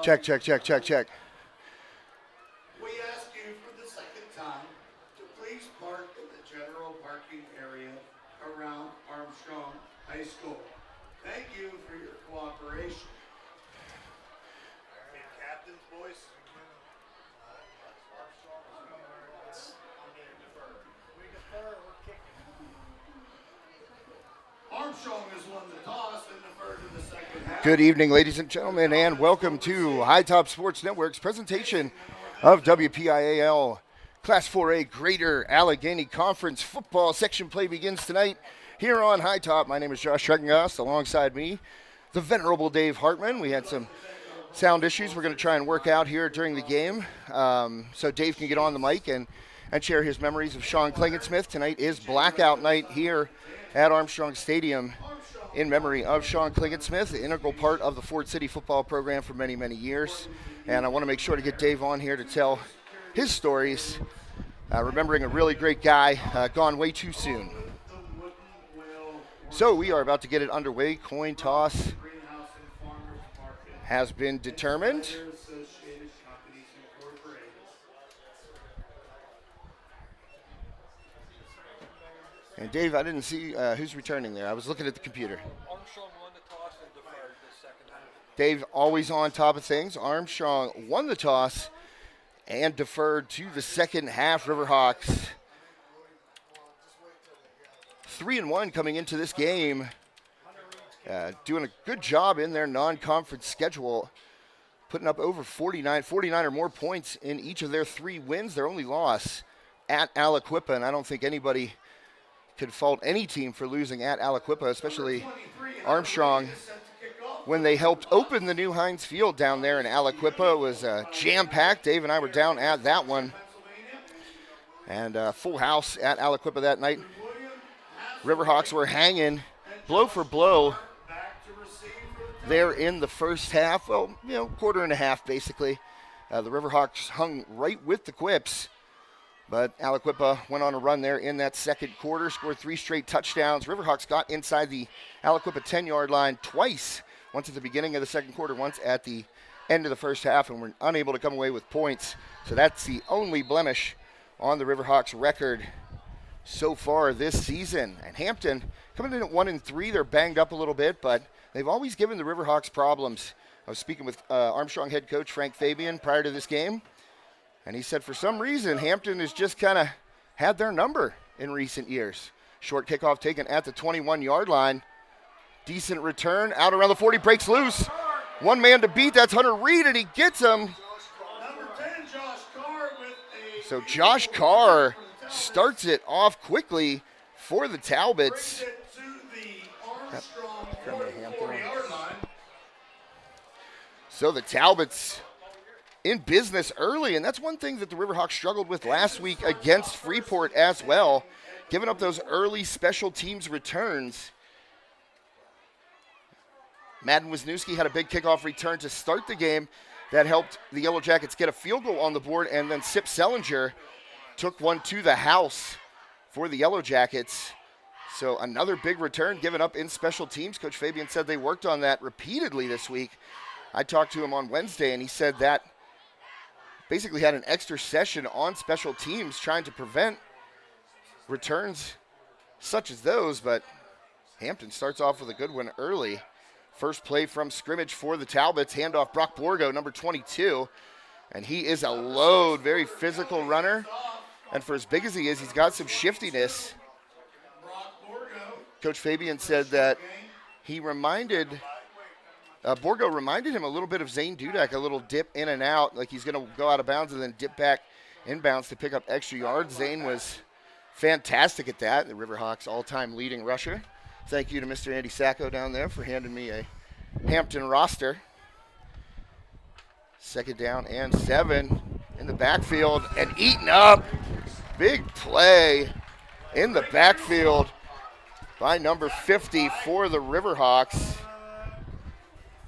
Check, check, check, check, check. We ask you for the second time to please park in the general parking area around Armstrong High School. Thank you for your cooperation. Captains, boys. Armstrong has won the toss and deferred to the second half. Good evening, ladies and gentlemen, and welcome to High Top Sports Network's presentation of WPIAL Class 4A Greater Allegheny Conference football section play begins tonight here on High Top. My name is Josh Schreckengost. Alongside me, the venerable Dave Hartman. We had some sound issues we're going to try and work out here during the game, so Dave can get on the mic and share his memories of Sean Klingensmith. Tonight is blackout night here at Armstrong Stadium in memory of Sean Klingensmith, an integral part of the Ford City football program for many, many years. And I want to make sure to get Dave on here to tell his stories, remembering a really great guy, gone way too soon. So we are about to get it underway. Coin toss has been determined. And Dave, I didn't see who's returning there. I was looking at the computer. Armstrong won the toss and deferred the second half. Dave, always on top of things. Armstrong won the toss and deferred to the second half. Riverhawks 3-1 coming into this game. Doing a good job in their non-conference schedule, putting up over 49 or more points in each of their 3 wins. Their only loss at Aliquippa, and I don't think anybody could fault any team for losing at Aliquippa, especially Armstrong. When they helped open the new Heinz Field down there in Aliquippa, it was jam-packed. Dave and I were down at that one. And full house at Aliquippa that night. Riverhawks were hanging blow for blow there in the first half. Well, quarter and a half basically. The Riverhawks hung right with the Quips. But Aliquippa went on a run there in that second quarter, scored 3 straight touchdowns. Riverhawks got inside the Aliquippa 10-yard line twice, once at the beginning of the second quarter, once at the end of the first half, and were unable to come away with points. So that's the only blemish on the Riverhawks record so far this season. And Hampton coming in at 1-3. They're banged up a little bit, but they've always given the Riverhawks problems. I was speaking with Armstrong head coach Frank Fabian prior to this game. And he said for some reason, Hampton has just kind of had their number in recent years. Short kickoff taken at the 21-yard line. Decent return. Out around the 40, breaks loose. One man to beat, that's Hunter Reed, and he gets him. Number 10, Josh Carr with a... So Josh Carr starts it off quickly for the Talbots. Brings it to the Armstrong 40-yard line. So the Talbots in business early, and that's one thing that the Riverhawks struggled with last week against Freeport as well, giving up those early special teams returns. Madden Wisniewski had a big kickoff return to start the game that helped the Yellow Jackets get a field goal on the board, and then Sip Sellinger took one to the house for the Yellow Jackets. So another big return given up in special teams. Coach Fabian said they worked on that repeatedly this week. I talked to him on Wednesday, and he said that basically had an extra session on special teams trying to prevent returns such as those, but Hampton starts off with a good one early. First play from scrimmage for the Talbots, handoff Brock Borgo, number 22, and he is a load, very physical runner, and for as big as he is, he's got some shiftiness. Coach Fabian said that he Borgo reminded him a little bit of Zane Dudek, a little dip in and out, like he's going to go out of bounds and then dip back inbounds to pick up extra yards. Zane was fantastic at that, the Riverhawks all-time leading rusher. Thank you to Mr. Andy Sacco down there for handing me a Hampton roster. 2nd down and 7 in the backfield and eaten up. Big play in the backfield by number 50 for the Riverhawks.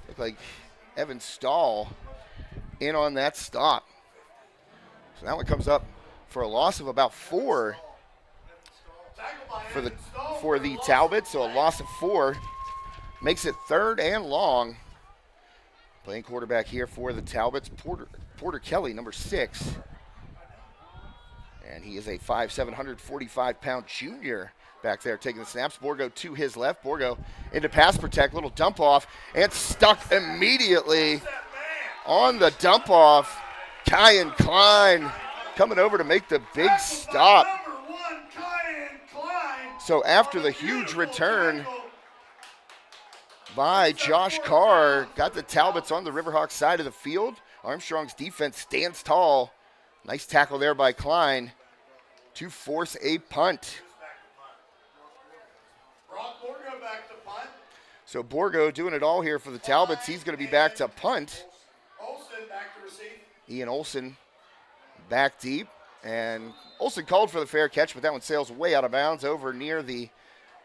Looked like Evan Stahl in on that stop. So that one comes up for a loss of about 4 for the Talbots. So a loss of 4 makes it 3rd and long. Playing quarterback here for the Talbots, Porter Kelly, number 6. And he is a 5'7", 145-pound junior back there taking the snaps. Borgo to his left. Borgo into pass protect, little dump off, and stuck immediately on the dump off. Kyan Klein coming over to make the big stop. So after the huge return by Josh Carr, got the Talbots on the Riverhawks side of the field. Armstrong's defense stands tall. Nice tackle there by Klein to force a punt. So Borgo doing it all here for the Talbots. He's going to be back to punt. Ian Olsen back deep. And Olsen called for the fair catch, but that one sails way out of bounds over near the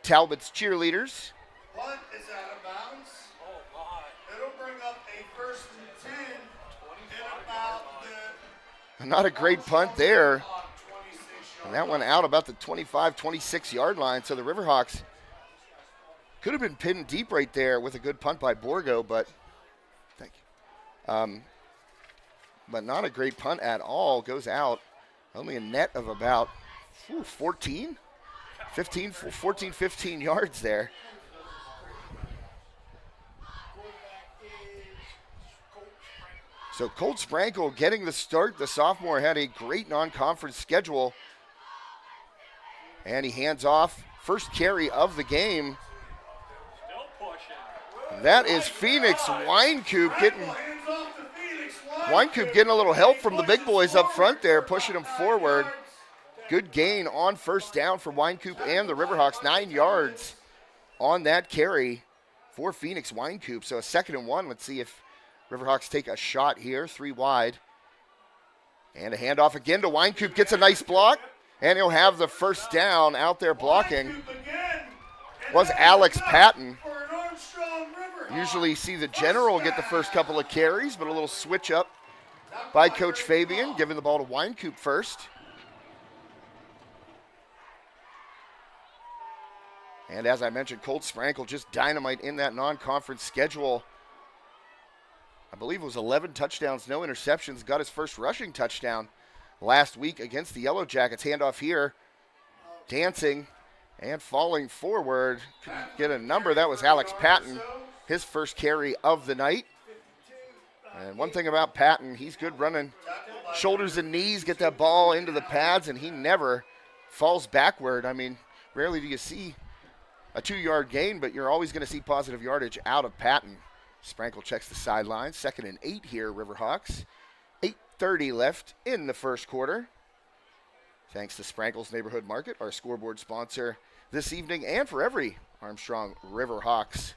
Talbots cheerleaders. Punt is out of bounds. Oh, my. It'll bring up a 1st and 10 in about the... Not a great punt there. And that one out about the 25, 26-yard line. So the Riverhawks could have been pinned deep right there with a good punt by Borgo, but thank you. But not a great punt at all. Goes out. Only a net of about 14, 15 yards there. So Colt Sprankle getting the start. The sophomore had a great non-conference schedule. And he hands off first carry of the game. That is Phoenix Winecoop getting a little help from the big boys up front there, pushing him forward. Good gain on first down for Winecoop and the Riverhawks. 9 yards on that carry for Phoenix Winecoop. So a 2nd and 1. Let's see if Riverhawks take a shot here. 3 wide. And a handoff again to Winecoop. Gets a nice block. And he'll have the first down. Out there blocking was Alex Patton. Usually see the general get the first couple of carries, but a little switch up by Coach Fabian, giving the ball to Winecoop first. And as I mentioned, Colt Sprankle just dynamite in that non-conference schedule. I believe it was 11 touchdowns, no interceptions. Got his first rushing touchdown last week against the Yellow Jackets. Handoff here, dancing and falling forward. Couldn't get a number. That was Alex Patton, his first carry of the night. And one thing about Patton, he's good running shoulders and knees, get that ball into the pads, and he never falls backward. I mean, rarely do you see a 2-yard gain, but you're always going to see positive yardage out of Patton. Sprankle checks the sideline. 2nd and 8 here, Riverhawks. 8:30 left in the first quarter. Thanks to Sprankle's Neighborhood Market, our scoreboard sponsor this evening and for every Armstrong Riverhawks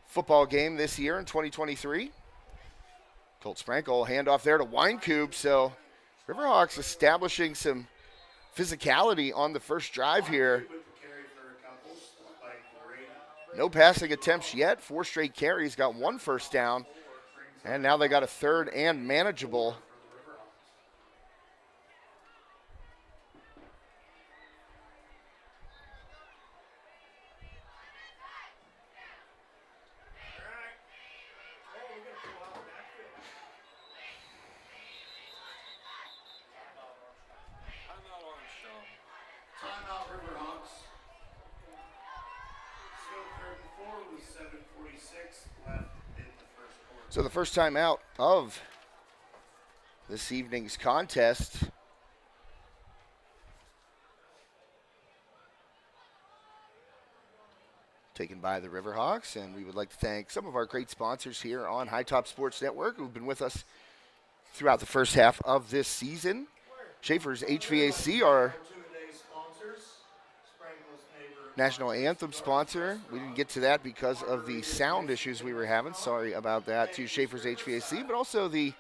football game this year in 2023. Colt Sprankle, handoff there to Winecoop. So Riverhawks establishing some physicality on the first drive here. No passing attempts yet. 4 straight carries, got 1 first down. And now they got a 3rd and manageable. Timeout Riverhawks. Still 3rd and 4 with 7:46 left in the first quarter. So the first time out of this evening's contest. Taken by the Riverhawks, and we would like to thank some of our great sponsors here on High Top Sports Network who've been with us throughout the first half of this season. Schaefer's HVAC, our national anthem sponsor. We didn't get to that because of the sound issues we were having. Sorry about that to Schaefer's HVAC, but also the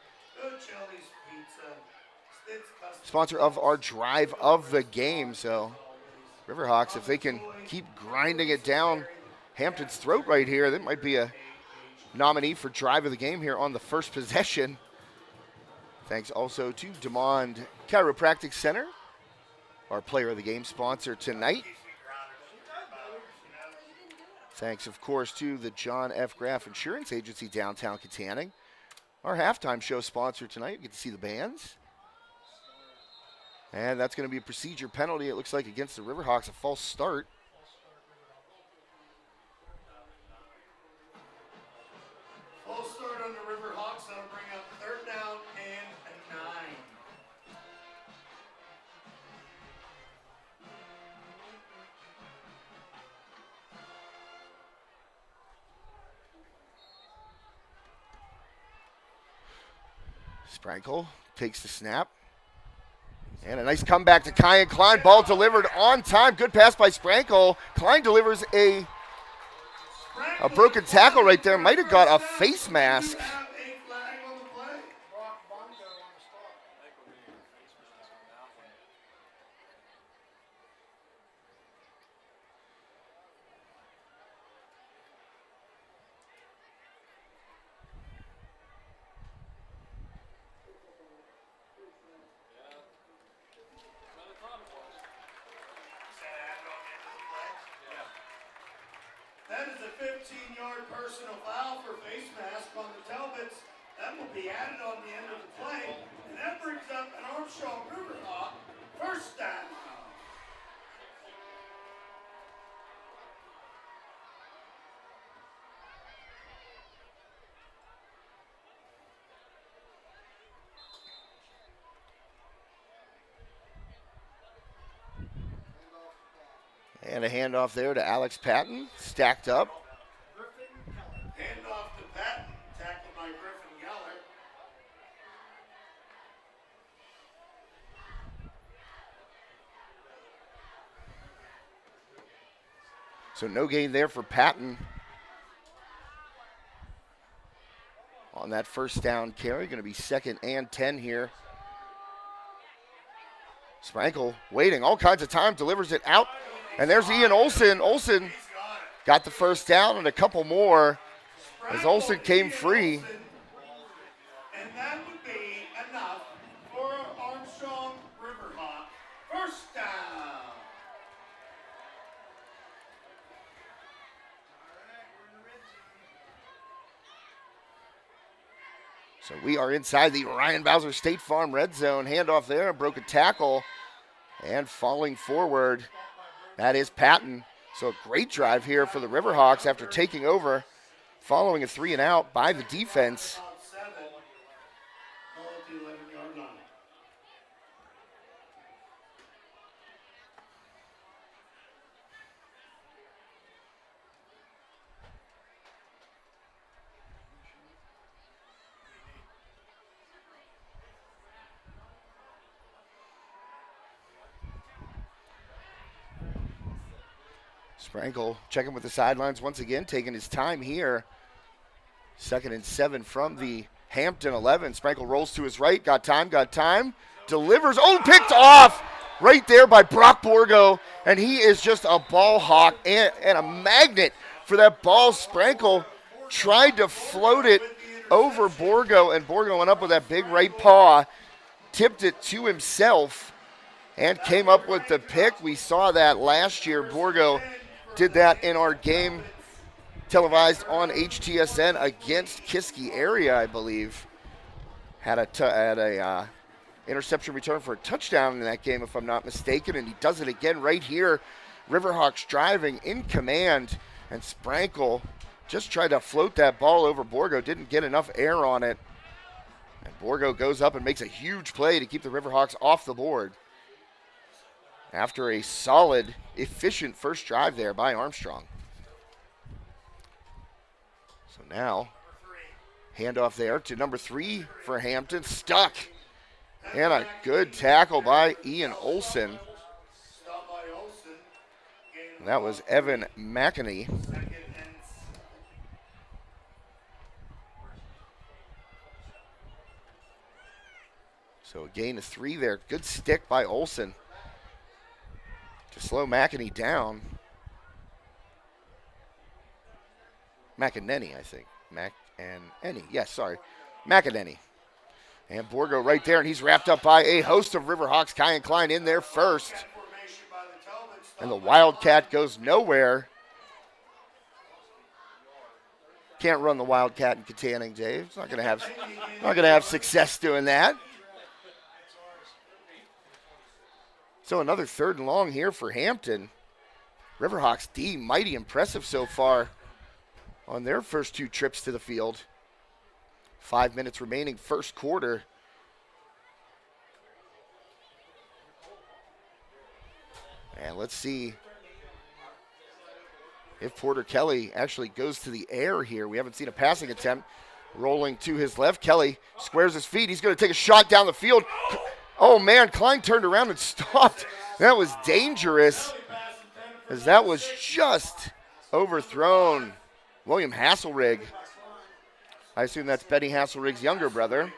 sponsor of our drive of the game. So Riverhawks, if they can keep grinding it down Hampton's throat right here, that might be a nominee for drive of the game here on the first possession. Thanks also to DeMond Chiropractic Center, our player of the game sponsor tonight. Thanks, of course, to the John F. Graff Insurance Agency, downtown Katanning. Our halftime show sponsor tonight. You get to see the bands. And that's going to be a procedure penalty, it looks like, against the Riverhawks, a false start. False start on the Riverhawks. That'll bring up 3rd down and 9. Sprankle takes the snap. And a nice comeback to Kyan Klein. Ball delivered on time. Good pass by Sprankle. Klein delivers a broken tackle right there. Might have got a face mask. That is a 15-yard personal foul for face mask on the Talbots. That will be added on the end of the play. And that brings up an Armstrong Riverhawk 1st down. And a handoff there to Alex Patton, stacked up. Handoff to Patton, tackled by Griffin Geller. So no gain there for Patton on that 1st down carry. Going to be 2nd and 10 here. Sprankle waiting all kinds of time, delivers it out. And there's Ian Olsen. Olsen got the 1st down and a couple more as Olsen came free. And that would be enough for Armstrong Riverhawk 1st down. So we are inside the Ryan Bowser State Farm red zone. Handoff there, a broken tackle, and falling forward. That is Patton. So a great drive here for the Riverhawks after taking over, following a 3 and out by the defense. Sprankle checking with the sidelines once again, taking his time here. 2nd and 7 from the Hampton 11. Sprankle rolls to his right, got time, delivers, picked off right there by Brock Borgo, and he is just a ball hawk and a magnet for that ball. Sprankle tried to float it over Borgo, and Borgo went up with that big right paw, tipped it to himself, and came up with the pick. We saw that last year. Borgo did that in our game televised on HTSN against Kiski area, I believe. Had a interception return for a touchdown in that game, if I'm not mistaken, and he does it again right here. Riverhawks driving in command, and Sprankle just tried to float that ball over Borgo, didn't get enough air on it. And Borgo goes up and makes a huge play to keep the Riverhawks off the board after a solid, efficient first drive there by Armstrong. So now, handoff there to number 3 for Hampton. Stuck. And a good tackle by Ian Olsen. That was Evan McInerney. So a gain of 3 there. Good stick by Olsen to slow McInerney down. McInerney, I think. McInerney. And Borgo right there, and he's wrapped up by a host of Riverhawks. Kyan Klein in there first. And the Wildcat goes nowhere. Can't run the Wildcat in Katanning, Dave. It's not going to have success doing that. So another 3rd and long here for Hampton. Riverhawks D, mighty impressive so far on their first 2 trips to the field. 5 minutes remaining, first quarter. And let's see if Porter Kelly actually goes to the air here. We haven't seen a passing attempt. Rolling to his left, Kelly squares his feet. He's going to take a shot down the field. Oh, man, Klein turned around and stopped. That was dangerous, as that was just overthrown. William Hasselrig. I assume that's Benny Hasselrig's younger brother.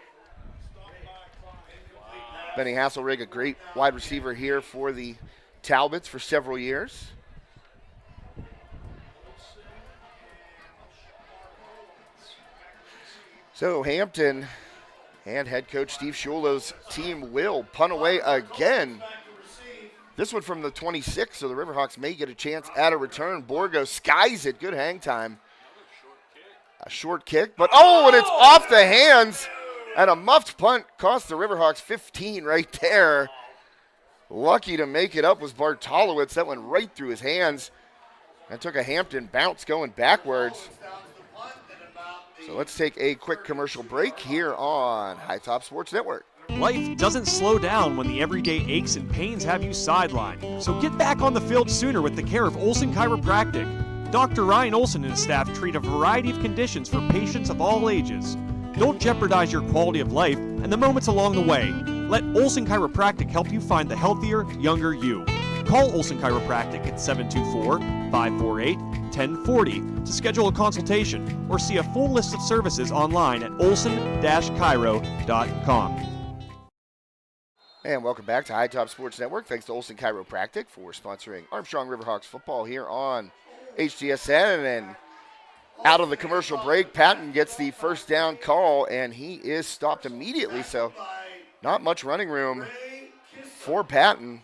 Benny Hasselrig, a great wide receiver here for the Talbots for several years. So Hampton and head coach Steve Shulo's team will punt away again. This one from the 26, so the Riverhawks may get a chance at a return. Borgo skies it. Good hang time. A short kick, but and it's off the hands. And a muffed punt cost the Riverhawks 15 right there. Lucky to make it up was Bartolowicz. That went right through his hands and took a Hampton bounce going backwards. So let's take a quick commercial break here on High Top Sports Network. Life doesn't slow down when the everyday aches and pains have you sidelined. So get back on the field sooner with the care of Olson Chiropractic. Dr. Ryan Olson and his staff treat a variety of conditions for patients of all ages. Don't jeopardize your quality of life and the moments along the way. Let Olson Chiropractic help you find the healthier, younger you. Call Olson Chiropractic at 724-548-1040 to schedule a consultation or see a full list of services online at olson-chiro.com. And welcome back to High Top Sports Network. Thanks to Olson Chiropractic for sponsoring Armstrong Riverhawks football here on HTSN. And out of the commercial break, Patton gets the first down call, and he is stopped immediately. So not much running room for Patton.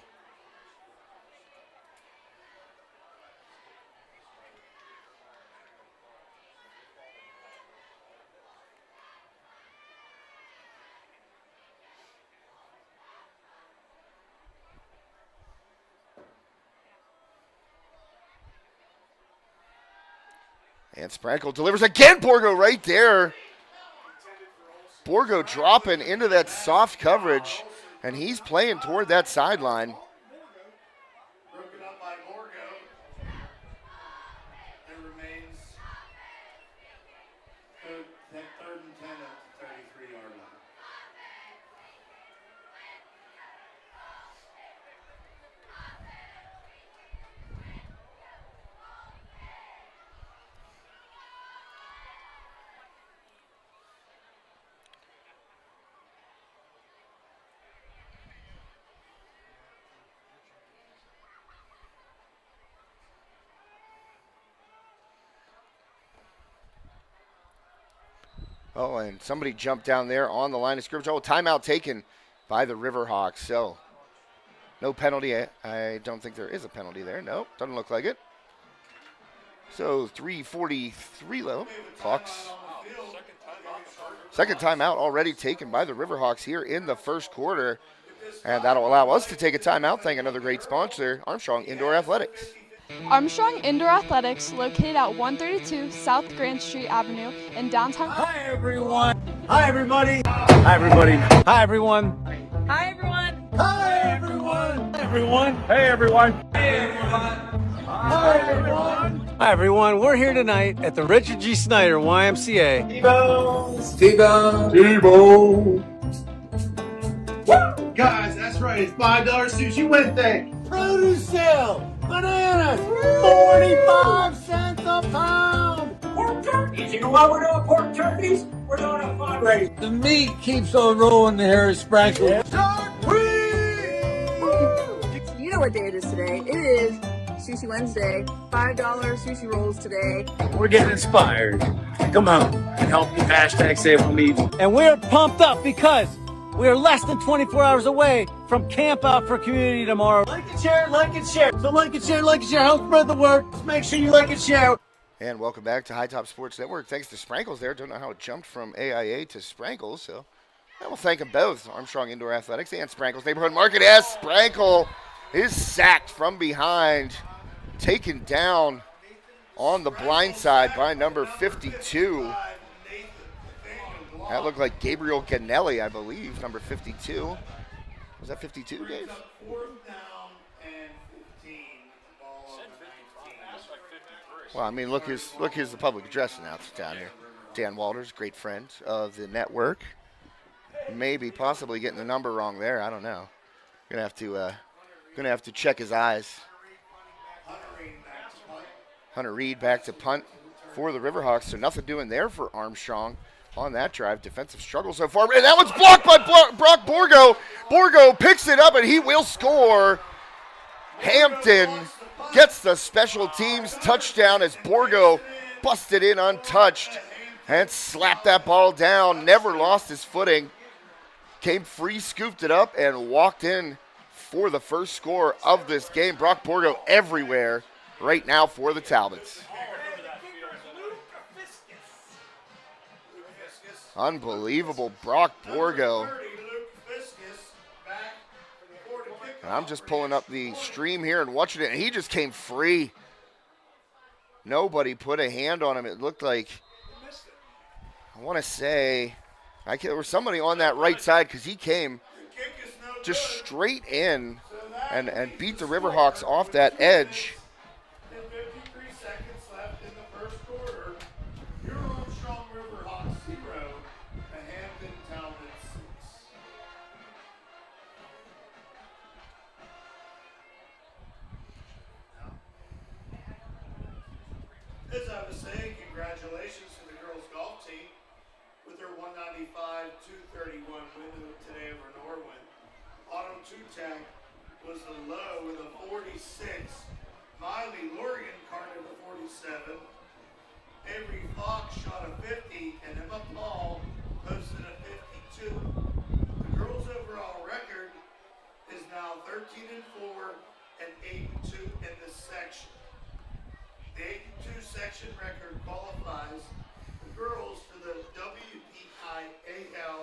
And Sprankle delivers again. Borgo right there. Borgo dropping into that soft coverage, and he's playing toward that sideline. Broken up by Borgo. It remains third and 10 at the 33-yard line. Oh, and somebody jumped down there on the line of scrimmage. Oh, timeout taken by the Riverhawks. So no penalty. I don't think there is a penalty there. Nope, doesn't look like it. So 3:43 though. Clocks. Second timeout already taken by the Riverhawks here in the first quarter. And that'll allow us to take a timeout. Thank another great sponsor, Armstrong Indoor Athletics. Armstrong Indoor Athletics, located at 132 South Grand Street Avenue in downtown. Hi, everyone. Hi, everybody. Hi, everybody. Hi, everyone. Hi, everyone. Hi, everyone. Hi, everyone. Hey, everyone. Hey, everyone. Hi, everyone. Hi, everyone. We're here tonight at the Richard G. Snyder YMCA. T-Bone. T-Bone. Woo! Guys, that's right. It's $5 sushi Wednesday. Produce sale. Bananas. 45 cents a pound. Pork turkeys. You know why we're doing pork turkeys? We're doing a fundraiser. The meat keeps on rolling here at Sprankle. You know what day it is today. It is Sushi Wednesday. $5 sushi rolls today. We're getting inspired. Come on and help the hashtag Save on Meat. And we're pumped up because we are less than 24 hours away from Camp Out for Community tomorrow. Like and share, like and share. So like and share, like and share. Help spread the word. Make sure you like and share. And welcome back to High Top Sports Network. Thanks to Sprankles there. Don't know how it jumped from AIA to Sprankles, so I will thank them both, Armstrong Indoor Athletics and Sprankles Neighborhood Market, as Sprankle is sacked from behind, taken down on the blind side by number 52. That looked like Gabriel Ganelli, I believe, number 52. Was that 52, Dave? Well, I mean, look who's the public address announcer down here. Dan Walters, great friend of the network. Maybe, possibly getting the number wrong there. I don't know. Gonna have to check his eyes. Hunter Reed back to punt for the Riverhawks. So nothing doing there for Armstrong on that drive. Defensive struggle so far, and that one's blocked by Brock Borgo. Borgo picks it up, and he will score. Hampton gets the special teams touchdown as Borgo busted in untouched and slapped that ball down. Never lost his footing. Came free, scooped it up, and walked in for the first score of this game. Brock Borgo everywhere right now for the Talbots. Unbelievable, Brock Borgo. And I'm just pulling up the stream here and watching it, and he just came free. Nobody put a hand on him. It looked like, I want to say, there was somebody on that right side because he came just straight in and beat the Riverhawks off that edge. 53 seconds left in the first quarter. Your Armstrong Riverhawks 0, the Hampton Talbots 6. As I was saying, congratulations to the girls golf team with their 195-231 win today over Norwin. Autumn Tutak was the low with a 46. Miley Lorian carded a 47. Avery Fox shot a 50, and Emma Paul posted a 52. The girls' overall record is now 13-4 and 8-2 in this section. The 8-2 section record qualifies the girls for the WPIAL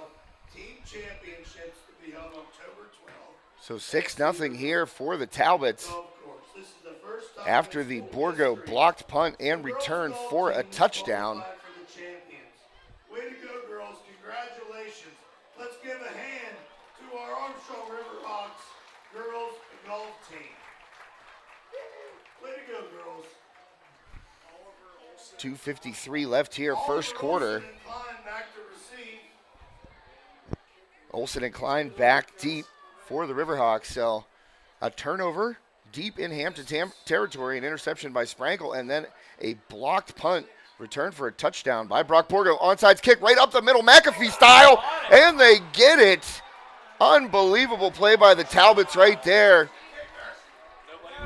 Team Championships to be held October 12th. So 6-0 here for the Talbots after the Borgo blocked punt and return for a touchdown. Way to go, girls. Congratulations. Let's give a hand to our Armstrong Riverhawks girls golf team. Way to go, girls. 2:53 left here, first quarter. Olsen and Klein back deep for the Riverhawks. So a turnover deep in Hampton territory, an interception by Sprankle, and then a blocked punt returned for a touchdown by Brock Borgo. Onside kick right up the middle, McAfee style, and they get it. Unbelievable play by the Talbots right there.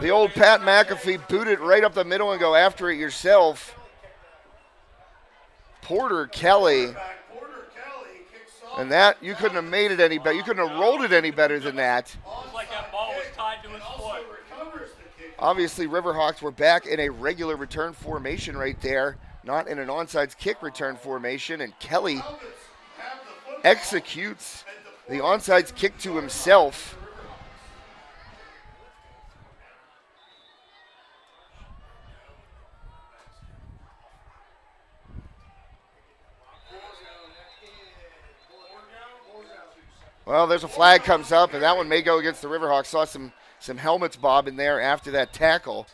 The old Pat McAfee boot it right up the middle and go after it yourself. Porter Kelly. And that, you couldn't have made it any better. You couldn't have rolled it any better than that. It was like that ball was tied to his foot. Obviously, Riverhawks were back in a regular return formation right there, not in an onside kick return formation, and Kelly executes the onside kick to himself. Well, there's a flag comes up, and that one may go against the Riverhawks. Saw some helmets bob in there after that tackle.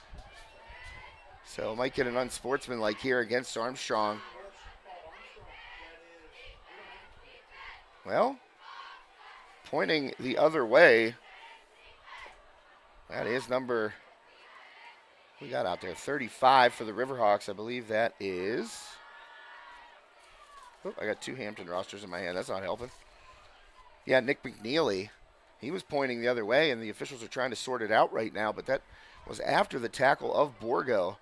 So might get an unsportsmanlike here against Armstrong. Well, pointing the other way, that is number, we got out there, 35 for the Riverhawks. I believe that is, oh, I got two Hampton rosters in my hand. That's not helping. Yeah, Nick McNeely, he was pointing the other way, and the officials are trying to sort it out right now, but that was after the tackle of Borgo.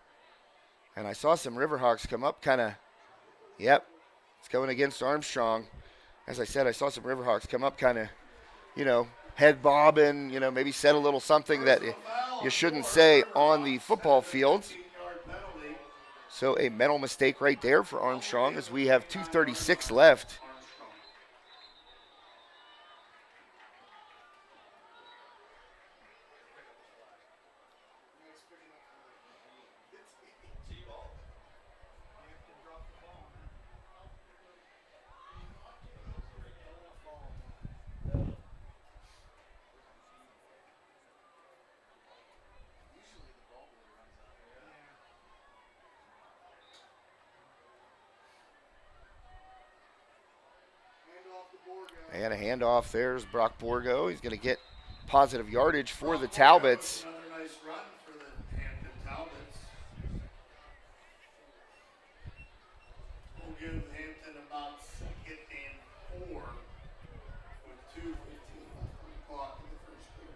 And I saw some Riverhawks come up kind of, yep, it's going against Armstrong. As I said, I saw some Riverhawks come up kind of, head bobbing, maybe said a little something that you shouldn't say on the football field. So a mental mistake right there for Armstrong as we have 2:36 left. And a handoff. There's Brock Borgo. He's going to get positive yardage for the Talbots. Another nice run for the Hampton Talbots. We'll give Hampton about 2nd and 4 with 2:15 left on the clock in the first quarter.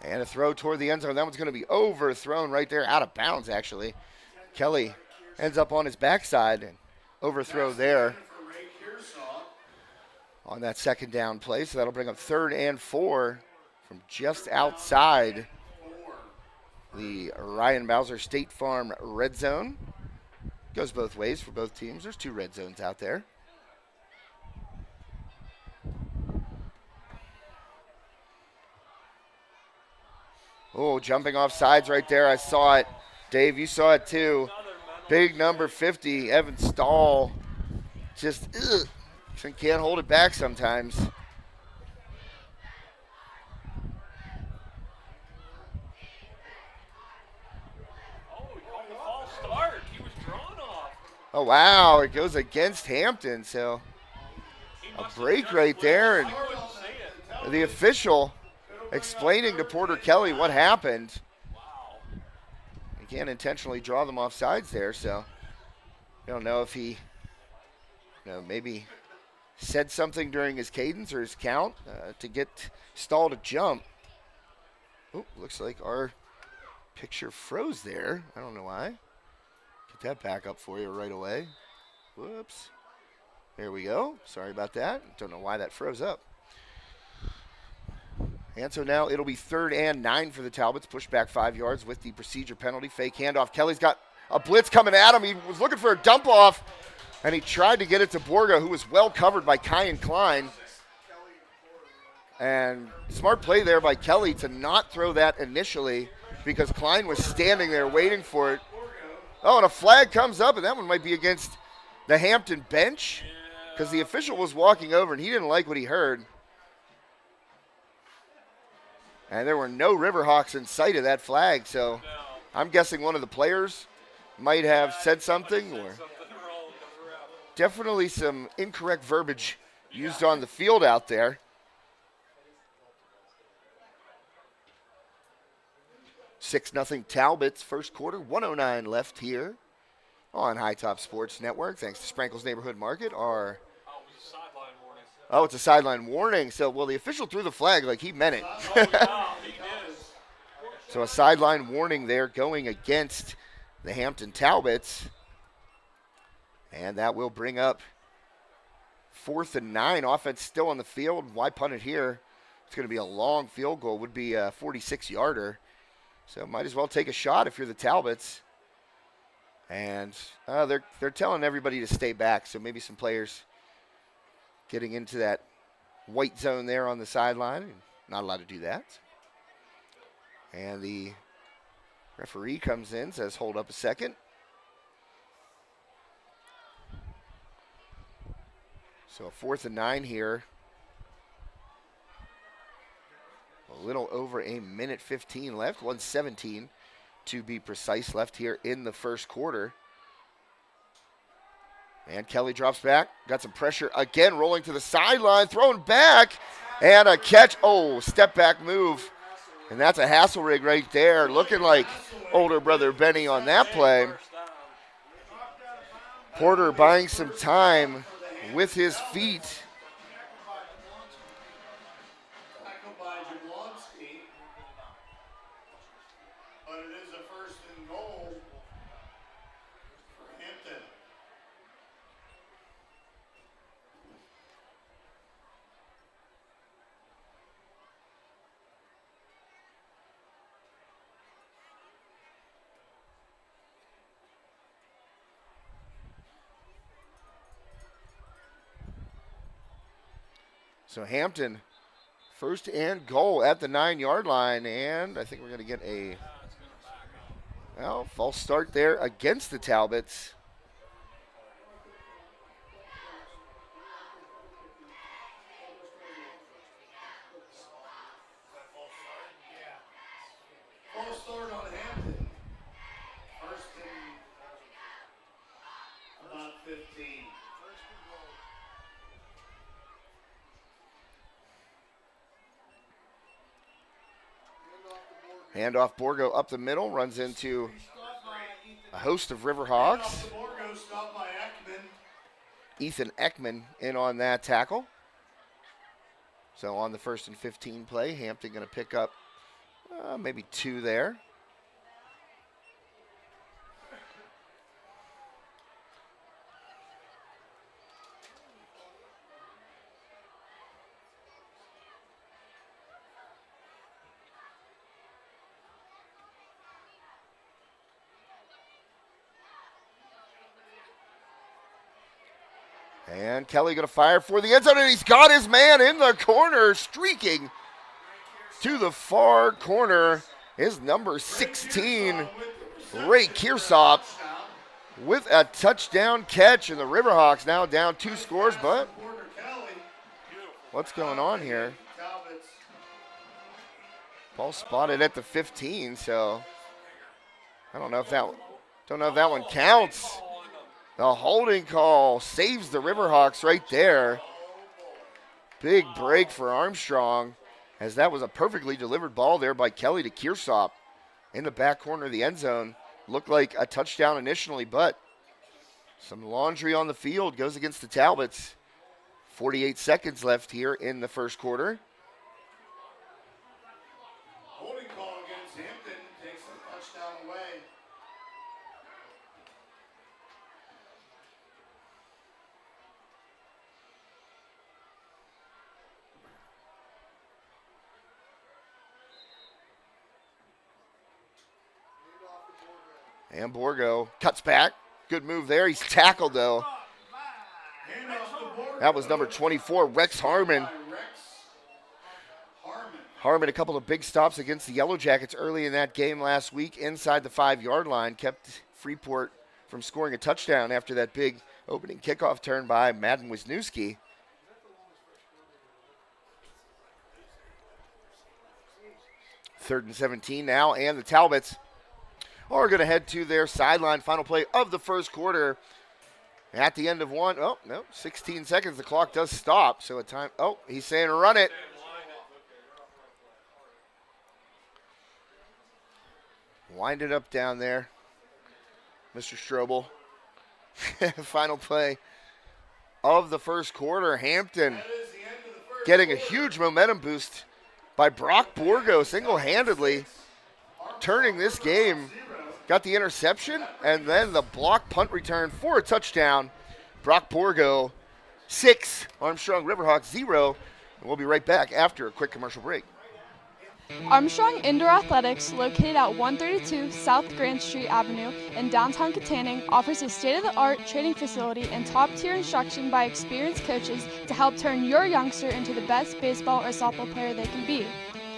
And a throw toward the end zone. That one's going to be overthrown right there, out of bounds, actually. Kelly ends up on his backside and overthrow there on that 2nd down play. So that'll bring up 3rd and 4 from just outside the Ryan Bowser State Farm red zone. Goes both ways for both teams. There's 2 red zones out there. Oh, jumping off sides right there. I saw it. Dave, you saw it too. Big number 50, Evan Stahl. Just can't hold it back sometimes. Oh, wow. It goes against Hampton. So a break right there. And the official explaining to Porter Kelly what happened. He can't intentionally draw them off sides there, so I don't know if he maybe said something during his cadence or his count to get Stahl to jump. Oh, looks like our picture froze there. I don't know why. Get that back up for you right away. Whoops. There we go. Sorry about that. Don't know why that froze up. And so now it'll be 3rd and 9 for the Talbots. Pushed back 5 yards with the procedure penalty. Fake handoff. Kelly's got a blitz coming at him. He was looking for a dump off, and he tried to get it to Borgo, who was well covered by Kyan Klein. And smart play there by Kelly to not throw that initially because Klein was standing there waiting for it. Oh, and a flag comes up, and that one might be against the Hampton bench because the official was walking over, and he didn't like what he heard. And there were no Riverhawks in sight of that flag, so I'm guessing one of the players might have said something, or definitely some incorrect verbiage used on the field out there. Six 0 Talbots, first quarter, 1:09 left here on High Top Sports Network. Thanks to Sprankle's Neighborhood Market. Oh, it's a sideline warning. So, well, the official threw the flag like he meant it. So a sideline warning there going against the Hampton Talbots. And that will bring up 4th and 9. Offense still on the field. Why punt it here? It's going to be a long field goal. Would be a 46-yarder. So might as well take a shot if you're the Talbots. And they're telling everybody to stay back. So maybe some players getting into that white zone there on the sideline. Not allowed to do that. And the referee comes in, says hold up a second. So a 4th and 9 here. A little over a minute 15 left. 1:17 to be precise left here in the first quarter. And Kelly drops back. Got some pressure again, rolling to the sideline, throwing back, and a catch. Oh, step back move. And that's a Hasselrig right there, looking like older brother Benny on that play. Porter buying some time with his feet. Tackle by Jablonski. But it is a first and goal for Hampton. So Hampton, first and goal at the 9-yard line, and I think we're going to get a false start there against the Talbots. False start on Hampton. First and about 15. Handoff Borgo up the middle, runs into a host of Riverhawks. Off the Borgo, stopped by Ekman. Ethan Ekman in on that tackle. So on the 1st and 15 play, Hampton going to pick up maybe 2 there. And Kelly going to fire for the end zone, and he's got his man in the corner, streaking to the far corner. His number 16, Ray Kearsop, with a touchdown catch, and the Riverhawks now down 2 scores, but what's going on here? Ball spotted at the 15, so I don't know if that one counts. The holding call saves the Riverhawks right there. Big break for Armstrong, as that was a perfectly delivered ball there by Kelly to Kearsop in the back corner of the end zone. Looked like a touchdown initially, but some laundry on the field goes against the Talbots. 48 seconds left here in the first quarter. Holding call against Hampton takes the touchdown away. And Borgo cuts back. Good move there. He's tackled, though. That was number 24, Rex Harmon. Harmon, a couple of big stops against the Yellow Jackets early in that game last week inside the 5-yard line. Kept Freeport from scoring a touchdown after that big opening kickoff turn by Madden Wisniewski. Third and 17 now, and the Talbots are going to head to their sideline. Final play of the first quarter. At the end of 16 seconds. The clock does stop. So a time. Oh, he's saying run it. Wind it up down there, Mr. Strobel. Final play of the first quarter. Hampton getting a huge momentum boost by Brock Borgo single-handedly, turning this game. Got the interception and then the block punt return for a touchdown. Brock Borgo 6, Armstrong Riverhawks 0. And we'll be right back after a quick commercial break. Armstrong Indoor Athletics, located at 132 South Grand Street Avenue in downtown Katanning, offers a state-of-the-art training facility and top-tier instruction by experienced coaches to help turn your youngster into the best baseball or softball player they can be.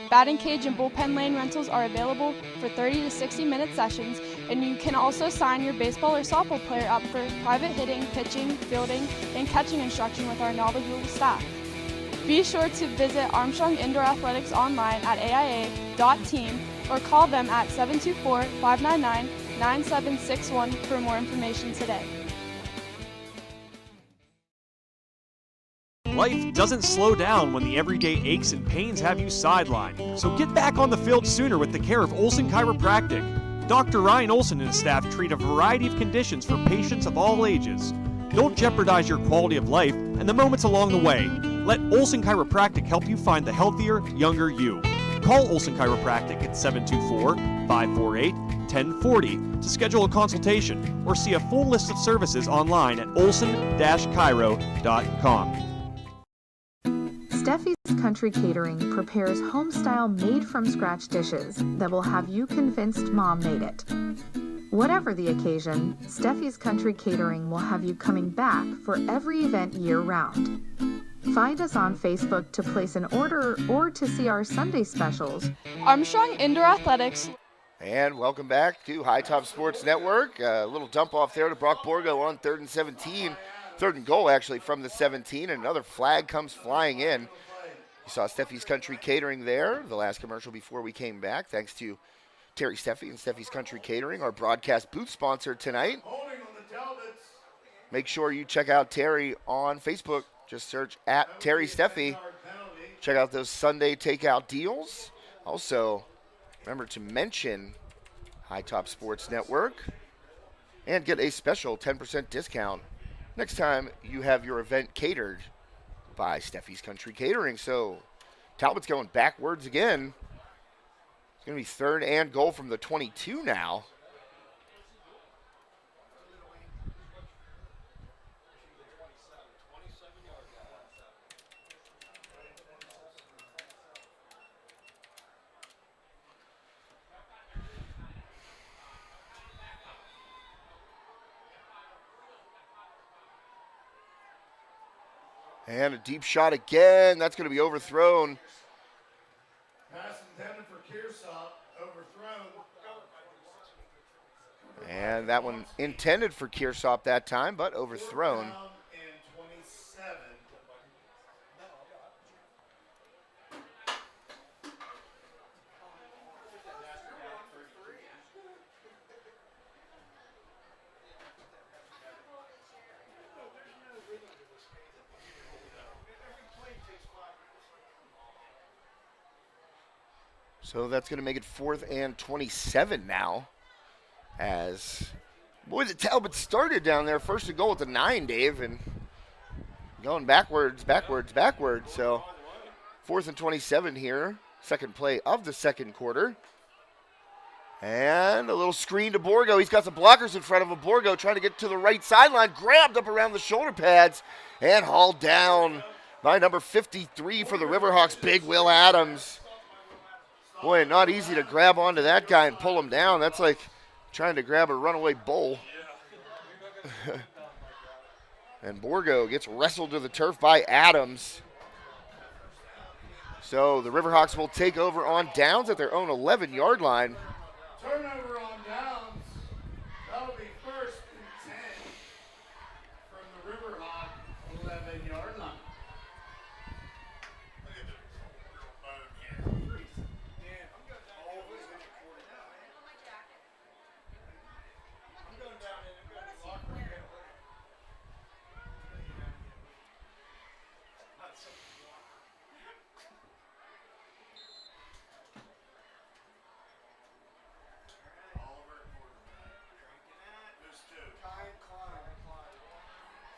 Batting cage and bullpen lane rentals are available for 30 to 60-minute sessions, and you can also sign your baseball or softball player up for private hitting, pitching, fielding, and catching instruction with our knowledgeable staff. Be sure to visit Armstrong Indoor Athletics online at aia.team or call them at 724-599-9761 for more information today. Life doesn't slow down when the everyday aches and pains have you sidelined. So get back on the field sooner with the care of Olson Chiropractic. Dr. Ryan Olson and his staff treat a variety of conditions for patients of all ages. Don't jeopardize your quality of life and the moments along the way. Let Olson Chiropractic help you find the healthier, younger you. Call Olson Chiropractic at 724-548-1040 to schedule a consultation or see a full list of services online at olson-chiro.com. Steffi's Country Catering prepares home-style made-from-scratch dishes that will have you convinced Mom made it. Whatever the occasion, Steffi's Country Catering will have you coming back for every event year-round. Find us on Facebook to place an order or to see our Sunday specials. Armstrong Indoor Athletics. And welcome back to High Top Sports Network. A little dump off there to Brock Borgo on 3rd and 17. 3rd and goal, actually, from the 17. And another flag comes flying in. You saw Steffi's Country Catering there, the last commercial before we came back. Thanks to Terry Steffi and Steffi's Country Catering, our broadcast booth sponsor tonight. Make sure you check out Terry on Facebook. Just search at Terry Steffi. Check out those Sunday takeout deals. Also, remember to mention High Top Sports Network and get a special 10% discount next time you have your event catered by Steffi's Country Catering. So, Talbot's going backwards again. It's going to be 3rd and goal from the 22 now. And a deep shot again. That's going to be overthrown. Pass intended for Kearsop, overthrown. And that one intended for Kearsop that time, but overthrown. Down and 27. So that's going to make it 4th and 27 now. As, boy, the Talbots started down there. First and goal at the 9, Dave, and going backwards. So 4th and 27 here. Second play of the second quarter. And a little screen to Borgo. He's got some blockers in front of him. Borgo trying to get to the right sideline. Grabbed up around the shoulder pads and hauled down by number 53 for the Riverhawks, Big Will Adams. Boy, not easy to grab onto that guy and pull him down. That's like trying to grab a runaway bull. And Borgo gets wrestled to the turf by Adams. So the Riverhawks will take over on downs at their own 11-yard line. Turnover on downs. That'll be 1st and 10 from the Riverhawk 11-yard line.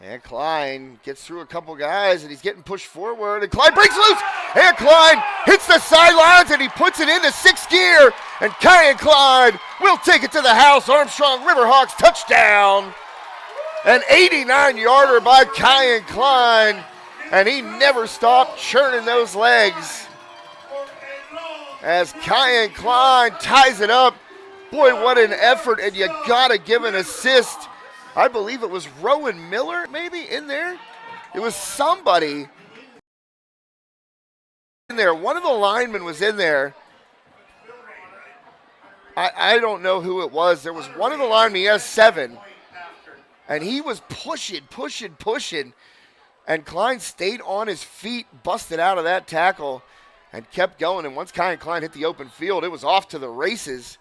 And Klein gets through a couple guys, and he's getting pushed forward. And Klein breaks loose. And Klein hits the sidelines, and he puts it into 6th gear. And Kyan Klein will take it to the house. Armstrong Riverhawks touchdown. An 89-yarder by Kyan Klein. And he never stopped churning those legs. As Kyan Klein ties it up. Boy, what an effort, and you got to give an assist. I believe it was Rowan Miller, maybe, in there. It was somebody in there. One of the linemen was in there. I don't know who it was. There was one of the linemen, he has 7. And he was pushing. And Klein stayed on his feet, busted out of that tackle, and kept going. And once Kyan Klein hit the open field, it was off to the races.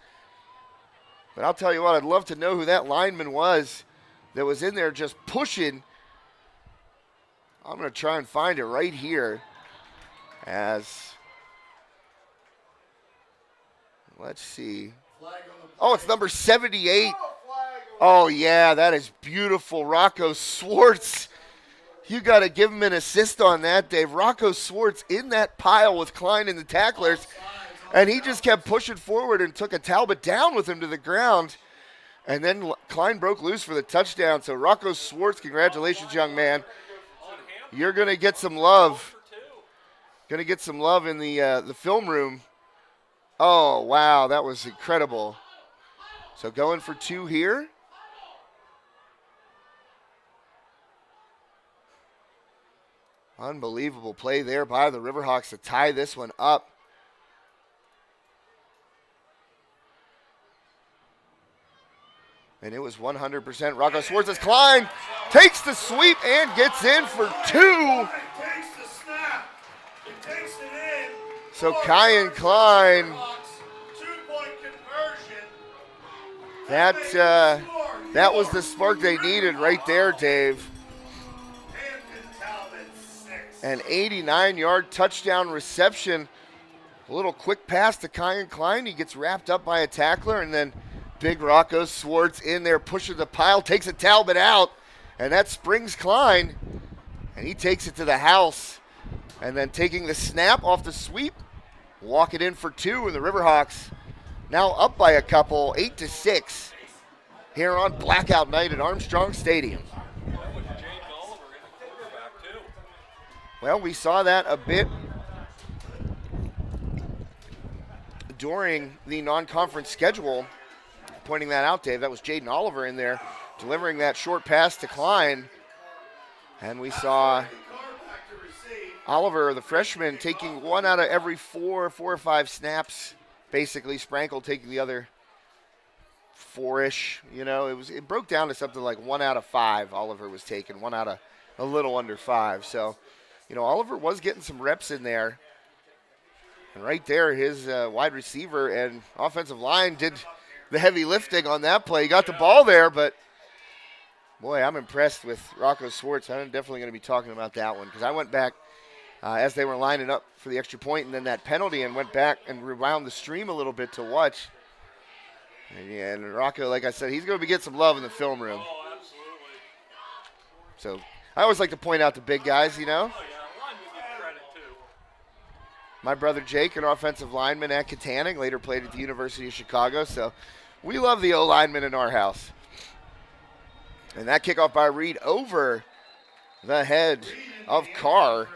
But I'll tell you what, I'd love to know who that lineman was that was in there just pushing. I'm going to try and find it right here. As, let's see. Oh, it's number 78. Oh, yeah, that is beautiful. Rocco Swartz. You got to give him an assist on that, Dave. Rocco Swartz in that pile with Klein and the tacklers, and he just kept pushing forward and took a Talbot down with him to the ground. And then Klein broke loose for the touchdown. So Rocco Swartz, congratulations, young man. You're going to get some love. Going to get some love in the film room. Oh, wow, that was incredible. So going for 2 here. Unbelievable play there by the Riverhawks to tie this one up. And it was 100% Rocco Swartz as Klein takes the sweep and gets in for 2. So Kyan Klein, that was the spark they needed right there, Dave. An 89-yard touchdown reception. A little quick pass to Kyan Klein. He gets wrapped up by a tackler, and then big Rocco Swartz in there, pushing the pile, takes a Talbot out, and that springs Klein, and he takes it to the house. And then taking the snap off the sweep, walk it in for 2, and the Riverhawks now up by a couple, 8-6, here on Blackout Night at Armstrong Stadium. Well, we saw that a bit during the non-conference schedule. Pointing that out, Dave, that was Jaden Oliver in there delivering that short pass to Klein. And we saw Oliver, the freshman, taking 1 out of every 4 or 5 snaps, basically. Sprankle taking the other 4-ish. You know, it broke down to something like 1 out of 5 Oliver was taking, 1 out of a little under 5. So, you know, Oliver was getting some reps in there. And right there, his wide receiver and offensive line did the heavy lifting on that play. He got the ball there, but, boy, I'm impressed with Rocco Swartz. I'm definitely going to be talking about that one because I went back as they were lining up for the extra point and then that penalty and went back and rewound the stream a little bit to watch. And Rocco, like I said, he's going to be getting some love in the film room. Oh, absolutely. So I always like to point out the big guys, you know. My brother Jake, an offensive lineman at Katanning, later played at the University of Chicago. So we love the O-linemen in our house. And that kickoff by Reed over the head of Carr.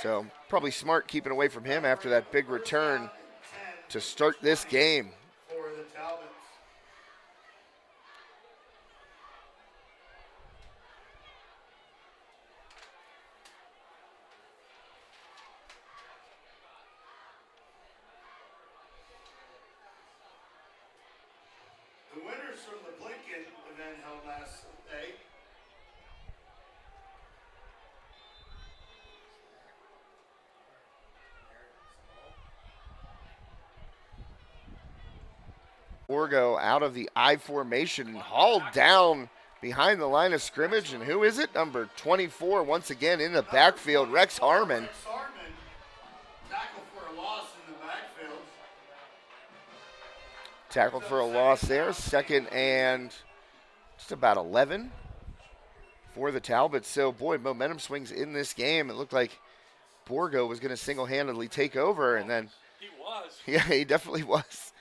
So probably smart keeping away from him after that big return to start this game. From the Blinken event held last Sunday. Borgo out of the I formation and hauled down behind the line of scrimmage. And who is it? Number 24 once again in the backfield, Rex Harmon. Tackled for a loss in the backfield. Tackled for a loss there. 2nd and just about 11 for the Talbots. So, boy, momentum swings in this game. It looked like Borgo was going to single-handedly take over, and then he was. Yeah, he definitely was.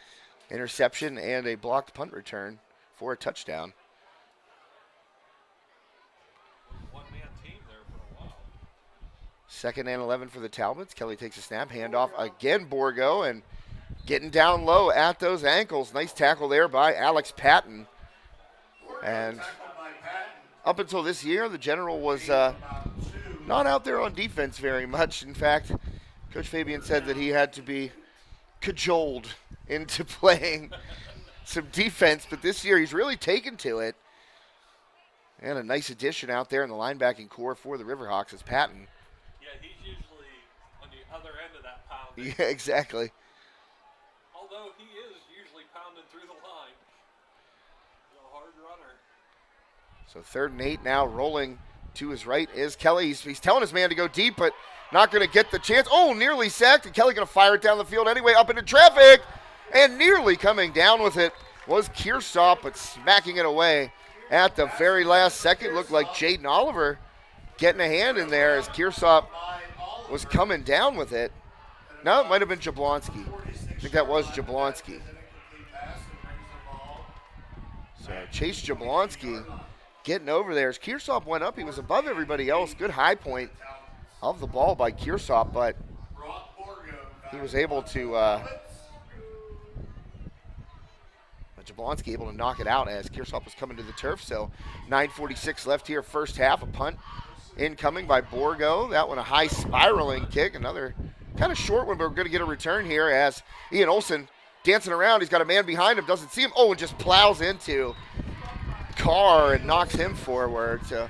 Interception and a blocked punt return for a touchdown. One-man team there for a while. 2nd and 11 for the Talbots. Kelly takes a snap, handoff again, Borgo, and getting down low at those ankles. Nice tackle there by Alex Patton. And up until this year, the General was not out there on defense very much. In fact, Coach Fabian said that he had to be cajoled into playing some defense. But this year, he's really taken to it. And a nice addition out there in the linebacking core for the Riverhawks is Patton. Yeah, he's usually on the other end of that pounding. Yeah, exactly. Although he is usually pounding through the line. He's a hard runner. So 3rd and 8 now, rolling to his right is Kelly. He's telling his man to go deep, but not going to get the chance. Oh, nearly sacked, and Kelly going to fire it down the field anyway, up into traffic, and nearly coming down with it was Kearsop, but smacking it away at the very last second. Looked like Jaden Oliver getting a hand in there as Kearsop was coming down with it. No, it might have been Jablonski. I think that was Jablonski. So Chase Jablonski getting over there. As Kearsop went up, he was above everybody else. Good high point of the ball by Kearsop, but he was able to, Jablonski able to knock it out as Kearsop was coming to the turf. So 9:46 left here, first half. A punt incoming by Borgo. That one a high spiraling kick. Another kind of short one, but we're going to get a return here as Ian Olson dancing around. He's got a man behind him, doesn't see him. Oh, and just plows into Carr and knocks him forward. So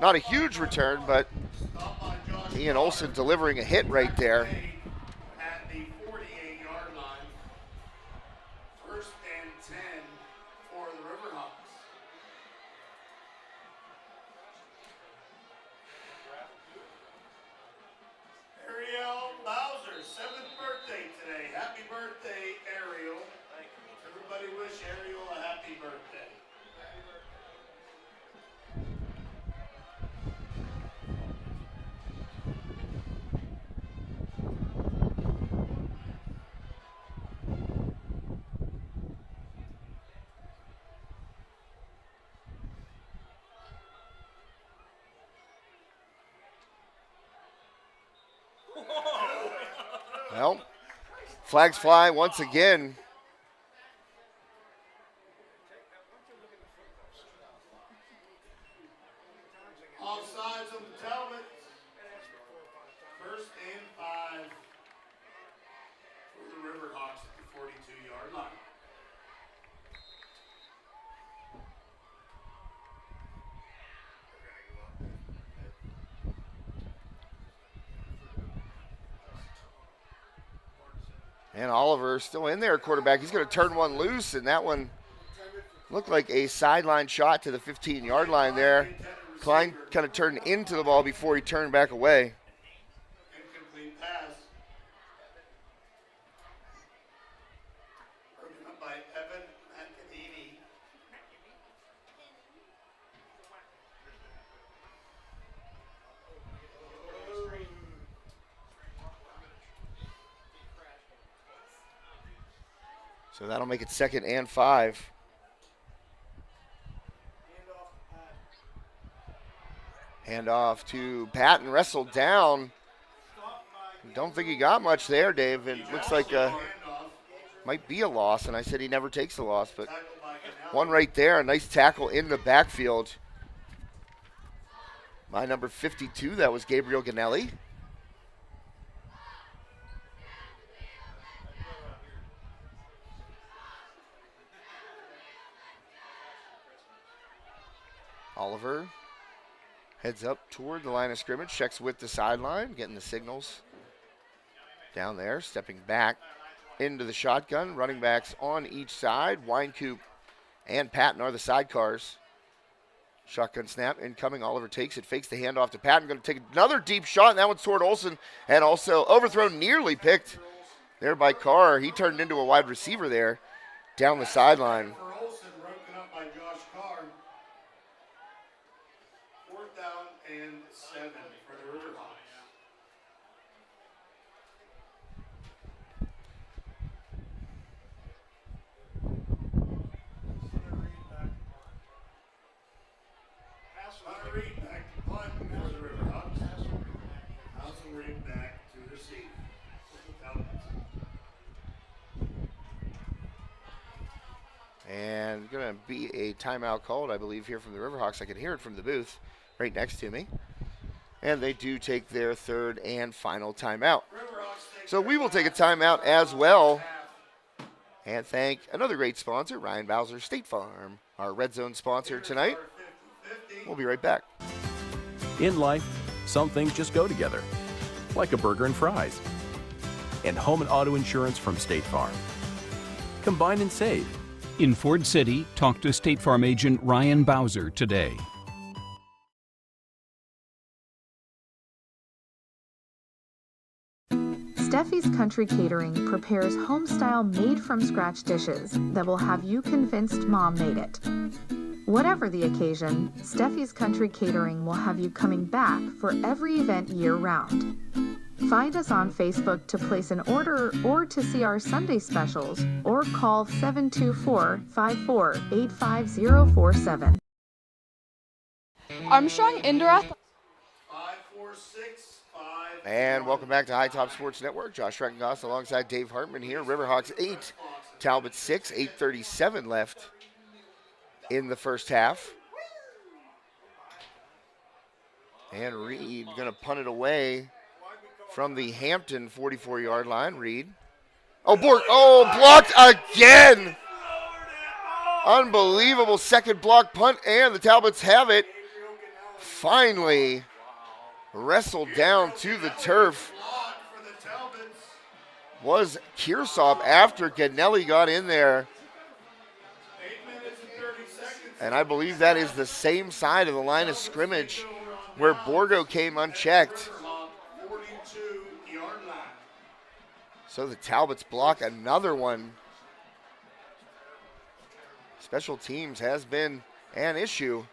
not a huge return, but Ian Olson delivering a hit right there. At the 48-yard line. First and 10 for the Riverhawks. Ariel Bowser, 7th birthday today. Happy birthday, Ariel. Everybody wish Ariel a happy birthday. Well, flags fly once again. Offsides on the Talbots. First and 5 for the Riverhawks at the 42-yard line. And Oliver still in there, quarterback. He's going to turn one loose, and that one looked like a sideline shot to the 15-yard line there. Klein kind of turned into the ball before he turned back away. Incomplete pass. Broken up by Evan Mancanini. So that'll make it 2nd and 5. Hand off to Patton, wrestled down. Don't think he got much there, Dave. It looks like might be a loss, and I said he never takes a loss, but one right there, a nice tackle in the backfield. My number 52, that was Gabriel Ganelli. Oliver heads up toward the line of scrimmage, checks with the sideline, getting the signals down there, stepping back into the shotgun. Running backs on each side. Winecoop and Patton are the sidecars. Shotgun snap incoming. Oliver takes it, fakes the handoff to Patton. Going to take another deep shot, and that one's toward Olson, and also overthrown, nearly picked there by Carr. He turned into a wide receiver there down the sideline. For Olson, broken up by Josh Carr. 4th down and 7 for the Riverhawks. Hunter Reed back to punt for the Riverhawks. Nelson Reed back to receive for the Talbots. And going to be a timeout called, I believe, here from the Riverhawks. I can hear it from the booth right next to me. And they do take their 3rd and final timeout. So we will take a timeout as well. And thank another great sponsor, Ryan Bowser State Farm, our Red Zone sponsor tonight. We'll be right back. In life, some things just go together, like a burger and fries. And home and auto insurance from State Farm. Combine and save. In Ford City, talk to State Farm agent Ryan Bowser today. Steffi's Country Catering prepares home-style made-from-scratch dishes that will have you convinced Mom made it. Whatever the occasion, Steffi's Country Catering will have you coming back for every event year-round. Find us on Facebook to place an order or to see our Sunday specials, or call 724-54-85047. Armstrong Indoor Athletics. 5-4-6-5. And welcome back to High Top Sports Network. Josh Rettengoss alongside Dave Hartman here. Riverhawks 8, Talbots 6, 8:37 left in the first half. And Reed going to punt it away from the Hampton 44-yard line. Reed. Oh, blocked again. Unbelievable second block punt, and the Talbots have it. Finally wrestled down to the turf. Was Kearsop after Ganelli got in there. And I believe that is the same side of the line of scrimmage where Borgo came unchecked. So the Talbots block another one. Special teams has been an issue.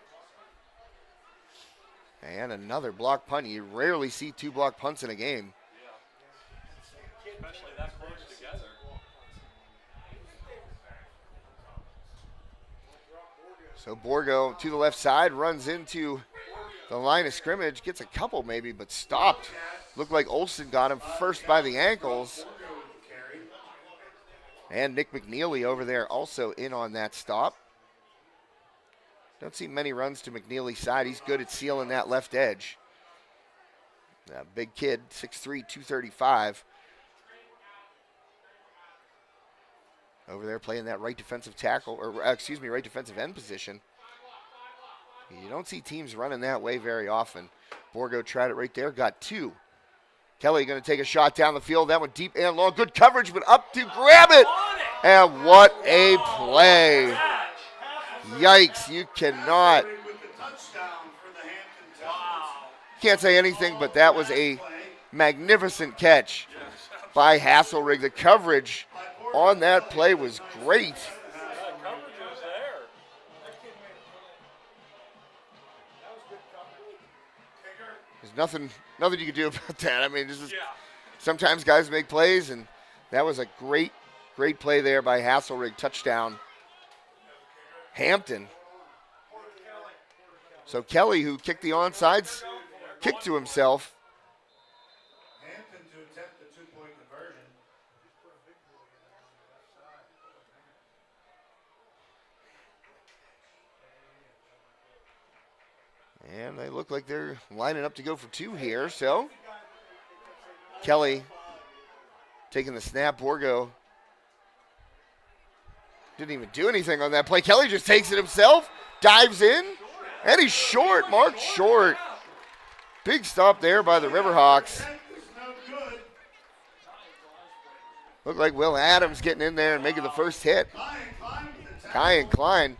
And another block punt. You rarely see two block punts in a game. Especially that close together. So Borgo to the left side, runs into the line of scrimmage, gets a couple maybe, but stopped. Looked like Olsen got him first by the ankles. And Nick McNeely over there also in on that stop. Don't see many runs to McNeely's side. He's good at sealing that left edge. Big kid, 6'3", 235. Over there playing that right defensive tackle, or right defensive end position. You don't see teams running that way very often. Borgo tried it right there, got two. Kelly going to take a shot down the field. That one deep and long. Good coverage, but up to grab it. And what a play. Yikes, you cannot. Can't say anything, but that was a magnificent catch by Hasselrig. The coverage on that play was great. There's nothing you can do about that. I mean, this is sometimes guys make plays, and that was a great play there by Hasselrig. Touchdown, Hampton. So Kelly, who kicked the onside kick to himself. Hampton to attempt the two-point conversion. And they look like they're lining up to go for two here. So Kelly taking the snap. Borgo didn't even do anything on that play. Kelly just takes it himself, dives in, and he's short, marked short. Big stop there by the Riverhawks. Looked like Will Adams getting in there and making the first hit. Kai and Klein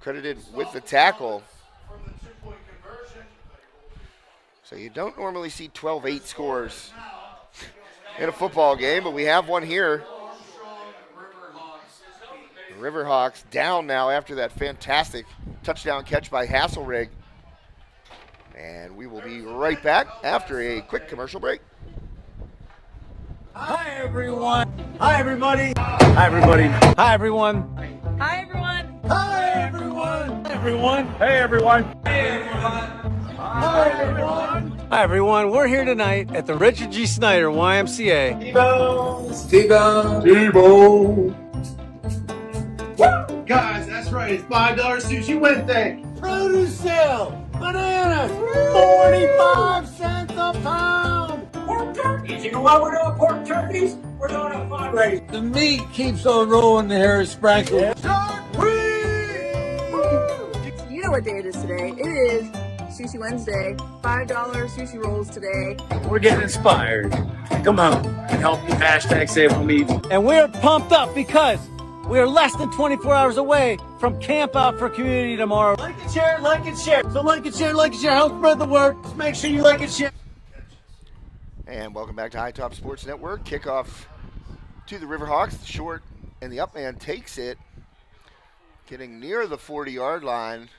credited with the tackle. So you don't normally see 12-8 scores in a football game, but we have one here. The Riverhawks down now after that fantastic touchdown catch by Hasselrig. And we will be right back after a quick commercial break. Hi, everyone. Hi, everybody. Hi, everybody. Hi, everyone. Hi, everyone. Hi, everyone. Hi, everyone. Hey, everyone. Hey, everyone. Hi, everyone. Hi, everyone. We're here tonight at the Richard G. Snyder YMCA. T-Bone. Guys, that's right. It's $5 sushi Wednesday. Produce sale. Bananas. 45 cents a pound. Pork turkeys. You know why we're doing pork turkeys? We're doing a fundraiser. The meat keeps on rolling, the hair is sprinkled. You know what day it is today. It is Sushi Wednesday. $5 sushi rolls today. We're getting inspired. Come on and help the hashtag Save on Meat. And we're pumped up because we are less than 24 hours away from Camp Out for Community tomorrow. Like and share, like and share. So like and share, like and share. Help spread the word. Just make sure you like and share. And welcome back to High Top Sports Network. Kickoff to the Riverhawks. The short and the up man takes it. Getting near the 40-yard line.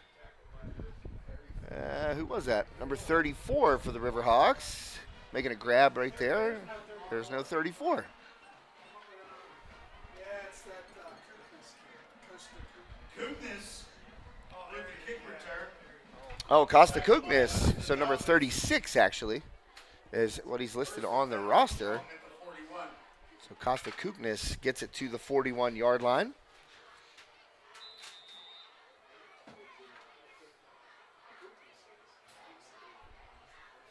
Who was that? Number 34 for the Riverhawks. Making a grab right there. There's no 34. Kugnes with the kick return. Oh, Costa Kugnes. So number 36, actually, is what he's listed on the roster. So Costa Kugnes gets it to the 41-yard line.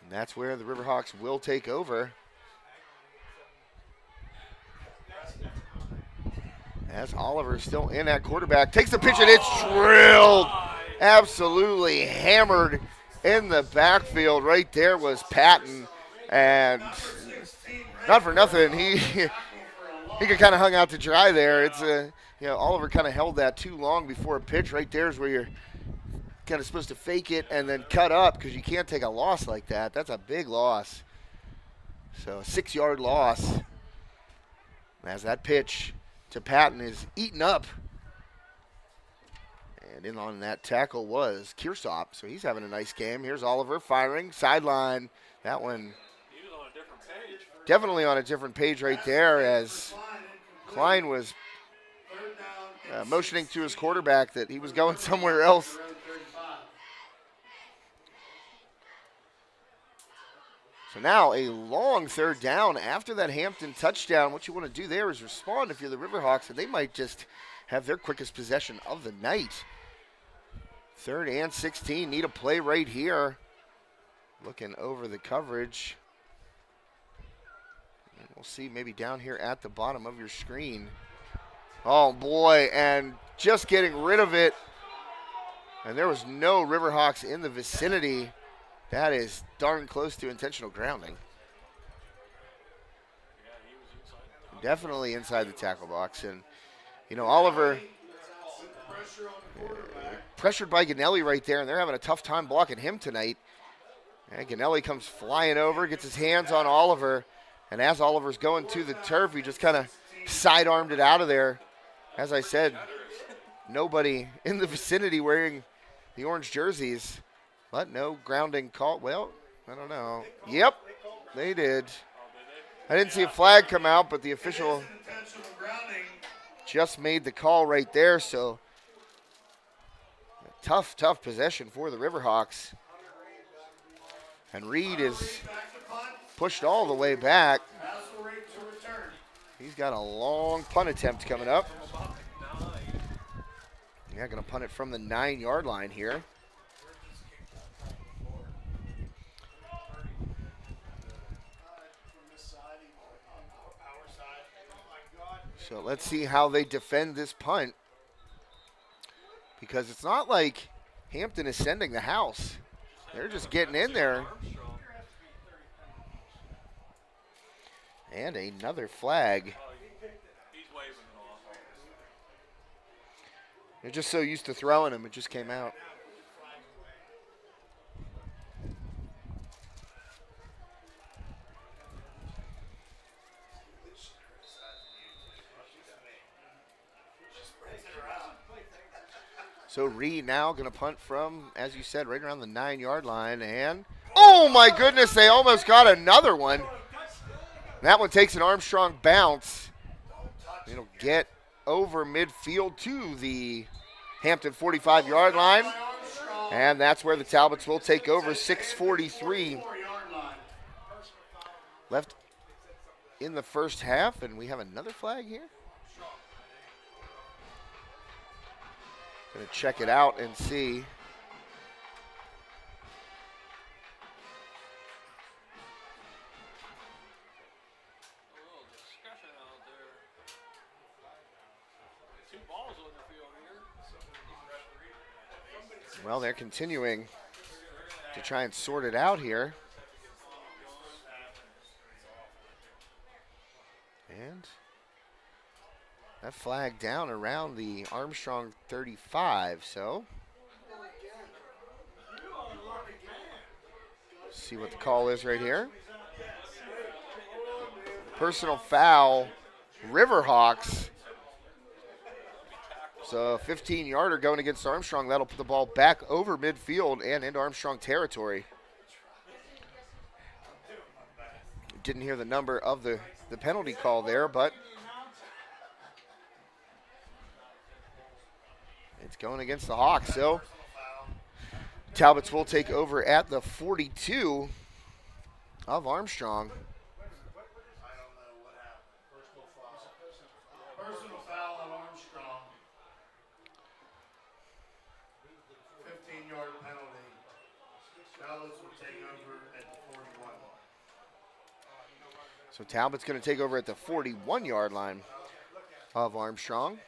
And that's where the Riverhawks will take over. As Oliver still in at quarterback. Takes the pitch and it's drilled. Absolutely hammered in the backfield. Right there was Patton. And not for nothing, he could kind of hung out to dry there. It's Oliver kind of held that too long before a pitch. Right there is where you're kind of supposed to fake it and then cut up, because you can't take a loss like that. That's a big loss. So a 6-yard loss. As that pitch to Patton is eaten up. And in on that tackle was Kearsop. So he's having a nice game. Here's Oliver firing. Sideline. That one He was on a different page. definitely on a different page right there, as Klein was motioning to his quarterback that he was going somewhere else. So now a long third down after that Hampton touchdown. What you want to do there is respond if you're the Riverhawks, and they might just have their quickest possession of the night. 3rd and 16, need a play right here. Looking over the coverage. And we'll see maybe down here at the bottom of your screen. Oh boy, and just getting rid of it. And there was no Riverhawks in the vicinity. That is darn close to intentional grounding. Definitely inside the tackle box. And, Oliver pressured by Ganelli right there, and they're having a tough time blocking him tonight. And Ganelli comes flying over, gets his hands on Oliver, and as Oliver's going to the turf, he just kind of sidearmed it out of there. As I said, nobody in the vicinity wearing the orange jerseys. But no grounding call. Well, I don't know. Yep, they did. I didn't see a flag come out, but the official just made the call right there. So tough possession for the Riverhawks. And Reed is pushed all the way back. He's got a long punt attempt coming up. Yeah, going to punt it from the 9-yard line here. So let's see how they defend this punt, because it's not like Hampton is sending the house. They're just getting in there. And another flag. They're just so used to throwing them, it just came out. So Reed now going to punt from, as you said, right around the 9-yard line. And, oh my goodness, they almost got another one. That one takes an Armstrong bounce. It'll get over midfield to the Hampton 45-yard line. And that's where the Talbots will take over. 6:43 left in the first half. And we have another flag here. Going to check it out and see. Well, they're continuing to try and sort it out here. And that flag down around the Armstrong 35, so see what the call is right here. Personal foul, Riverhawks. So a 15-yarder going against Armstrong. That'll put the ball back over midfield and into Armstrong territory. Didn't hear the number of the penalty call there, but it's going against the Hawks. So Talbots will take over at the 42 of Armstrong. Personal foul on Armstrong. 15-yard penalty. Talbots will take over at the 41. So Talbot's going to take over at the 41-yard line of Armstrong.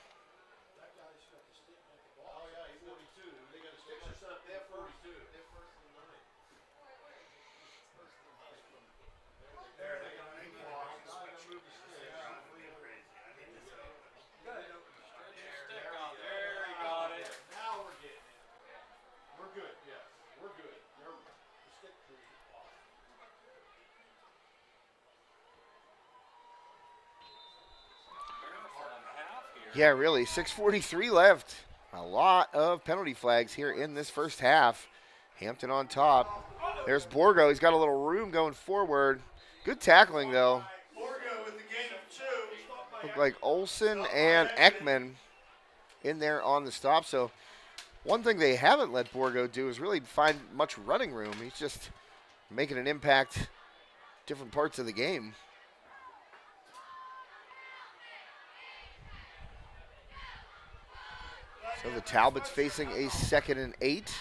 Yeah, really, 6:43 left. A lot of penalty flags here in this first half. Hampton on top. There's Borgo. He's got a little room going forward. Good tackling, though. Borgo with the gain of 2. Looked like Olsen and Ekman in there on the stop. So one thing they haven't let Borgo do is really find much running room. He's just making an impact different parts of the game. So the Talbots facing a 2nd and 8.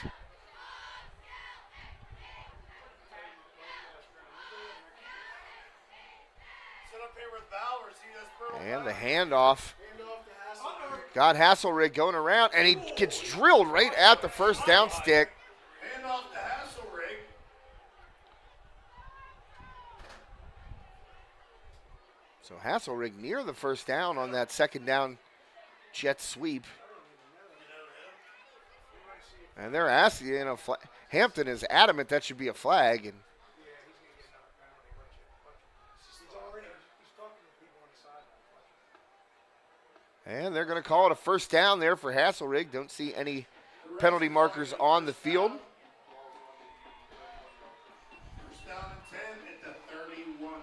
And the handoff. Got Hasselrig going around, and he gets drilled right at the first down stick. Handoff to Hasselrig. So Hasselrig near the first down on that 2nd down jet sweep. And they're asking, Hampton is adamant that should be a flag. And they're going to call it a first down there for Hasselrig. Don't see any penalty markers on the field. First down and 10 at the 31.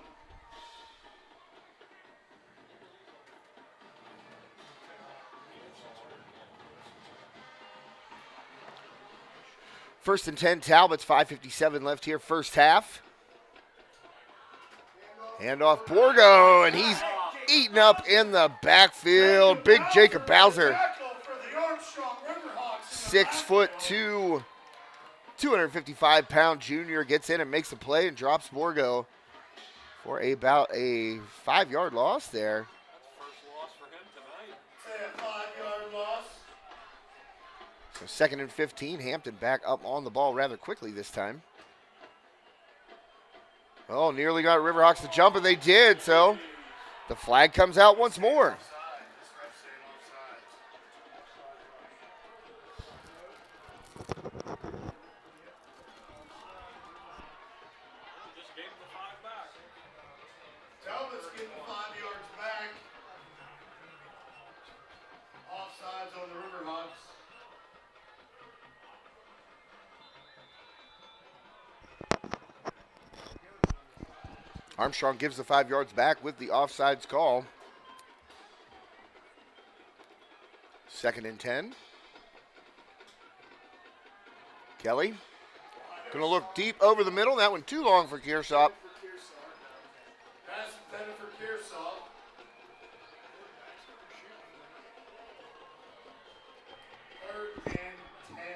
First and 10, Talbots, 5:57 left here, first half. Handoff Borgo, and he's eaten up in the backfield. Big Jacob Bowser. 6'2", 255-pound junior gets in and makes the play and drops Borgo for about a 5-yard loss there. Say a 5-yard loss. So 2nd and 15, Hampton back up on the ball rather quickly this time. Oh, nearly got Riverhawks to jump, and they did, so the flag comes out once more. Talbots getting 5 yards back. Offsides on the Riverhawks. Armstrong gives the 5 yards back with the offsides call. 2nd and 10. Kelly going to look deep over the middle. That one too long for Kearsop. Pass intended for Kearsop. Third and 10.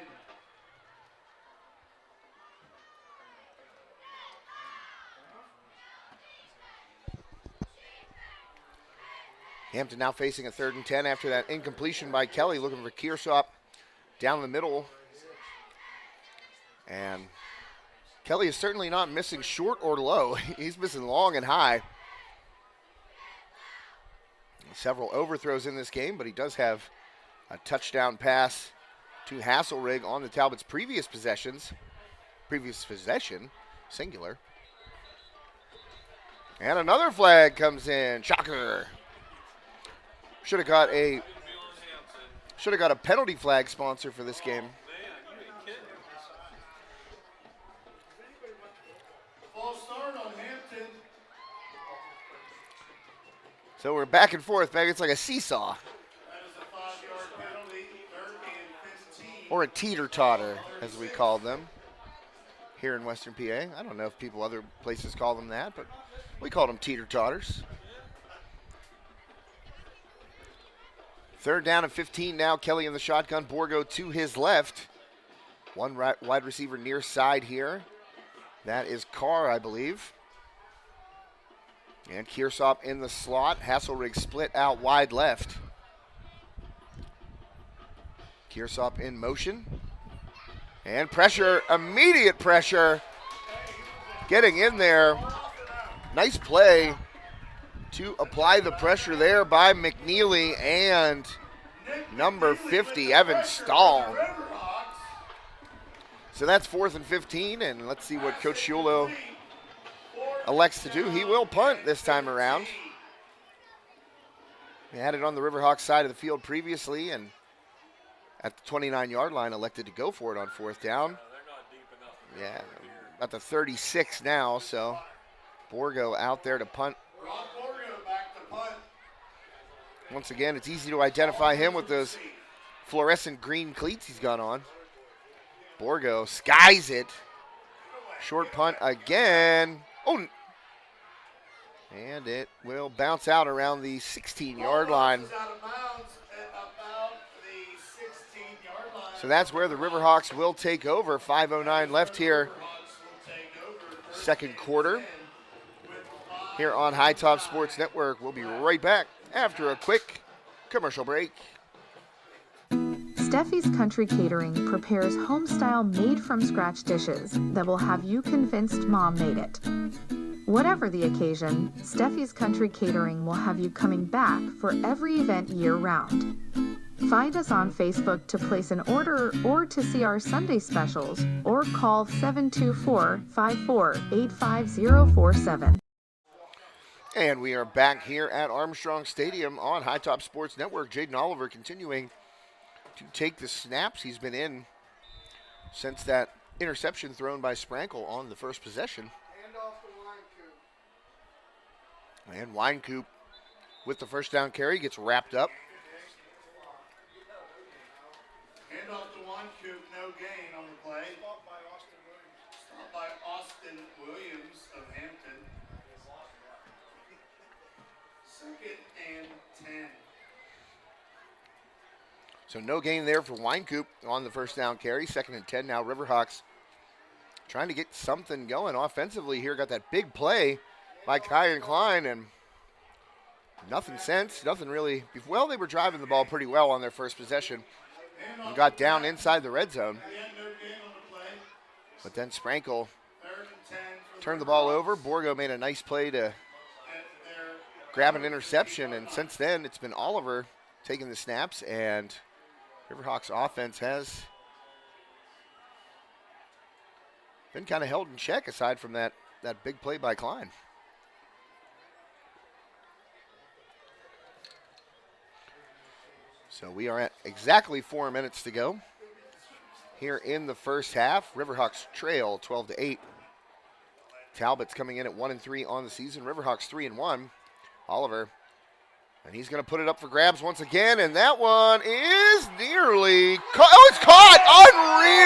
Hampton now facing a 3rd and 10 after that incompletion by Kelly, looking for Kearsop down the middle. And Kelly is certainly not missing short or low. He's missing long and high. Several overthrows in this game, but he does have a touchdown pass to Hasselrig on the Talbots' previous possession, singular. And another flag comes in. Shocker. Should have got a penalty flag sponsor for this game. False start on Hampton. So we're back and forth. It's like a seesaw. That is a 5-yard penalty. 3rd and 15. Or a teeter-totter, as we call them here in Western PA. I don't know if people other places call them that, but we call them teeter-totters. 3rd down and 15 now. Kelly in the shotgun. Borgo to his left. One wide receiver near side here. That is Carr, I believe. And Kearsop in the slot. Hasselrig split out wide left. Kearsop in motion. And pressure, immediate pressure. Getting in there. Nice play to apply the pressure there by McNeely and number 50, Evan Stahl. So that's 4th and 15, and let's see what Coach Shulo elects to do. He will punt this time around. He had it on the Riverhawks side of the field previously, and at the 29-yard line elected to go for it on 4th down. Yeah, about the 36 now, so Borgo out there to punt. Once again, it's easy to identify him with those fluorescent green cleats he's got on. Borgo skies it. Short punt again. Oh, and it will bounce out around the 16-yard line. So that's where the Riverhawks will take over. 5:09 left here. 2nd quarter. Here on High Top Sports Network. We'll be right back after a quick commercial break. Steffi's Country Catering prepares home-style made-from-scratch dishes that will have you convinced Mom made it. Whatever the occasion, Steffi's Country Catering will have you coming back for every event year-round. Find us on Facebook to place an order or to see our Sunday specials, or call 724-54-85047. And we are back here at Armstrong Stadium on High Top Sports Network. Jaden Oliver continuing to take the snaps he's been in since that interception thrown by Sprankle on the first possession. And Winecoop with the first down carry gets wrapped up. Hand off to Winecoop, no gain on the play. Stopped by Austin Williams of Hampton. 2nd and 10. So no gain there for Winecoop on the first down carry. 2nd and 10 now. Riverhawks trying to get something going offensively here. Got that big play by Kyan Klein, and nothing since. Nothing really. Well, they were driving the ball pretty well on their first possession and got down inside the red zone. But then Sprankle turned the ball over. Borgo made a nice play to grab an interception, and since then it's been Oliver taking the snaps, and Riverhawks offense has been kind of held in check aside from that big play by Klein. So we are at exactly 4 minutes to go here in the first half. Riverhawks trail 12-8. Talbots coming in at 1-3 on the season. Riverhawks 3-1. Oliver, and he's going to put it up for grabs once again, and that one is nearly caught. Oh, it's caught!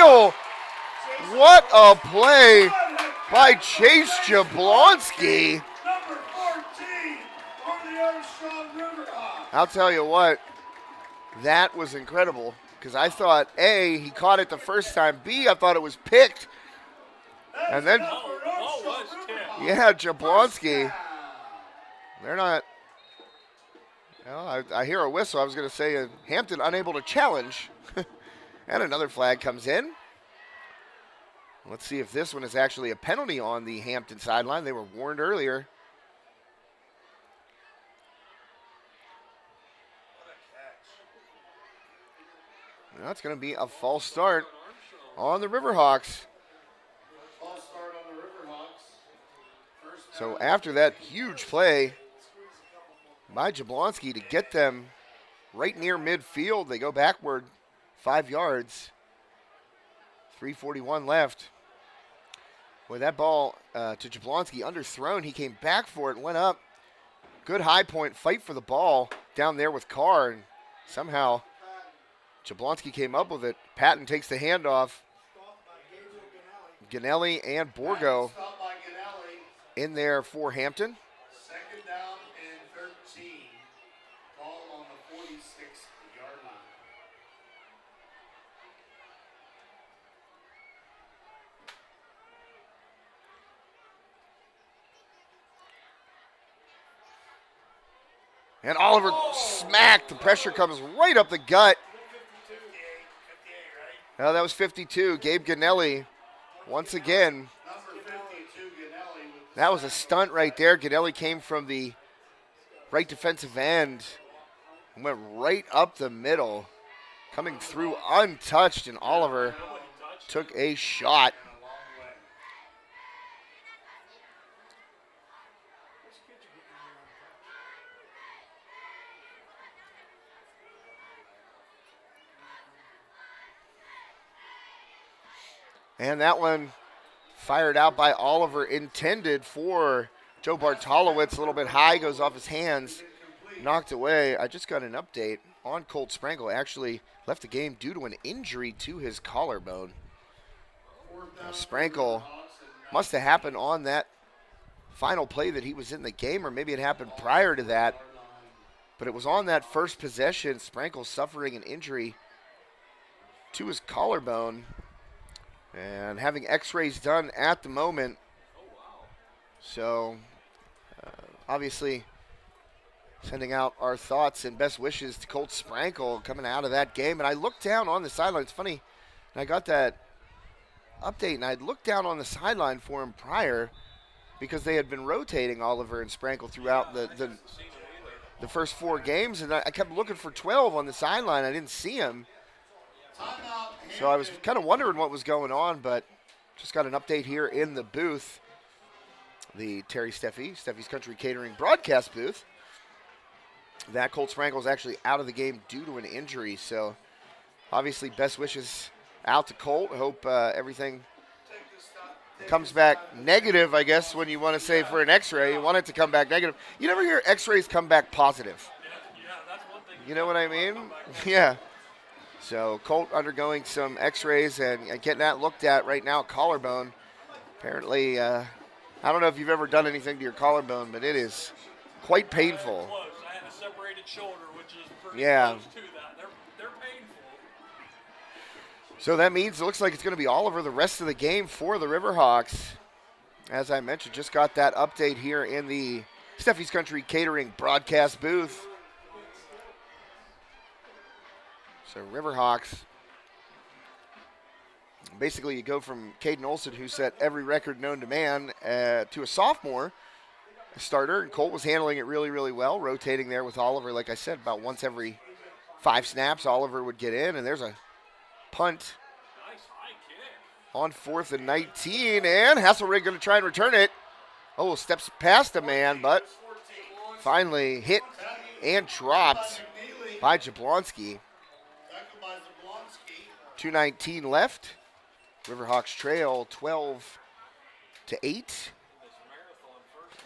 Unreal! What a play by Chase Jablonski. Number 14 for the Armstrong Riverhawks. I'll tell you what, that was incredible, because I thought, A, he caught it the first time, B, I thought it was picked, and then, yeah, Jablonski. They're not, well, I hear a whistle. I was going to say Hampton unable to challenge. And another flag comes in. Let's see if this one is actually a penalty on the Hampton sideline. They were warned earlier. That's going to be a false start on the Riverhawks. False start on the Riverhawks. 1st So after that huge play by Jablonski to get them right near midfield, they go backward 5 yards. 3:41 left. With that ball to Jablonski underthrown, he came back for it and went up. Good high point fight for the ball down there with Carr, and somehow Jablonski came up with it. Patton takes the handoff. Ganelli and Borgo in there for Hampton. Second down and 13. Ball on the 46-yard line. And Oliver smacked. The pressure comes right up the gut. No, that was 52. Gabe Ganelli once again. That was a stunt right there. Ganelli came from the right defensive end and went right up the middle, coming through untouched, and Oliver took a shot. And that one fired out by Oliver, intended for Joe Bartolowicz. A little bit high, goes off his hands, knocked away. I just got an update on Colt Sprankle. Actually left the game due to an injury to his collarbone. Sprankle must have happened on that final play that he was in the game, or maybe it happened prior to that. But it was on that first possession. Sprankle suffering an injury to his collarbone and having x-rays done at the moment. So obviously sending out our thoughts and best wishes to Colt Sprankle coming out of that game. And I looked down on the sideline. It's funny, and I got that update, and I'd looked down on the sideline for him prior because they had been rotating Oliver and Sprankle throughout the first 4 games, and I kept looking for 12 on the sideline. I didn't see him. So I was kind of wondering what was going on, but just got an update here in the booth, the Terry Steffi's Country Catering broadcast booth, that Colt Sprankle is actually out of the game due to an injury. So obviously best wishes out to Colt. Hope everything comes back negative, I guess, when you want to say for an x-ray. You want it to come back negative. You never hear x-rays come back positive. Yeah, that's one thing. You know what I mean? Yeah. So Colt undergoing some x-rays and getting that looked at right now, collarbone. Apparently, I don't know if you've ever done anything to your collarbone, but it is quite painful. Close. I had a separated shoulder, which is pretty Yeah. close to that. They're painful. So that means it looks like it's going to be Oliver the rest of the game for the Riverhawks. As I mentioned, just got that update here in the Steffi's Country Catering broadcast booth. So Riverhawks, basically you go from Caden Olson, who set every record known to man, to a sophomore starter, and Colt was handling it really, really well, rotating there with Oliver. Like I said, about once every 5 snaps, Oliver would get in, and there's a punt on 4th and 19, and Hasselrig going to try and return it. Oh, steps past a man, but finally hit and dropped by Jablonski. 2:19 left. Riverhawks trail 12-8.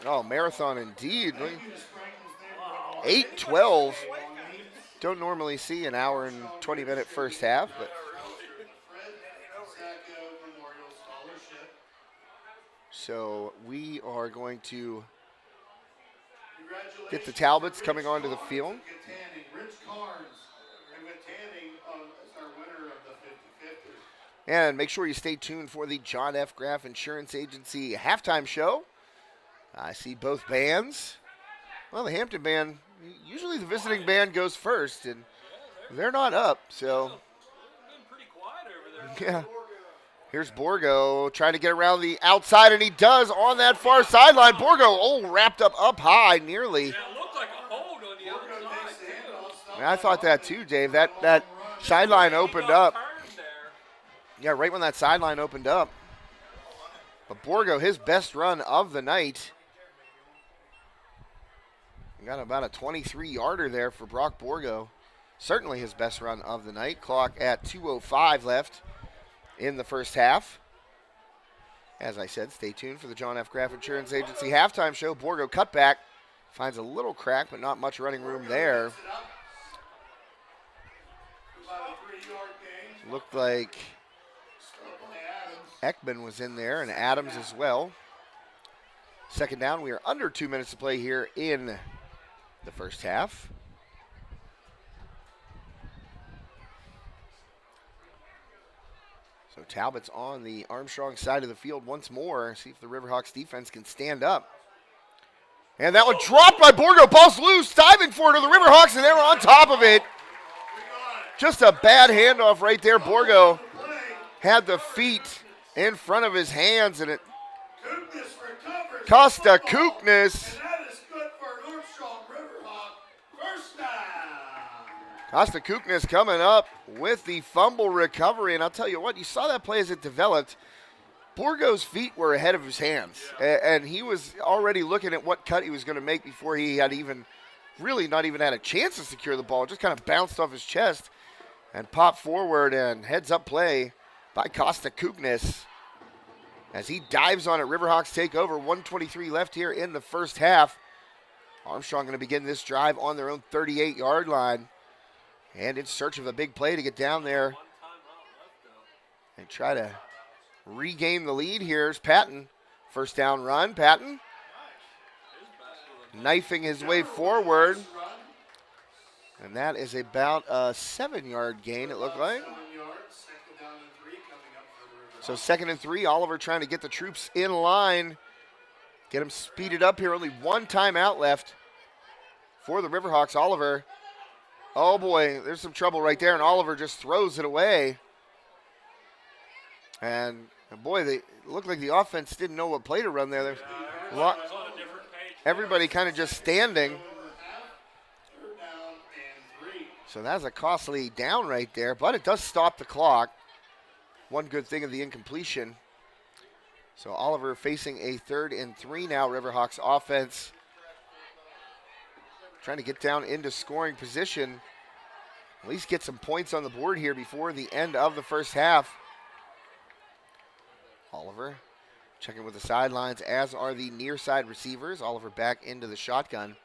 Oh, marathon indeed. 8-12. Don't normally see an hour and 20-minute first half, but so we are going to get the Talbots coming onto the field. And make sure you stay tuned for the John F. Graff Insurance Agency halftime show. I see both bands. Well, the Hampton band, usually the visiting band goes first, and they're not up, so. Yeah. Here's Borgo trying to get around the outside, and he does on that far sideline. Borgo, wrapped up high nearly. Yeah, it looked like a hold on the outside. I thought that too, Dave. That sideline opened up. Yeah, right when that sideline opened up. But Borgo, his best run of the night, Got about a 23-yarder there for Brock Borgo. Certainly his best run of the night. Clock at 2:05 left in the first half. As I said, stay tuned for the John F. Graff Insurance Agency halftime show. Borgo cutback. Finds a little crack, but not much running room there. Looked like Ekman was in there and Adams as well. Second down. We are under 2 minutes to play here in the first half. So Talbots on the Armstrong side of the field once more. See if the Riverhawks defense can stand up. And that one dropped by Borgo. Ball's loose. Diving for it to the Riverhawks, and they were on top of it. Just a bad handoff right there. Borgo had the feet in front of his hands, and it cost a Kookness. Costa Kookness coming up with the fumble recovery, and I'll tell you what, you saw that play as it developed. Borgo's feet were ahead of his hands, and he was already looking at what cut he was going to make before he had even, really not even had a chance to secure the ball. It just kind of bounced off his chest and popped forward, and heads-up play by Costa Kookness as he dives on it. Riverhawks take over, 1:23 left here in the first half. Armstrong going to begin this drive on their own 38-yard line. And in search of a big play to get down there and try to regain the lead. Here's Patton. First down run. Patton knifing his way forward. And that is about a 7-yard gain, it looked like. So 2nd and 3. Oliver trying to get the troops in line. Get them speeded up here. Only one timeout left for the Riverhawks. Oliver. Oh, boy, there's some trouble right there, and Oliver just throws it away. And, boy, they looked like the offense didn't know what play to run there. There's a lot, everybody kind of just standing. So that's a costly down right there, but it does stop the clock. One good thing of the incompletion. So Oliver facing a 3rd and 3 now. Riverhawks offense trying to get down into scoring position. At least get some points on the board here before the end of the first half. Oliver checking with the sidelines, as are the near side receivers. Oliver back into the shotgun.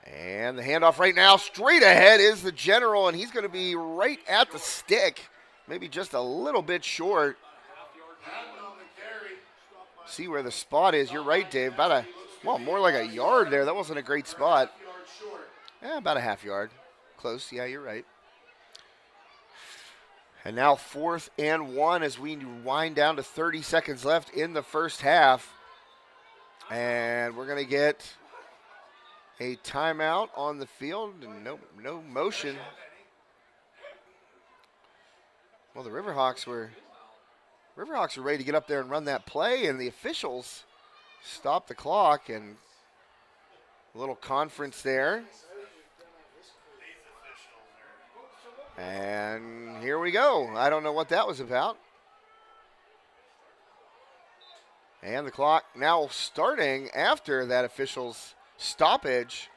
And the handoff right now, straight ahead is the general, and he's going to be right at the stick. Maybe just a little bit short. See where the spot is. You're right, Dave. Well, more like a yard there. That wasn't a great spot. Yeah, about a half yard. Close. Yeah, you're right. And now 4th and 1 as we wind down to 30 seconds left in the first half. And we're going to get a timeout on the field. And no motion. Well, the Riverhawks were ready to get up there and run that play, and the officials stopped the clock, and a little conference there. And here we go. I don't know what that was about. And the clock now starting after that official's stoppage.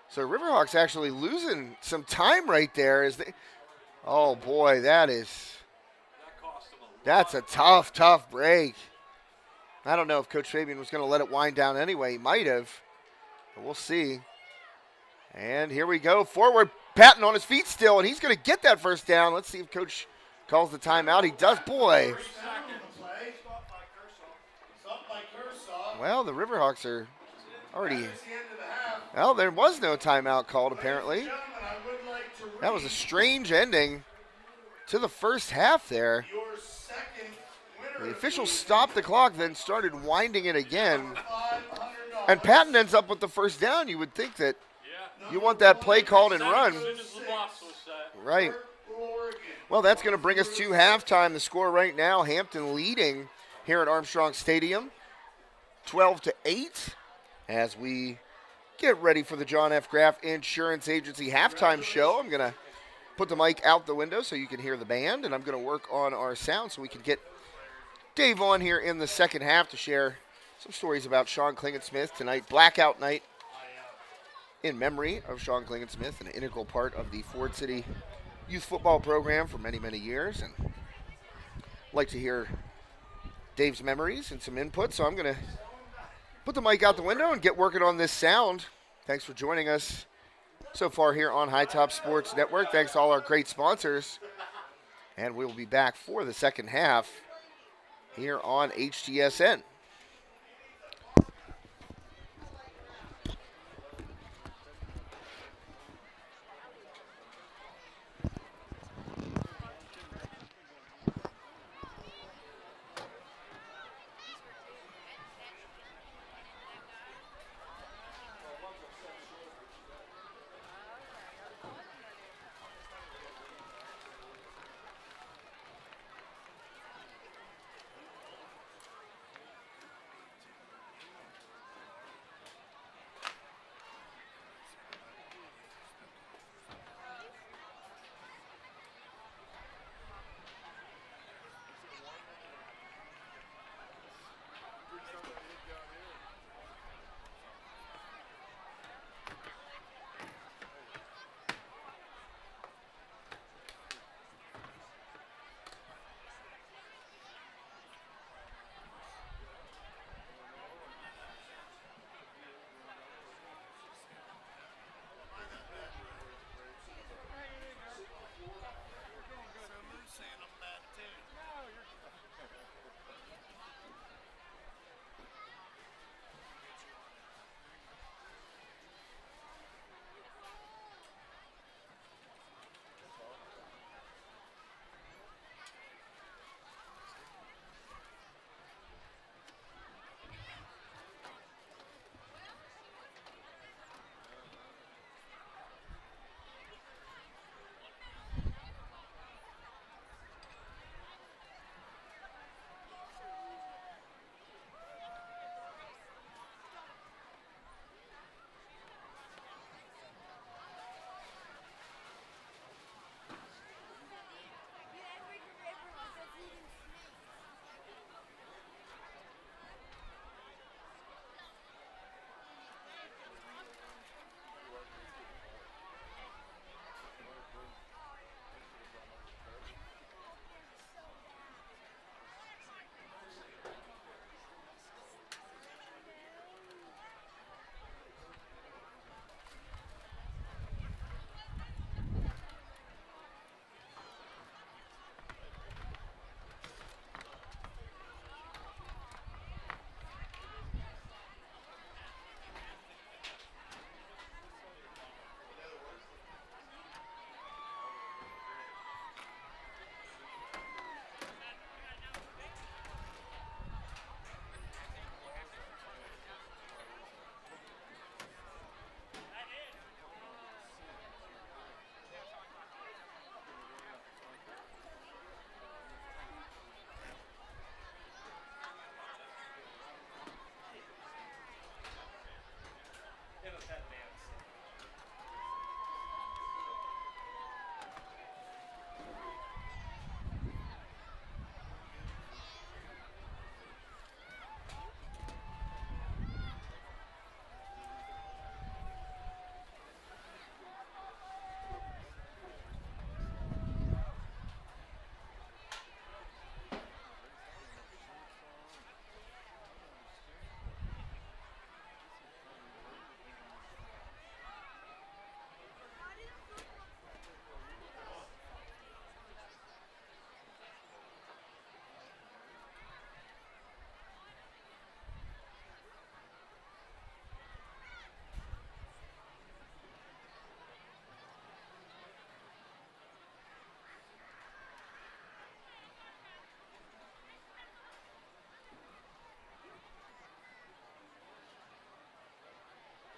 So Riverhawks actually losing some time right there. Oh boy, that's a tough break. I don't know if Coach Fabian was going to let it wind down anyway. He might have, but we'll see. And here we go. Forward, Patton on his feet still, and he's going to get that first down. Let's see if Coach calls the timeout. He does. Boy. Well, the Riverhawks are already. Well, there was no timeout called, apparently. That was a strange ending to the first half there. The officials stopped the clock, then started winding it again. And Patton ends up with the first down. You would think that you want that play called and run. Right. Well, that's going to bring us to halftime. The score right now, Hampton leading here at Armstrong Stadium, 12-8, as we get ready for the John F. Graff Insurance Agency halftime show. I'm going to put the mic out the window so you can hear the band, and I'm going to work on our sound so we can get Dave on here in the second half to share some stories about Sean Klingensmith tonight. Blackout night in memory of Sean Klingensmith, an integral part of the Ford City youth football program for many, many years. And I'd like to hear Dave's memories and some input, so I'm going to put the mic out the window and get working on this sound. Thanks for joining us so far here on High Top Sports Network. Thanks to all our great sponsors. And we'll be back for the second half here on HTSN.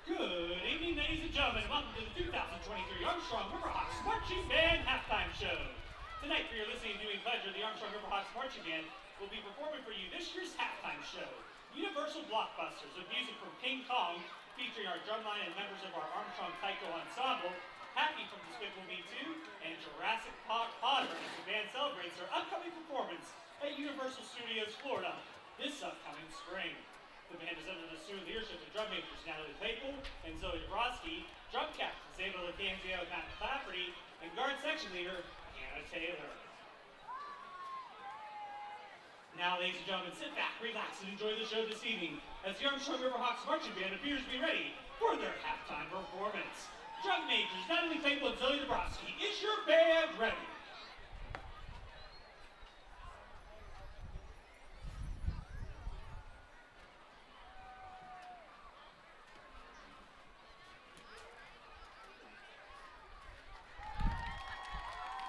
Good evening, ladies and gentlemen. Welcome to the 2023 Armstrong Riverhawks Marching Band Halftime Show. Tonight, for your listening and viewing pleasure, the Armstrong Riverhawks Marching Band will be performing for you this year's halftime show, Universal Blockbusters, with music from King Kong, featuring our drumline and members of our Armstrong Taiko Ensemble, Happy from Despicable Me 2, and Jurassic Park Potter as the band celebrates their upcoming performance at Universal Studios Florida this upcoming spring. The band is under the student leadership of drum majors Natalie Claypool and Zoe Dabrowski, drum captains Ava Lacanzio and Matt Clafferty, and guard section leader Hannah Taylor. Now, ladies and gentlemen, sit back, relax, and enjoy the show this evening as the Armstrong Riverhawks Marching Band appears to be ready for their halftime performance. Drum majors Natalie Claypool and Zoe Dabrowski, is your band ready?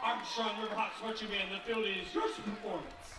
Armstrong Riverhawks Marching Band, the field is yours for performance.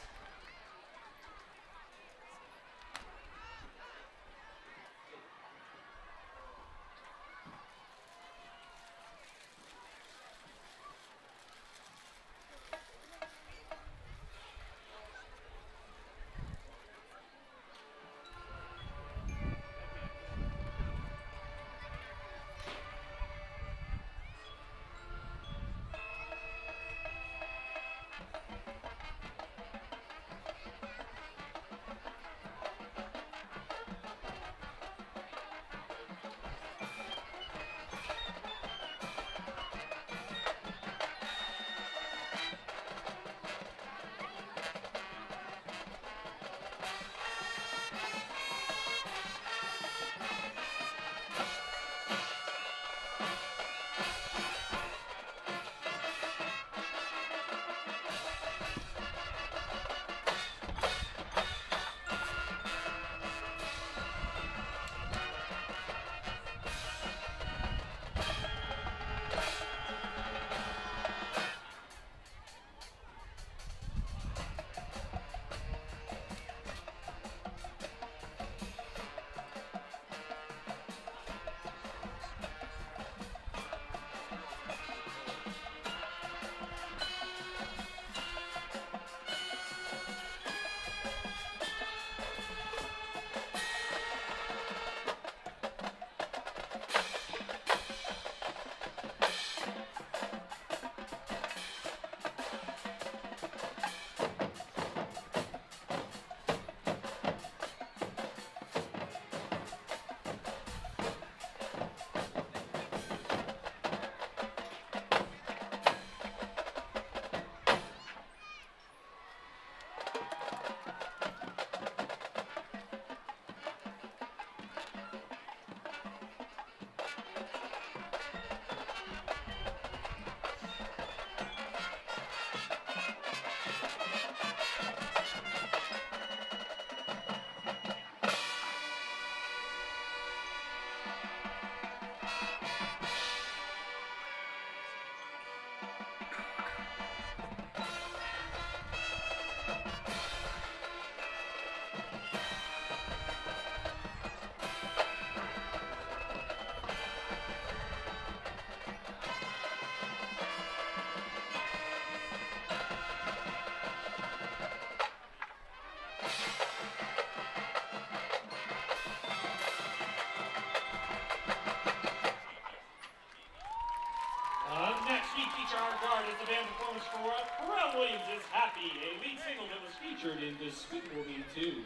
feature our guard as the band performs for Pharrell Williams is Happy, a lead single that was featured in Despicable Me 2.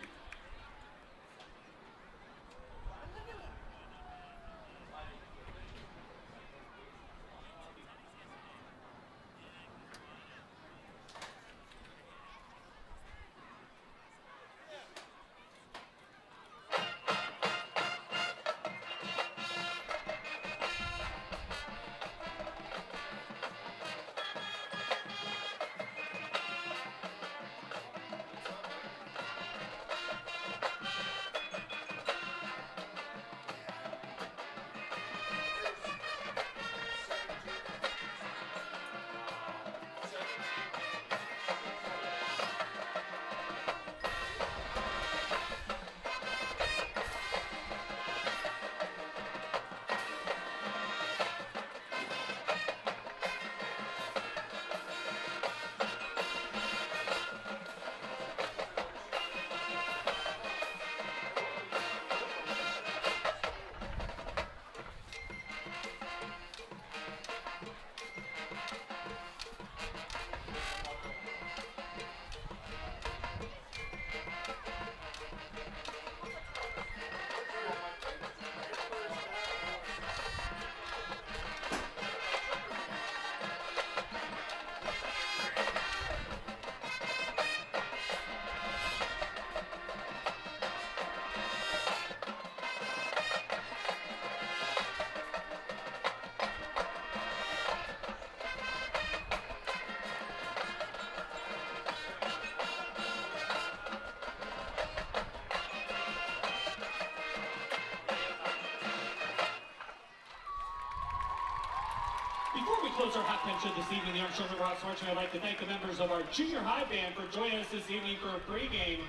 close our halftime show this evening, the Armstrong Riverhawks marching, I'd like to thank the members of our junior high band for joining us this evening for a pregame.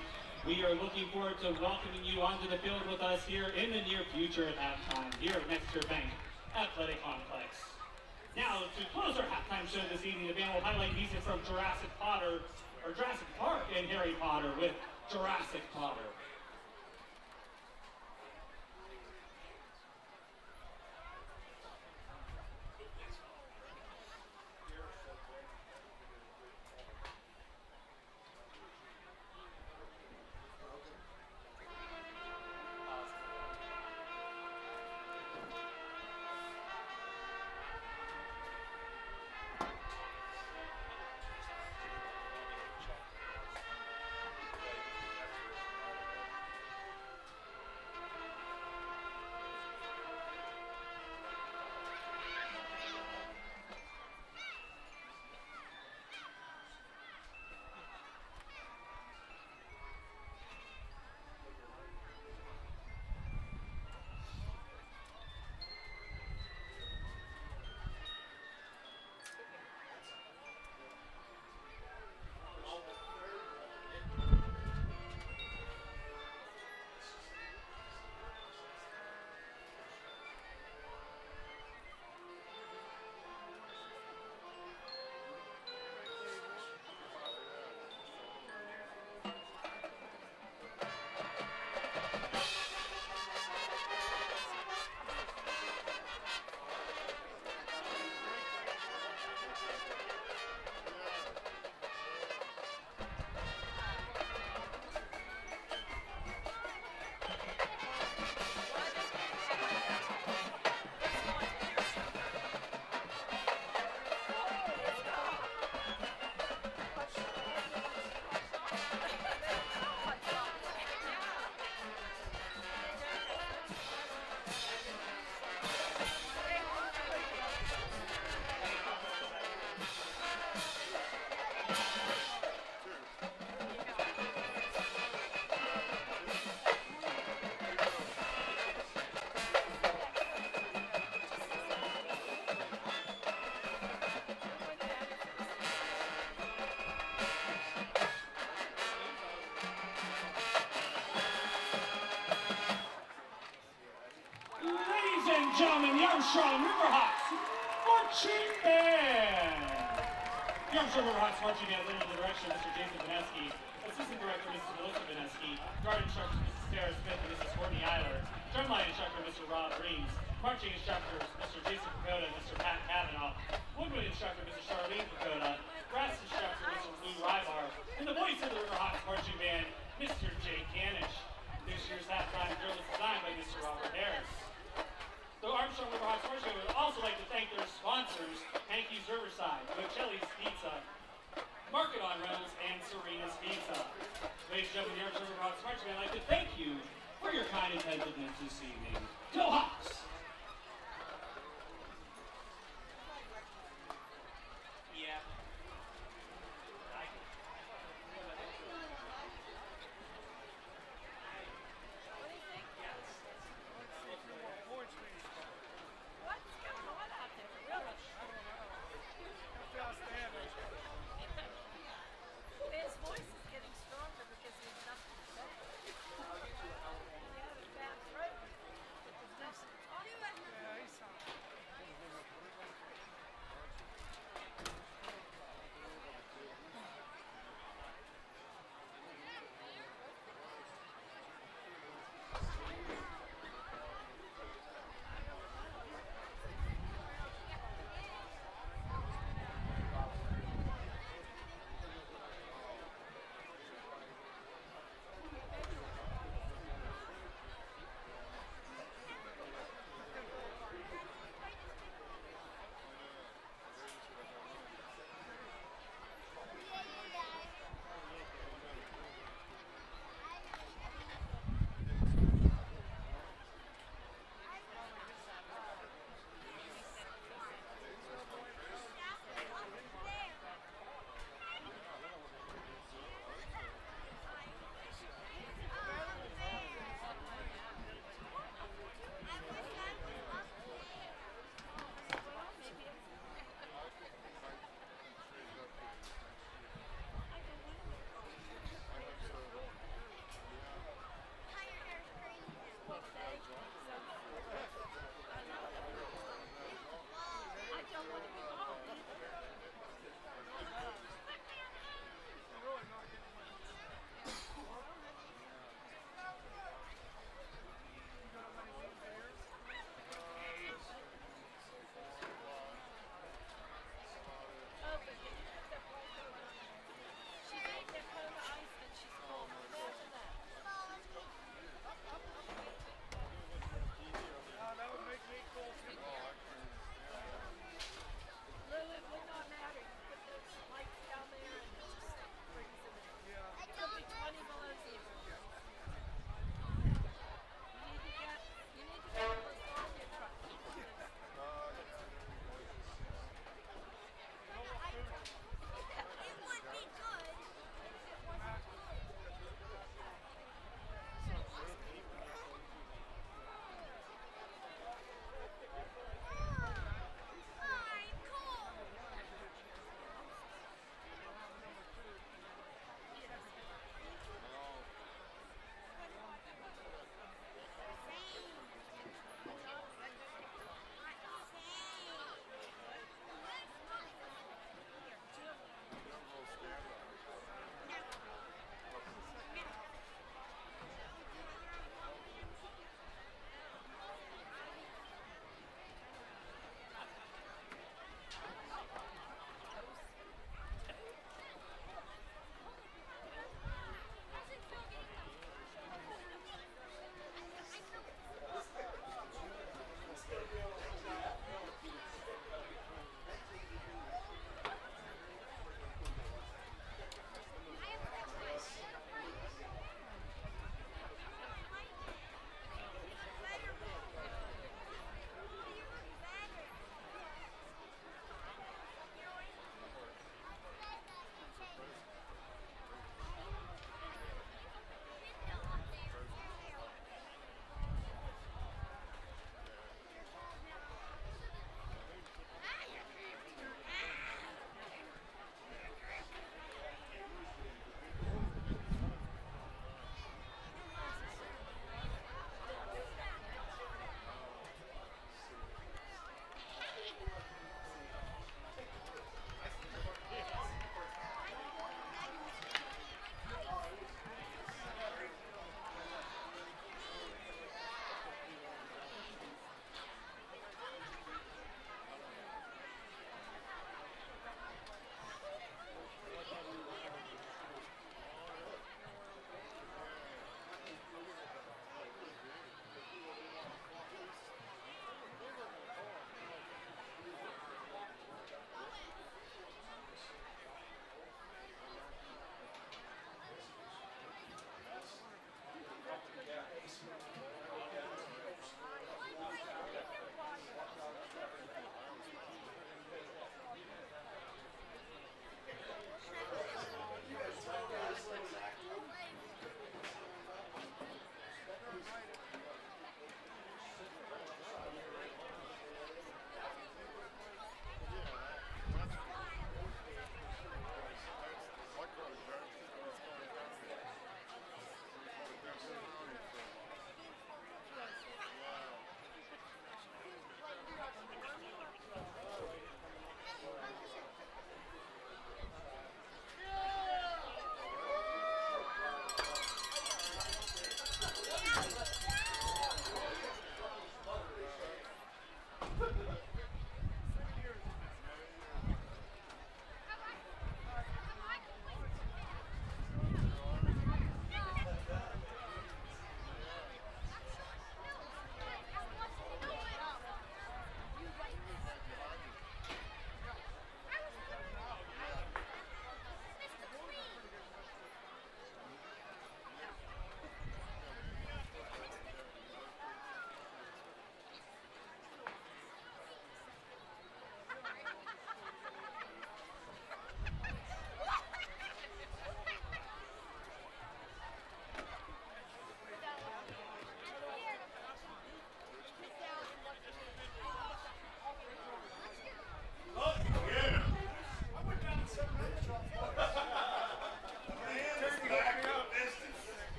We are looking forward to welcoming you onto the field with us here in the near future at halftime here at Metzger Bank Athletic Complex. Now, to close our halftime show this evening, the band will highlight music from Jurassic Park and Harry Potter with Jurassic Potter. Gentlemen, the Armstrong Riverhawks Marching Band! The Armstrong Riverhawks Marching Band under the direction of Mr. Jason Vineski, Assistant Director Mrs. Melissa Vineski, Guard Instructor Mrs. Sarah Smith and Mrs. Courtney Eiler, Drumline Instructor Mr. Rob Reeves, Marching Instructors Mr. Jason Pagoda and Mr. Pat Kavanaugh, Woodwind Instructor Mrs. Charlene Pagoda, Brass Instructor Mr. Lou Rybar, and the voice of the Riverhawks Marching Band, Mr. Jay Canish. This year's halftime drill is designed by Mr. Robert Harris. The Armstrong Riverhawks Marching Band would also like to thank their sponsors, Hankey's Riverside, Bocelli's Pizza, Market on Reynolds, and Serena's Pizza. Ladies and gentlemen, the Armstrong Riverhawks Marching Band would like to thank you for your kind attentiveness this evening. Go Hawks!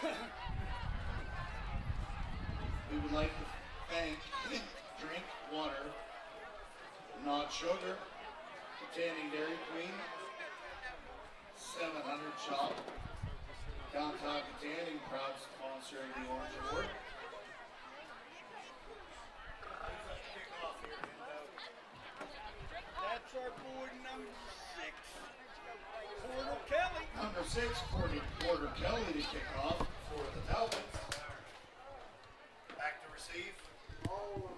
We would like to thank Drink Water, Not Sugar, containing Dairy Queen, 700 Shop, Downtown Containing, proud sponsor of the Orange Award. That's our boy number 6, Porter Kelly. Number 6, Porter Kelly to kick off for the Talbots. Back to receive. Oliver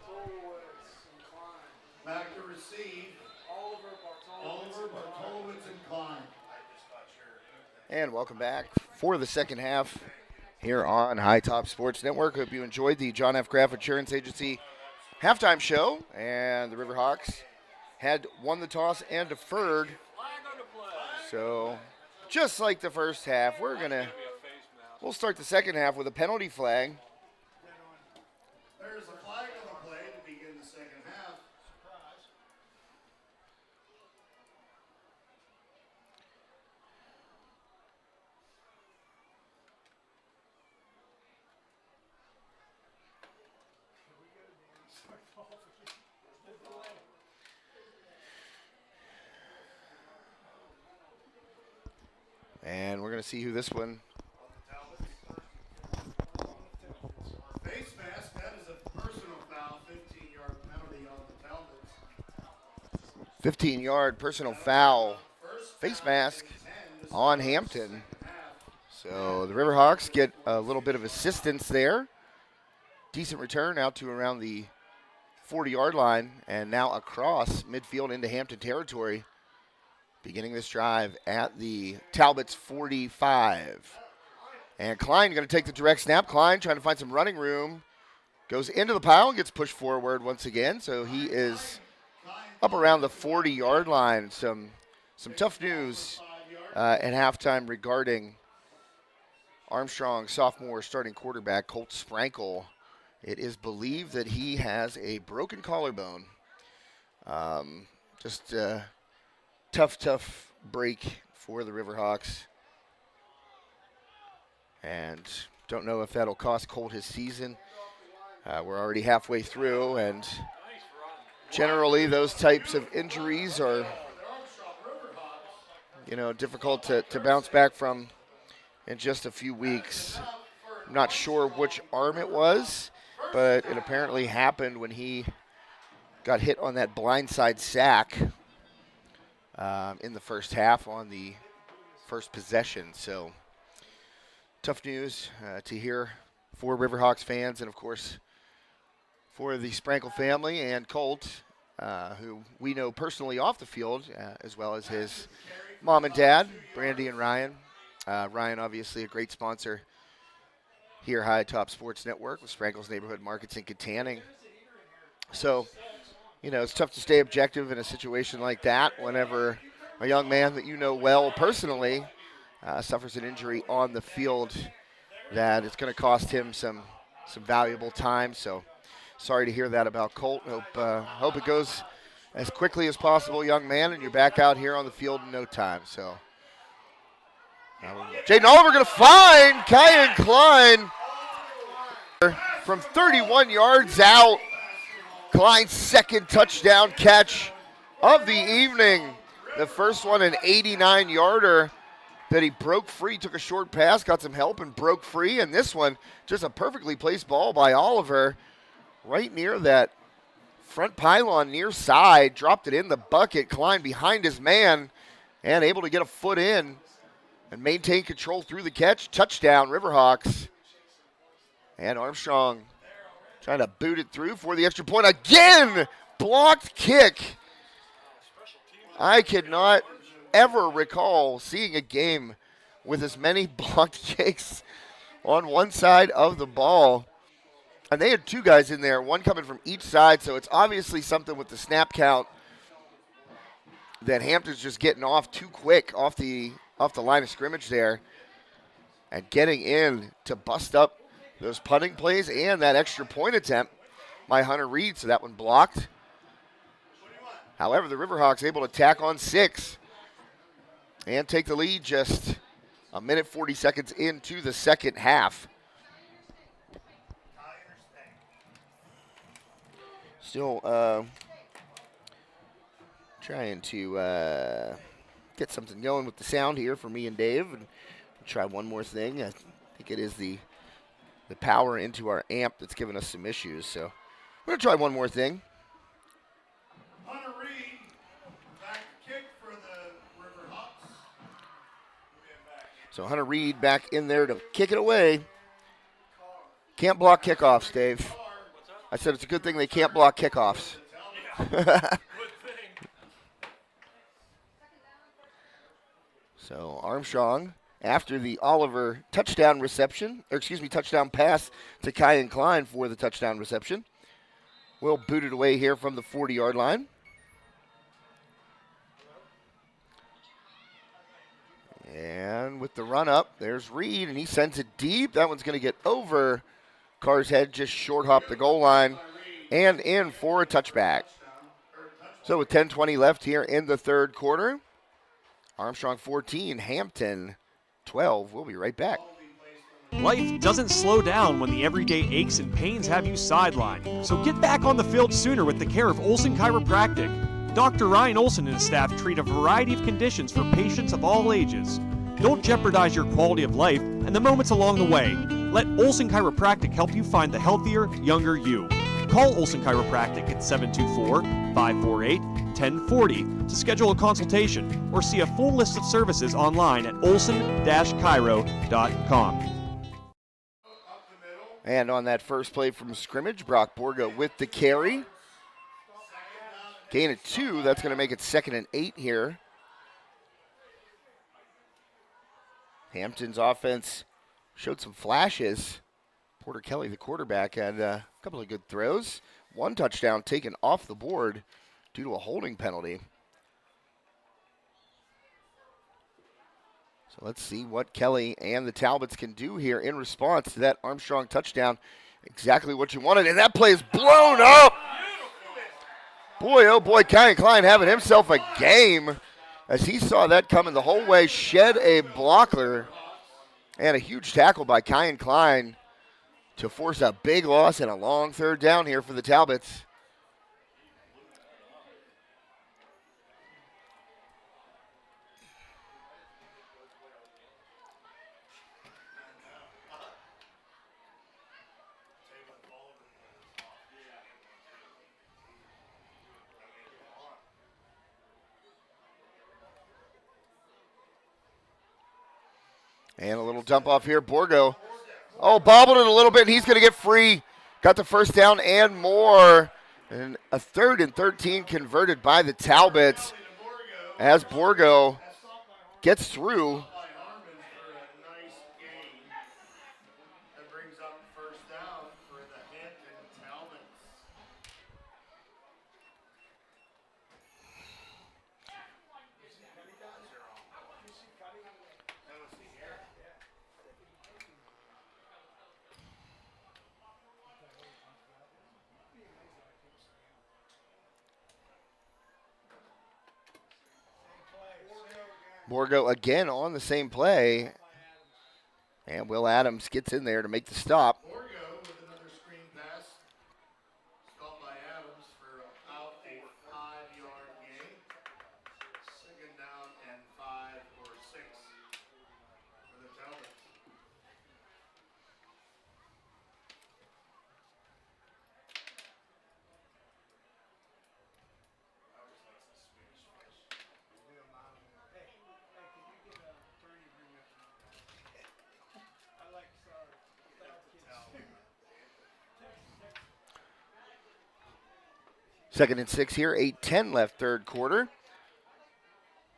Bartolowitz and Klein. Back to receive. Oliver Bartolowitz and Klein. And welcome back for the second half here on High Top Sports Network. Hope you enjoyed the John F. Graff Insurance Agency halftime show. And the Riverhawks had won the toss and deferred. So just like the first half, we'll start the second half with a penalty flag. There's a flag on the play to begin the second half. And we're going to see who this one. Face mask, that is a personal foul, 15-yard penalty on the Talbots. 15-yard personal foul, face mask on Hampton. So the Riverhawks get a little bit of assistance there. Decent return out to around the 40-yard line and now across midfield into Hampton territory. Beginning this drive at the Talbots 45. And Klein going to take the direct snap. Klein trying to find some running room. Goes into the pile and gets pushed forward once again. So he is up around the 40-yard line. Some tough news at halftime regarding Armstrong, sophomore starting quarterback Colt Sprankle. It is believed that he has a broken collarbone. Tough break for the Riverhawks. And don't know if that'll cost Colt his season. We're already halfway through, and generally those types of injuries are, difficult to bounce back from in just a few weeks. I'm not sure which arm it was, but it apparently happened when he got hit on that blindside sack in the first half on the first possession. So tough news to hear for Riverhawks fans, and of course for the Sprankle family and Colt, who we know personally off the field, as well as his mom and dad, Brandy and Ryan. Ryan, obviously a great sponsor here, High Top Sports Network, with Sprankle's Neighborhood Markets in Katanning. So, it's tough to stay objective in a situation like that whenever a young man that you know well personally suffers an injury on the field that it's going to cost him some valuable time. So sorry to hear that about Colt. Hope it goes as quickly as possible, young man, and you're back out here on the field in no time. So Jaden Oliver going to find Kyan Klein from 31 yards out. Klein's second touchdown catch of the evening. The first one, an 89-yarder that he broke free, took a short pass, got some help, and broke free. And this one, just a perfectly placed ball by Oliver right near that front pylon near side, dropped it in the bucket. Klein behind his man and able to get a foot in and maintain control through the catch. Touchdown, Riverhawks. And Armstrong trying to boot it through for the extra point. Again, blocked kick. I could not ever recall seeing a game with as many blocked kicks on one side of the ball. And they had two guys in there, one coming from each side, so it's obviously something with the snap count that Hampton's just getting off too quick off the line of scrimmage there and getting in to bust up those punting plays and that extra point attempt by Hunter Reed, so that one blocked. However, the Riverhawks able to tack on 6 and take the lead just A minute 40 seconds into the second half. Still trying to get something going with the sound here for me and Dave. And try one more thing. I think it is the power into our amp that's giving us some issues. So we're going to try one more thing. Hunter Reed, back kick for the Riverhawks. So Hunter Reed back in there to kick it away. Can't block kickoffs, Dave. I said it's a good thing they can't block kickoffs. So Armstrong, after the Oliver touchdown pass to Kyan Klein for the touchdown reception, will boot it away here from the 40-yard line. And with the run up, there's Reed, and he sends it deep. That one's going to get over Carr's head, just short hop the goal line, and in for a touchback. So with 10:20 left here in the third quarter, Armstrong 14, Hampton 12. We'll be right back. Life doesn't slow down when the everyday aches and pains have you sidelined. So get back on the field sooner with the care of Olson Chiropractic. Dr. Ryan Olson and his staff treat a variety of conditions for patients of all ages. Don't jeopardize your quality of life and the moments along the way. Let Olson Chiropractic help you find the healthier, younger you. Call Olson Chiropractic at 724-548-1040 to schedule a consultation or see a full list of services online at olson-chiro.com. And on that first play from scrimmage, Brock Borgo with the carry. Gain of 2, that's going to make it 2nd and 8 here. Hampton's offense showed some flashes. Porter Kelly, the quarterback, had a couple of good throws. One touchdown taken off the board due to a holding penalty. So let's see what Kelly and the Talbots can do here in response to that Armstrong touchdown. Exactly what you wanted, and that play is blown up. Boy, oh boy, Kyan Klein having himself a game as he saw that coming the whole way, shed a blocker, and a huge tackle by Kyan Klein to force a big loss and a long third down here for the Talbots. And a little dump off here. Borgo. Oh, bobbled it a little bit, and he's going to get free. Got the first down and more. And a 3rd and 13 converted by the Talbots as Borgo gets through. Borgo again on the same play. And Will Adams gets in there to make the stop. Borgo with another screen pass. Stopped by Adams for about a 5-yard gain. 2nd down and 5 or 6 for the Talbots. Second and 6 here, 8:10 left third quarter.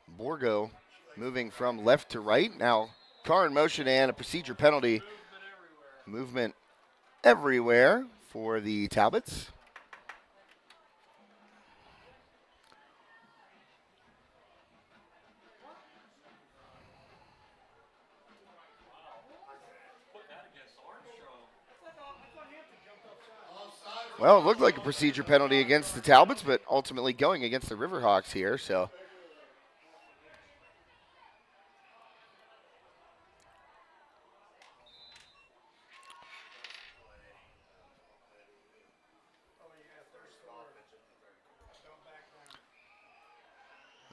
Borgo moving from left to right. Now car in motion and a procedure penalty. Movement everywhere for the Talbots. Well, it looked like a procedure penalty against the Talbots, but ultimately going against the Riverhawks here, so.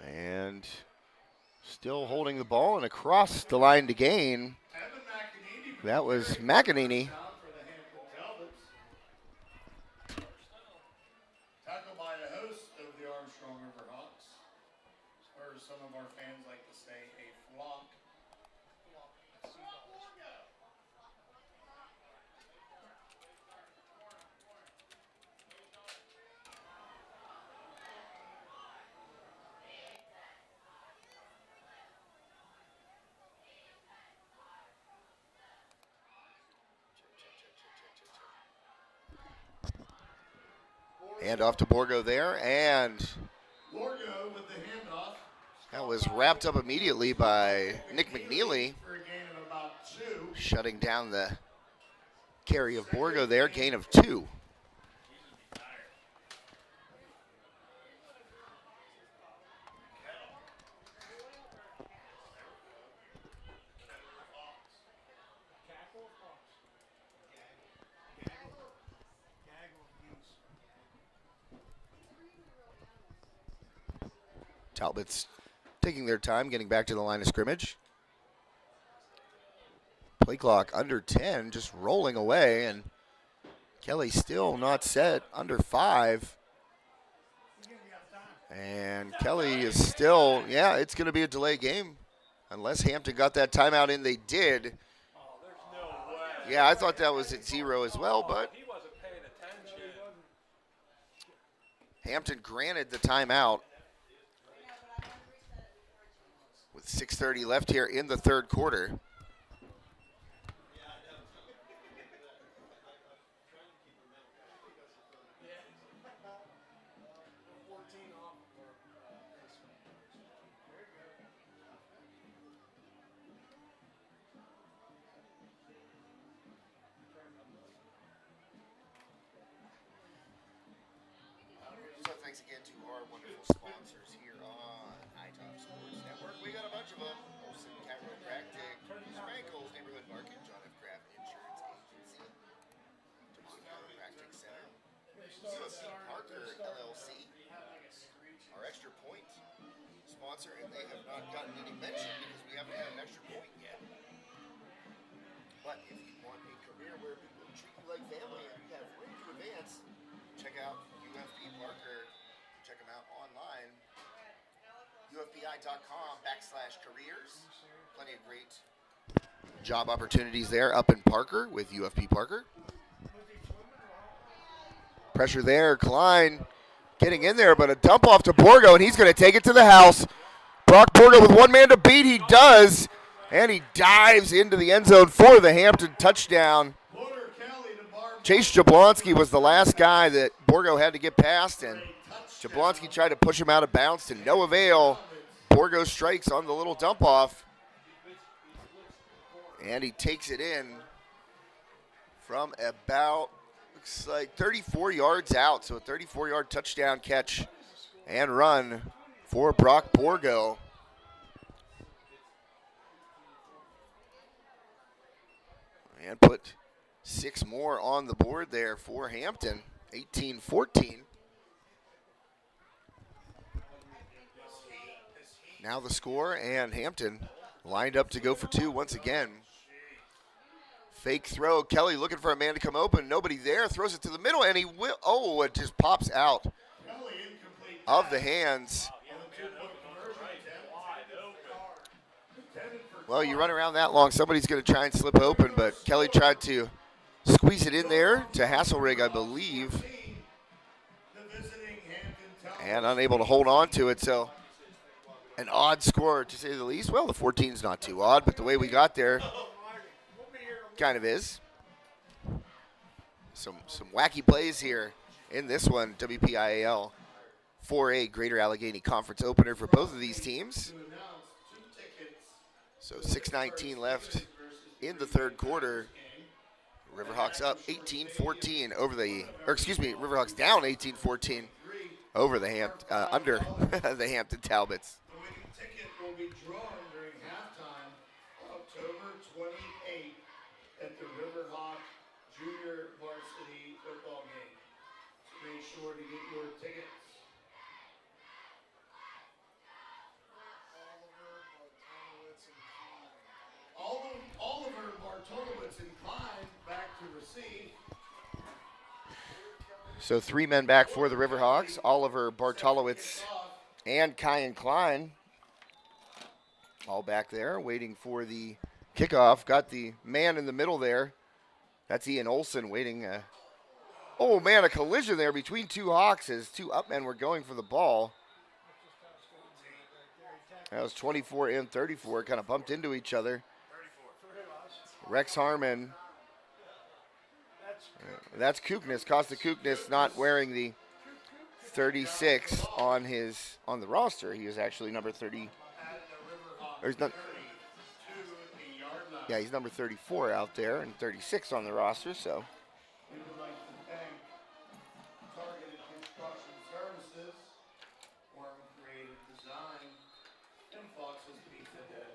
And still holding the ball and across the line to gain. That was McEnany. For the Hampton Talbots. Tackled by the host of the Armstrong Riverhawks, or some of our fans like to say, a flock. Hand off to Borgo there, and Borgo with the handoff. that was wrapped up immediately by Nick McNeely, For a gain of about 2. shutting down the carry of Borgo there, gain of 2. Talbots taking their time getting back to the line of scrimmage. Play clock under 10, just rolling away, and Kelly still not set, under 5. And Kelly is still, yeah, it's going to be a delay game unless Hampton got that timeout, and they did. Yeah, I thought that was at 0 as well, but He wasn't paying attention. Hampton granted the timeout with 6:30 left here in the third quarter. So thanks again to our wonderful sponsors here on iTop Sports Network. We got a bunch of them. Olsen Chiropractic, Sprankles Neighborhood Market, John F. Kraft Insurance Agency, Demont Chiropractic Center, UFC Parker LLC, our Extra Point sponsor, and they have not gotten any mention because we haven't had an extra point yet. But if you want a career where people treat you like family and you have room to advance, check out UFP Parker. Check them out online. UFPI.com/careers. Plenty of great job opportunities there up in Parker with UFP Parker. Pressure there. Klein getting in there, but a dump off to Borgo, and he's going to take it to the house. Brock Borgo with one man to beat. He does. And he dives into the end zone for the Hampton touchdown. Chase Jablonski was the last guy that Borgo had to get past, and Jablonski tried to push him out of bounds to no avail. Borgo strikes on the little dump off, and he takes it in from about, looks like 34 yards out. So a 34-yard touchdown catch and run for Brock Borgo. And put 6 more on the board there for Hampton, 18-14. Now the score, and Hampton lined up to go for 2 once again. Fake throw, Kelly looking for a man to come open, nobody there, throws it to the middle, and he will, oh, it just pops out of the hands. Well, you run around that long, somebody's going to try and slip open, but Kelly tried to squeeze it in there to Hasselrig, I believe, and unable to hold on to it. So an odd score, to say the least. Well, the 14's not too odd, but the way we got there kind of is. Some wacky plays here in this one, WPIAL 4A Greater Allegheny Conference opener for both of these teams. So 6:19 left in the third quarter. Riverhawks up 18-14 over the, or excuse me, Riverhawks down 18-14 over the under the Hampton Talbots. The winning ticket will be drawn during halftime, October 28th, at the Riverhawk Junior Varsity Football game. So make sure to get your tickets. receive. So 3 men back for the Riverhawks. Oliver, Bartolowitz, and Kyan Klein. All back there waiting for the kickoff. Got the man in the middle there. That's Ian Olson waiting. Oh, man, a collision there between two Hawks as two up men were going for the ball. That was 24 and 34, kind of bumped into each other. Rex Harmon. That's Kuknis. Costa Kuknis not wearing the 36 on the roster. He is actually number 30. Or he's not, yeah, he's number 34 out there and 36 on the roster, so. We would like to thank Targeted Construction Services, Form Creative Design, and Fox's Pizza Day.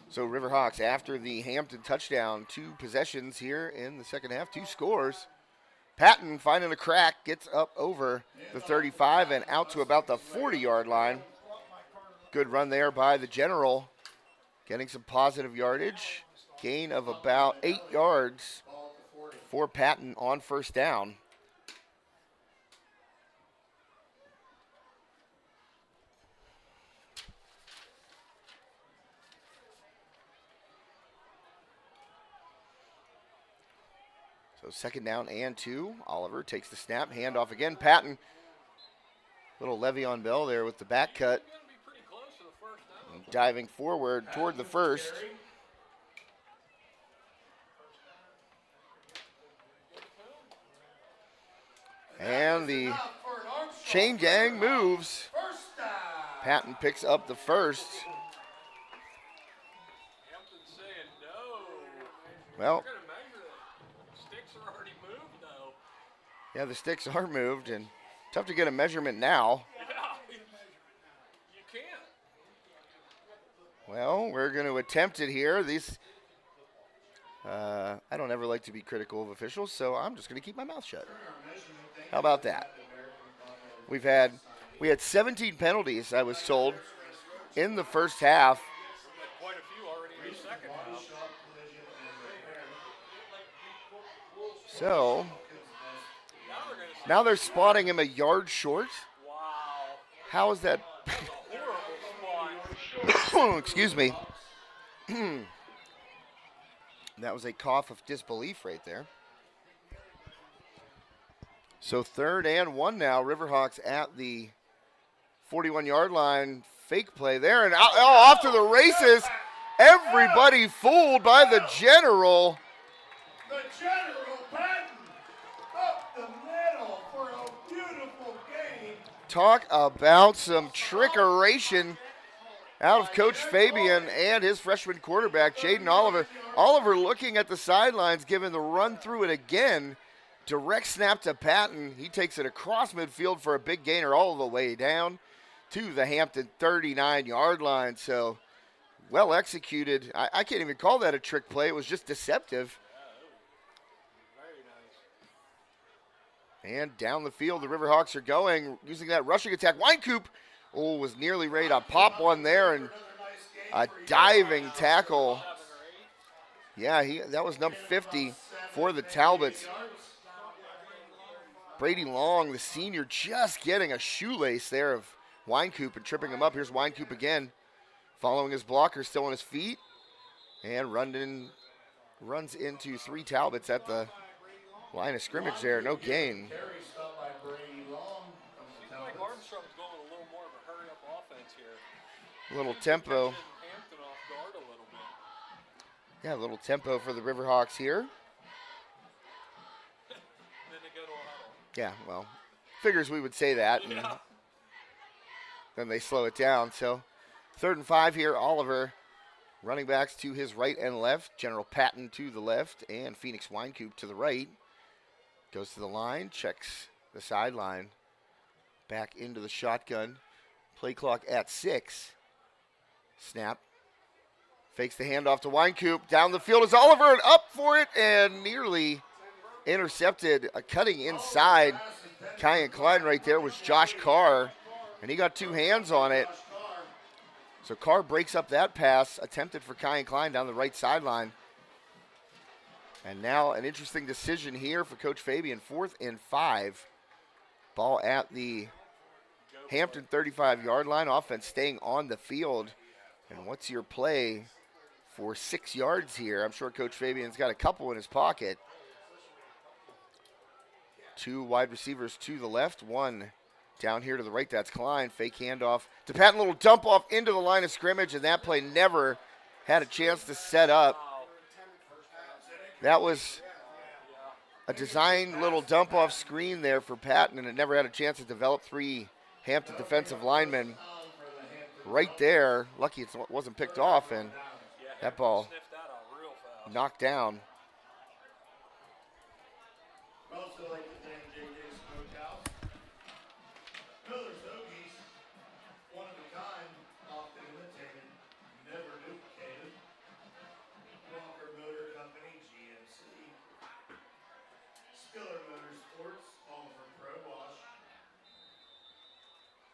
So Riverhawks, after the Hampton touchdown, 2 possessions here in the second half, 2 scores. Patton finding a crack, gets up over the 35 and out to about the 40-yard line. Good run there by the General, getting some positive yardage. Gain of about 8 yards for Patton on first down. So second down and 2. Oliver takes the snap, handoff again. Patton, little Le'Veon Bell there with the back cut. Diving forward toward the first. And the chain gang moves. Patton picks up the first. Well, yeah, the sticks are moved, and tough to get a measurement now. Well, we're going to attempt it here. I don't ever like to be critical of officials, so I'm just going to keep my mouth shut. How about that? We had 17 penalties, I was told, in the first half. Quite a few already in the second half. So now they're spotting him a yard short. Wow. How is that? Excuse me. That was a cough of disbelief right there. So 3rd and 1 now. Riverhawks at the 41-yard line. Fake play there, and off to the races. Everybody fooled by the General. The General Patton up the middle for a beautiful game. Talk about some trickeration out of Coach Fabian and his freshman quarterback, Jaden Oliver. Oliver looking at the sidelines, giving the run through it again. Direct snap to Patton. He takes it across midfield for a big gainer all the way down to the Hampton 39-yard line. So well executed. I can't even call that a trick play. It was just deceptive. And down the field, the Riverhawks are going, using that rushing attack. Wynkoop was nearly ready to pop one there, and a diving tackle. Yeah, that was number 50 for the Talbots. Brady Long, the senior, just getting a shoelace there of Wynkoop and tripping him up. Here's Wynkoop again, following his blocker, still on his feet, and runs into 3 Talbots at the line of scrimmage there. No gain. Armstrong's going a little more of a hurry-up offense here. A little tempo. Hampton off guard a little bit. Yeah, a little tempo for the Riverhawks here. Then they go to a huddle. Yeah, well, figures we would say that. And then they slow it down. So 3rd and 5 here. Oliver, running backs to his right and left. General Patton to the left, and Phoenix Wynkoop to the right. Goes to the line, checks the sideline. Back into the shotgun. Play clock at 6. Snap. Fakes the handoff to Wynkoop. Down the field is Oliver, and up for it, and nearly intercepted. Cutting inside. Kyan Klein right there was Josh Carr, and he got 2 hands on it. So Carr breaks up that pass, attempted for Kyan Klein down the right sideline. And now an interesting decision here for Coach Fabian. 4th and 5. Ball at the Hampton 35-yard line. Offense staying on the field. And what's your play for 6 yards here? I'm sure Coach Fabian's got a couple in his pocket. 2 wide receivers to the left, 1 down here to the right. That's Klein. Fake handoff to Patton. Little dump off into the line of scrimmage, and that play never had a chance to set up. That was a designed little dump off screen there for Patton, and it never had a chance to develop. 3 Hampton defensive linemen right there. Lucky it wasn't picked off, and that ball knocked down. Also like to thank JJ's Smokehouse. Miller's Hoagies, one of a kind, often imitated, never duplicated. Walker Motor Company, GMC. Spiller Motorsports, home for Pro Wash.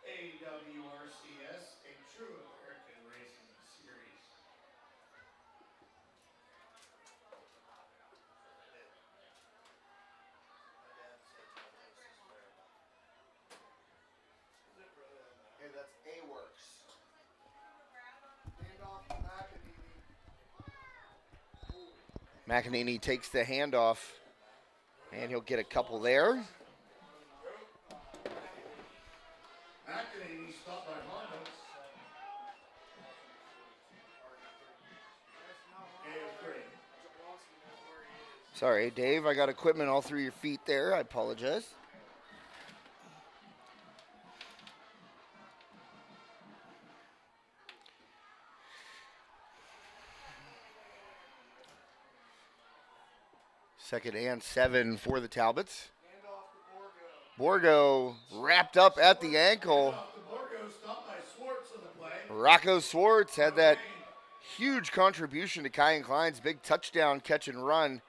AWRCS, a true American racing series. Hey, that's A-Works. McEnany takes the handoff, and he'll get a couple there. McEnany stopped by Honda. Sorry, Dave, I got equipment all through your feet there. I apologize. Second and 7 for the Talbots. Borgo wrapped up at the ankle. Rocco Swartz had that huge contribution to Kyan Klein's big touchdown catch and run.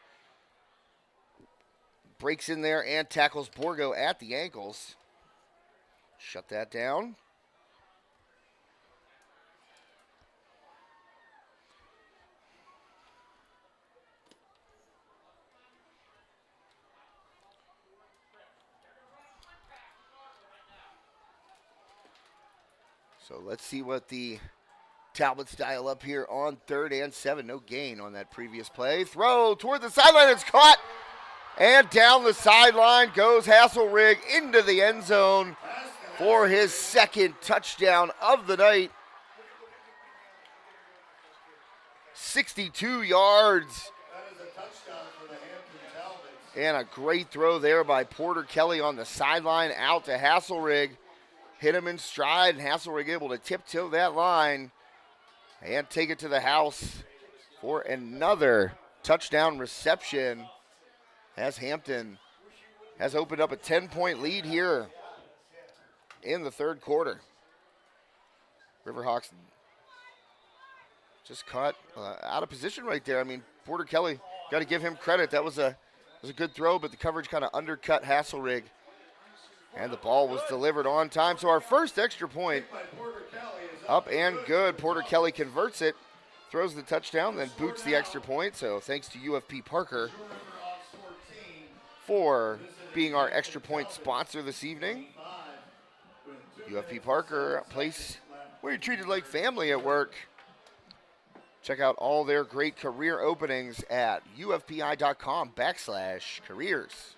Breaks in there and tackles Borgo at the ankles. Shut that down. So let's see what the Talbots dial up here on 3rd and 7. No gain on that previous play. Throw toward the sideline. It's caught. And down the sideline goes Hasselrig into the end zone for his 2nd touchdown of the night. 62 yards. That is a touchdown for the Hampton Talbots. And a great throw there by Porter Kelly on the sideline out to Hasselrig. Hit him in stride, and Hasselrig able to tiptoe that line and take it to the house for another touchdown reception, as Hampton has opened up a 10-point lead here in the 3rd quarter. Riverhawks just caught out of position right there. I mean, Porter Kelly, got to give him credit. That was a good throw, but the coverage kind of undercut Hasselrig. And the ball was delivered on time. So our first extra point up and good. Porter Kelly converts it, throws the touchdown, then boots the extra point. So thanks to UFP Parker for being our extra point sponsor this evening. UFP Parker, a place where you're treated like family at work. Check out all their great career openings at ufpi.com/careers.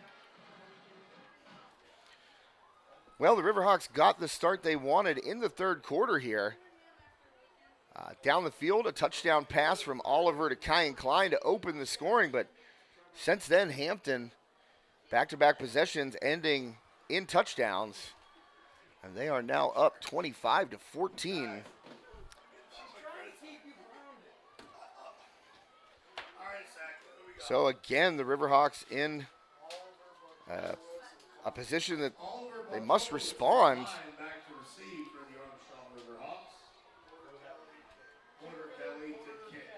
Well, the Riverhawks got the start they wanted in the 3rd quarter here. Down the field, a touchdown pass from Oliver to Kyan Klein to open the scoring, but since then, Hampton, back-to-back possessions ending in touchdowns, and they are now up 25-14. So again, the Riverhawks in a position that they must respond. Back to receive for the Armstrong Riverhawks. Porter Kelly to kick.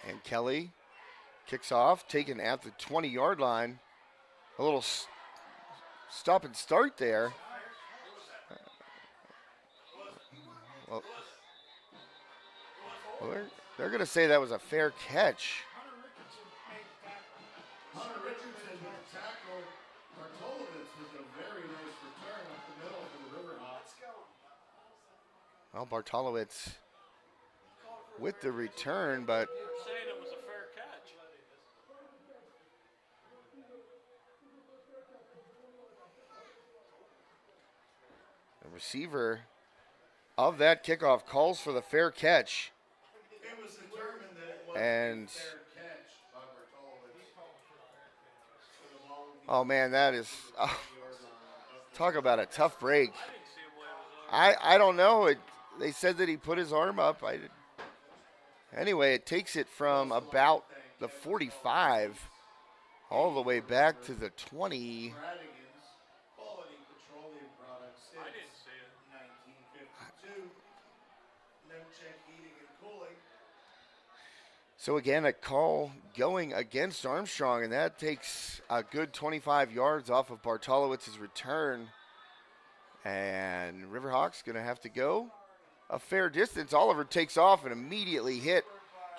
And Kelly Kicks off, taken at the 20-yard line. A little stop and start there. Well, they're going to say that was a fair catch. Hunter Richardson with the tackle. Bartolowitz with a very nice return up the middle for the Riverhawks. Well, Bartolowitz with the return, but Saying it was a fair catch. the receiver of that kickoff calls for the fair catch. It was determined that it was And a fair catch by Bartolowitz. So the ball would be oh man, that is talk about a tough break. I don't know. They said that he put his arm up. Anyway, it takes it from about the 45 all the way back to the 20. Radigan's quality petroleum products since I didn't see it. 1952. No check heating and cooling. So again, a call going against Armstrong, and that takes a good 25 yards off of Bartolowitz's return. And Riverhawks going to have to go a fair distance. Oliver takes off and immediately hit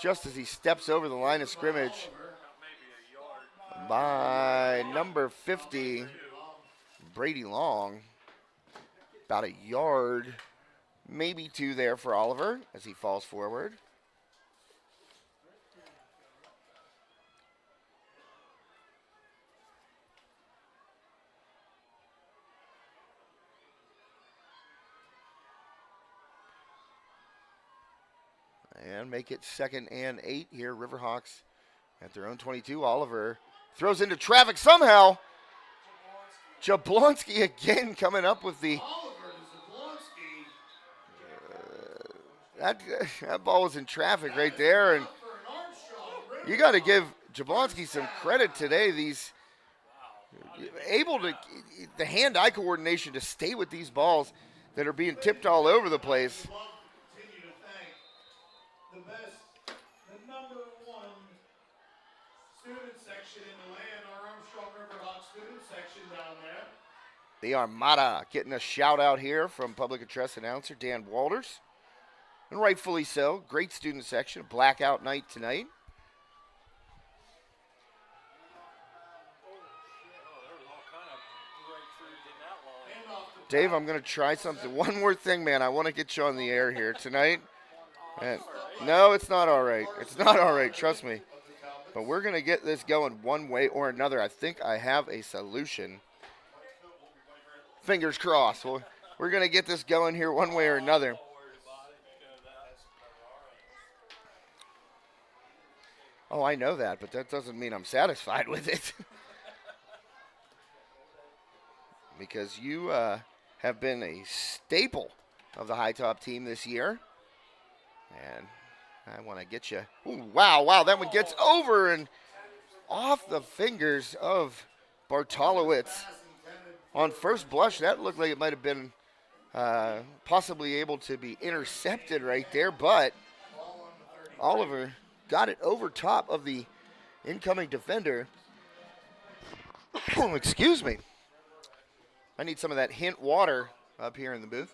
just as he steps over the line of scrimmage by number 50, Brady Long. About a yard, maybe two there for Oliver as he falls forward. And make it 2nd and 8 here. Riverhawks at their own 22. Oliver throws into traffic somehow. Jablonski again coming up with the. That ball was in traffic right there, and you got to give Jablonski some credit today. These able to the hand-eye coordination to stay with these balls that are being tipped all over the place. The best, the number one student section in the land, our Armstrong Riverhawks student section down there. The Armada getting a shout out here from public address announcer Dan Walters. And rightfully so. Great student section. Blackout night tonight. Dave, I'm going to try something. One more thing, man. I want to get you on the air here tonight. And no, it's not all right. It's not all right. Trust me. But we're going to get this going one way or another. I think I have a solution. Fingers crossed. We're going to get this going here one way or another. Oh, I know that, but that doesn't mean I'm satisfied with it. Because you have been a staple of the High Top team this year. And I want to get you. Ooh, wow, that one gets over and off the fingers of Bartolowitz. On first blush, that looked like it might have been possibly able to be intercepted right there, but Oliver got it over top of the incoming defender. Excuse me. I need some of that hint water up here in the booth.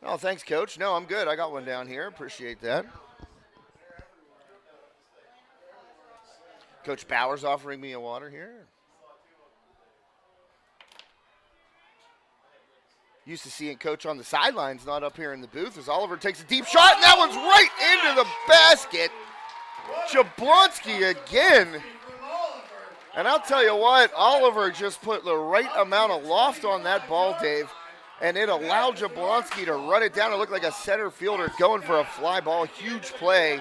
Oh, thanks, Coach. No, I'm good. I got one down here. Appreciate that. Coach Bauer's offering me a water here. Used to seeing Coach on the sidelines, not up here in the booth, as Oliver takes a deep shot, and that one's right into the basket. Jablonski again. And I'll tell you what, Oliver just put the right amount of loft on that ball, Dave, and it allowed Jablonski to run it down. It looked like a center fielder going for a fly ball. Huge play.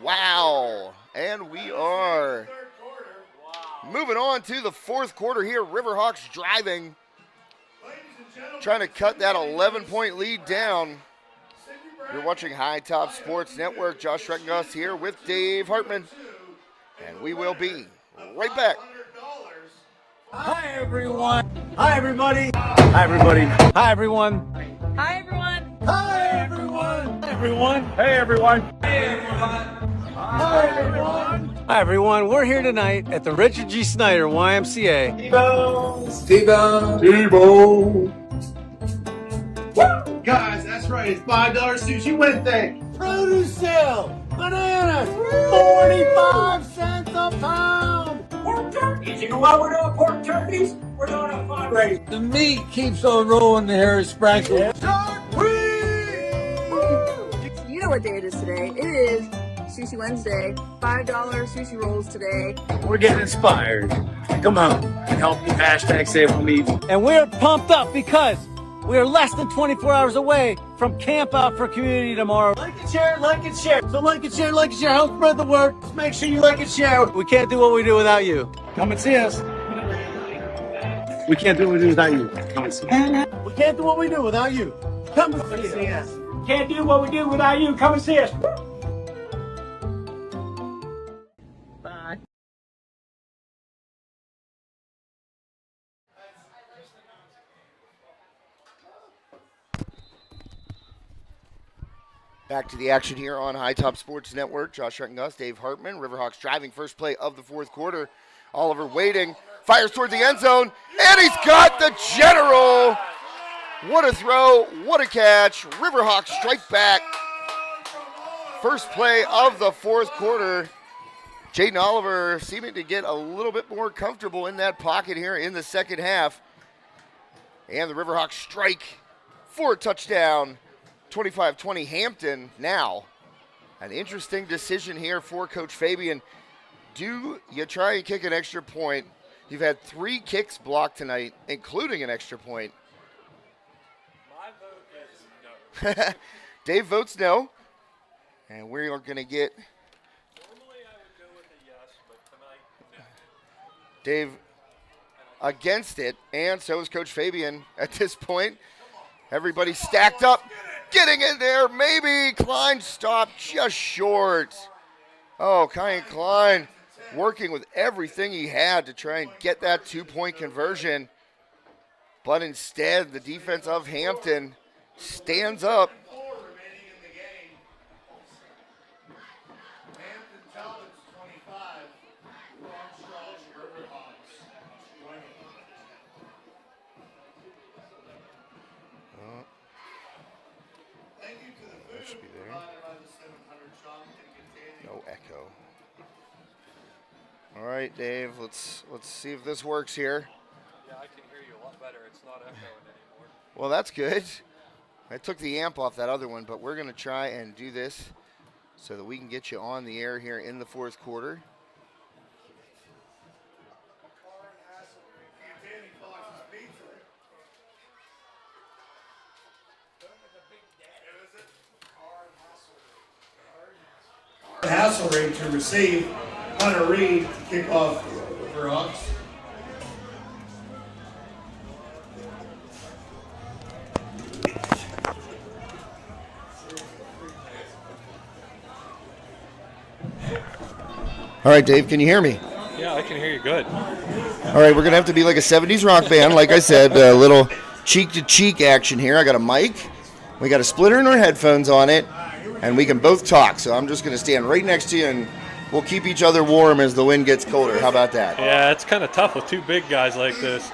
Wow. And we are moving on to the fourth quarter here. Riverhawks driving, trying to cut that 11-point lead down. You're watching High Top Sports Network. Josh Schreckengoss here with Dave Hartman. And we will be right back. Hi, everyone. Hi, everybody. Hi, everybody. Hi, everyone. Hi, everyone. Hi, everyone. everyone. Hey, everyone. Hi, everyone. We're here tonight at the Richard G. Snyder YMCA. T-Bone. Guys, that's right. It's $5 Sushi Wednesday. Produce sale. Bananas. 45 cents a pound. Pork turkeys. You know why we're doing pork turkeys? We're doing a fundraiser. The meat keeps on rolling the Harry Sprankle. You know what day it is today. It is Sushi Wednesday. $5 sushi rolls today. We're getting inspired. Come on. Help me. Hashtag save meat. And we're pumped up because we are less than 24 hours away from Camp Out for Community tomorrow. Like and share, like and share. So like and share, like and share. Help spread the word. Just make sure you like and share. We can't do what we do without you. Come and see us. We can't do what we do without you. Come and see us. We can't do what we do without you. Come and see us. Can't do what we do without you. Come and see us. Bye. Back to the action here on High Top Sports Network. Josh Gus, Dave Hartman, Riverhawks driving first play of the fourth quarter. Oliver waiting, fires toward the end zone, and he's got the general. What a throw, what a catch. Riverhawks strike back. First play of the fourth quarter. Jaden Oliver seeming to get a little bit more comfortable in that pocket here in the second half. And the Riverhawks strike for a touchdown. 25-20 Hampton now. An interesting decision here for Coach Fabian. Do you try and kick an extra point? You've had 3 kicks blocked tonight, including an extra point. My vote is no. Dave votes no. And we are going to get Normally I would go with a yes, but tonight, no. Dave against it, and so is Coach Fabian at this point. Everybody stacked up, getting in there. Maybe Klein stopped just short. Oh, Kyan Klein working with everything he had to try and get that 2-point conversion. But instead, the defense of Hampton stands up. Hampton Talbots 25, Armstrong Riverhawks 20. Thank you to the food should be there. provided by the 700 Shop and Containing. No echo. All right, Dave, let's see if this works here. Yeah, I can hear you a lot better. It's not echoing anymore. Well, that's good. I took the amp off that other one, but we're going to try and do this so that we can get you on the air here in the fourth quarter. Containing Fox's Pizza. Hasselring to receive. Hunter Reed to kick off for Hawks. All right, Dave, can you hear me? Yeah, I can hear you good. All right, we're going to have to be like a 70s rock band. Like I said, a little cheek-to-cheek action here. I got a mic. We got a splitter in our headphones on it, and we can both talk. So I'm just going to stand right next to you, and we'll keep each other warm as the wind gets colder. How about that? Yeah, it's kind of tough with 2 big guys like this.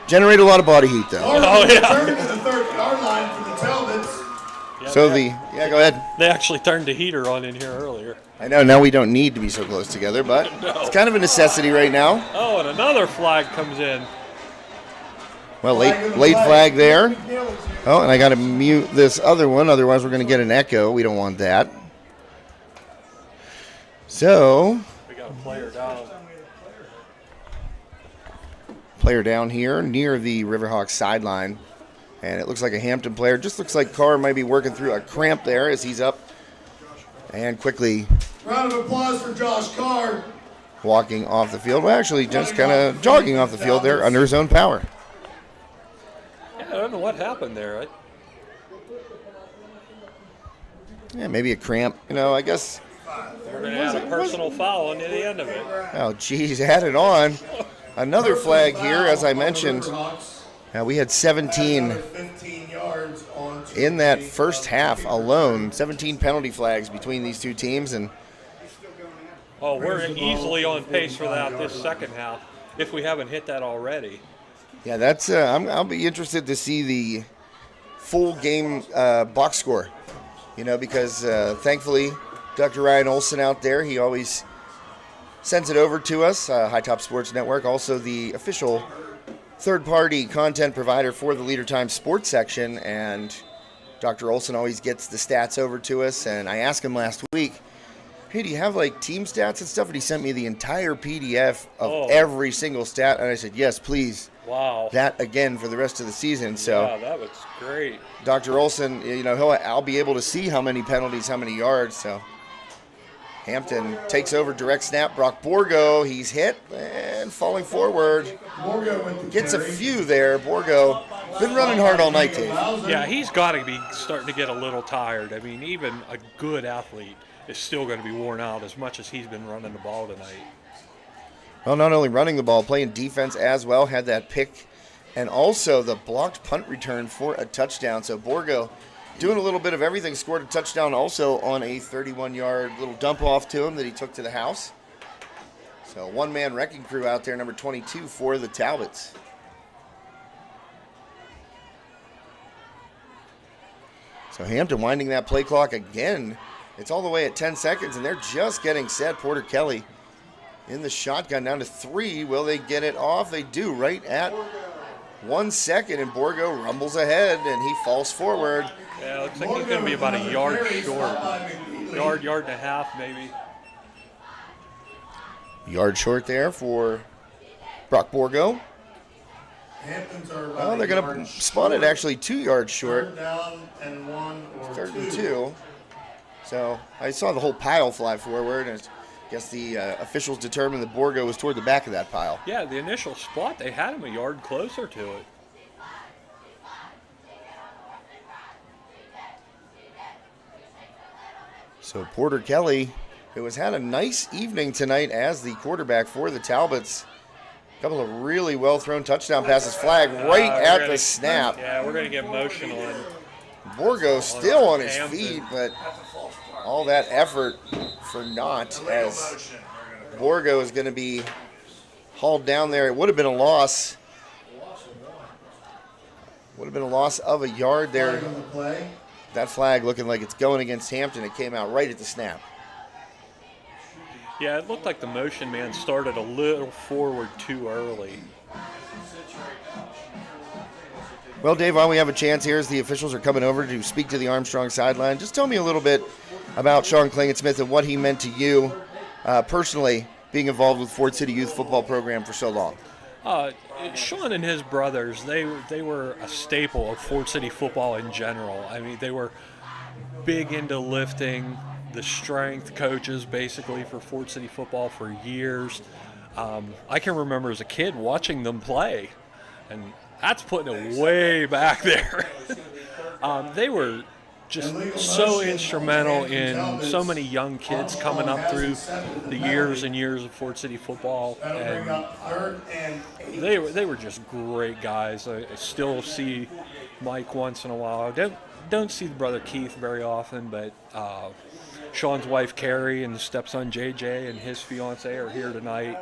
Generate a lot of body heat, though. Oh, yeah. Return to the 30-yard line for the Talbots. Yeah, go ahead. They actually turned the heater on in here earlier. I know, now we don't need to be so close together, but it's kind of a necessity right now. Oh, and another flag comes in. Well, late flag there. Oh, and I got to mute this other one, otherwise we're going to get an echo. We don't want that. So, We got a player down. Player down here near the Riverhawks sideline. And it looks like a Hampton player. Just looks like Carr might be working through a cramp there as he's up and quickly Round of applause for Josh Carr. walking off the field. Well, actually, just kind of jogging off the field there under his own power. Yeah, I don't know what happened there. Yeah, maybe a cramp. You know, I guess. We're going to have a personal foul near the end of it. Oh, geez, add it on. Another flag here, as I mentioned. Now we had 17. 15 yards on in that first half alone. 17 penalty flags between these two teams, and Oh, we're easily on pace for that this second half, if we haven't hit that already. yeah, that's. I'll be interested to see the full game box score. Because thankfully, Dr. Ryan Olson out there, he always sends it over to us. High Top Sports Network, also the official third-party content provider for the Leader Time Sports section, and Dr. Olson always gets the stats over to us. And I asked him last week, hey, do you have like team stats and stuff? And he sent me the entire PDF of every single stat. And I said, yes, please. Wow. That again for the rest of the season. So yeah, that was great. Dr. Olson, I'll be able to see how many penalties, how many yards. So Hampton takes over, direct snap. Brock Borgo, he's hit and falling forward. Gets a few there. Borgo been running hard all night, Dave. Yeah, he's got to be starting to get a little tired. I mean, even a good athlete is still going to be worn out as much as he's been running the ball tonight. Well, not only running the ball, playing defense as well, had that pick, and also the blocked punt return for a touchdown. So Borgo doing a little bit of everything, scored a touchdown also on a 31-yard little dump off to him that he took to the house. So one-man wrecking crew out there, number 22 for the Talbots. So Hampton winding that play clock again. It's all the way at 10 seconds, and they're just getting set. Porter Kelly in the shotgun down to 3. Will they get it off? They do right at 1 second, and Borgo rumbles ahead, and he falls forward. Yeah, looks like he's going to be about a yard short. Yard and a half, maybe. Yard short there for Brock Borgo. Well, they're going to spot it actually 2 yards short. Third down and 1 or 3rd and 2. So I saw the whole pile fly forward, and I guess the officials determined that Borgo was toward the back of that pile. Yeah, the initial spot, they had him a yard closer to it. So Porter Kelly, who has had a nice evening tonight as the quarterback for the Talbots. A couple of really well-thrown touchdown passes, flag right at the snap. Yeah, we're going to get emotional. And Borgo still on his feet, but all that effort for naught, as Borgo is going to be hauled down there. It would have been a loss. Would have been a loss of a yard there. That flag looking like it's going against Hampton. It came out right at the snap. yeah, it looked like the motion man started a little forward too early. Well, Dave, while we have a chance here, as the officials are coming over to speak to the Armstrong sideline, just tell me a little bit about Sean Klingensmith and what he meant to you personally, being involved with Ford City Youth Football Program for so long. Sean and his brothers, they were a staple of Ford City football in general. I mean, they were big into lifting, the strength coaches basically for Ford City football for years. I can remember as a kid watching them play, and that's putting it way back there. They were just so instrumental in so many young kids coming up through the years and years of Ford City football, and they were just great guys. I still see Mike once in a while. I don't see the brother Keith very often, but Sean's wife Carrie and the stepson JJ and his fiance are here tonight,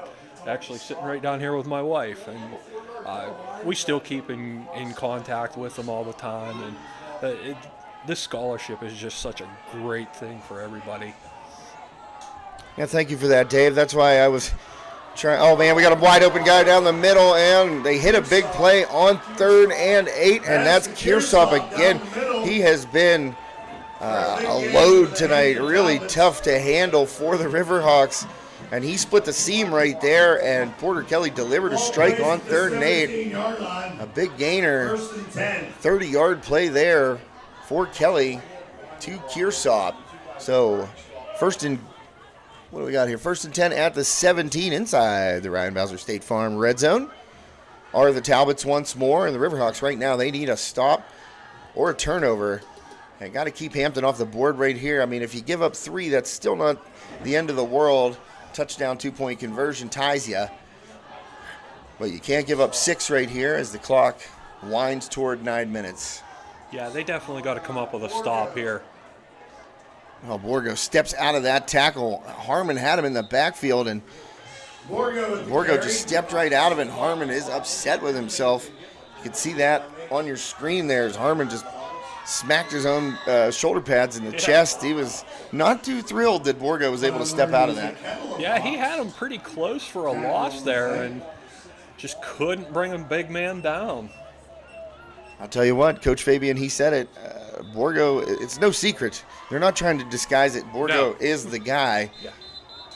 actually sitting right down here with my wife, and we still keep in contact with them all the time, and this scholarship is just such a great thing for everybody. Yeah, thank you for that, Dave. That's why I was trying. Oh, man, we got a wide open guy down the middle, and they hit a big play on 3rd and 8, and that's Kearsop again. He has been a load tonight, really tough to handle for the Riverhawks, and he split the seam right there, and Porter Kelly delivered a strike on 3rd and 8. A big gainer, 30-yard play there for Kelly to Kearsop. So what do we got here? 1st and 10 at the 17 inside the Ryan Bowser State Farm red zone. Are the Talbots once more, and the Riverhawks right now, they need a stop or a turnover. And got to keep Hampton off the board right here. I mean, if you give up 3, that's still not the end of the world. Touchdown, 2-point conversion ties you. But you can't give up 6 right here as the clock winds toward 9 minutes. Yeah, they definitely got to come up with a stop here. Well, Borgo steps out of that tackle. Harmon had him in the backfield, and Borgo just stepped right out of it. Harmon is upset with himself. You can see that on your screen there as Harmon just smacked his own shoulder pads in the chest. He was not too thrilled that Borgo was able to step out of that. Yeah, he had him pretty close for a loss there and just couldn't bring him big man down. I'll tell you what, Coach Fabian, he said it. Borgo, it's no secret. They're not trying to disguise it. Borgo is the guy. Yeah.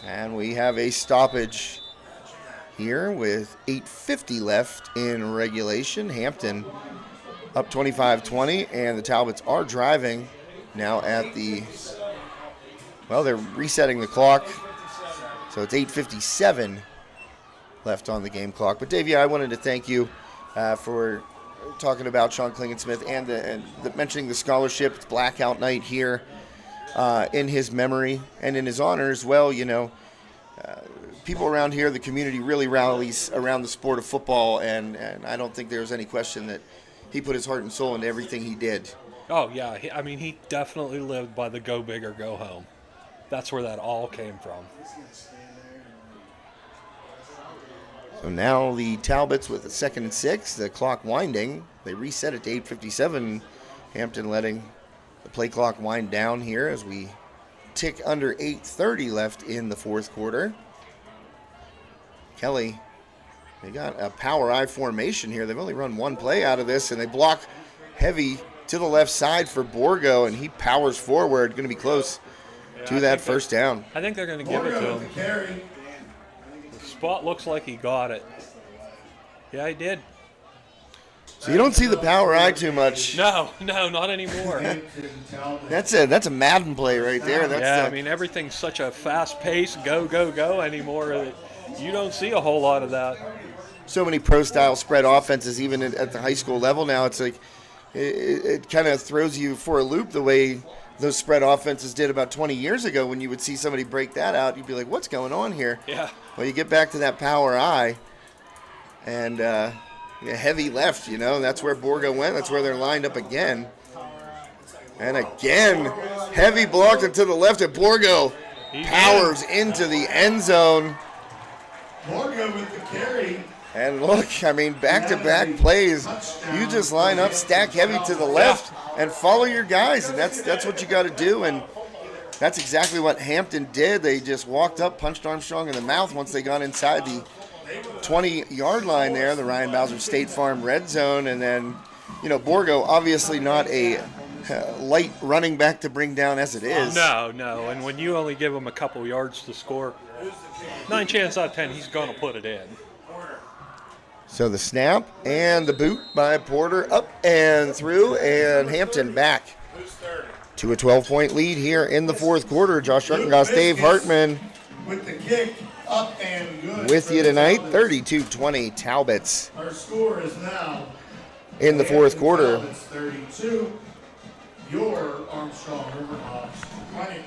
And we have a stoppage here with 8:50 left in regulation. Hampton up 25-20, and the Talbots are driving now at the, well, they're resetting the clock. So it's 8:57 left on the game clock. But Dave, I wanted to thank you for talking about Sean Klingensmith and mentioning the scholarship. It's blackout night here in his memory and in his honor as well. You know, people around here, the community really rallies around the sport of football, and I don't think there's any question that he put his heart and soul into everything he did. Oh, yeah. I mean, he definitely lived by the go big or go home. That's where that all came from. So now the Talbots with a 2nd and 6, the clock winding. They reset it to 8:57. Hampton letting the play clock wind down here as we tick under 8:30 left in the fourth quarter. Kelly, they got a power I formation here. They've only run one play out of this, and they block heavy to the left side for Borgo, and he powers forward. Going to be close to that first down. I think they're going to give it to him. The spot looks like he got it. Yeah, he did. So you don't see the power I too much. No, not anymore. That's a Madden play right there. I mean, everything's such a fast-paced go anymore that you don't see a whole lot of that. So many pro-style spread offenses, even at the high school level now. It's like it kind of throws you for a loop the way those spread offenses did about 20 years ago. When you would see somebody break that out, you'd be like, what's going on here? Yeah. Well, you get back to that power I, and heavy left, you know. That's where Borgo went. That's where they're lined up again. And again, heavy blocked into the left, and Borgo powers into the end zone. Borgo with the carry. And look, I mean, back-to-back plays. You just line up, stack heavy to the left, and follow your guys, and that's what you got to do. And that's exactly what Hampton did. They just walked up, punched Armstrong in the mouth once they got inside the 20-yard line there, the Ryan Bowser State Farm red zone. And then, you know, Borgo, obviously not a light running back to bring down as it is. No. And when you only give him a couple yards to score, 9 chances out of 10, he's going to put it in. So the snap and the boot by Porter, up and through, and Hampton back to a 12-point lead here in the fourth quarter. Josh Ruckengoss, Dave Hartman with the kick, up and good. With you tonight, 32-20 Talbots. Our score is now in the fourth quarter. Talbots 32, your Armstrong Riverhawks 20.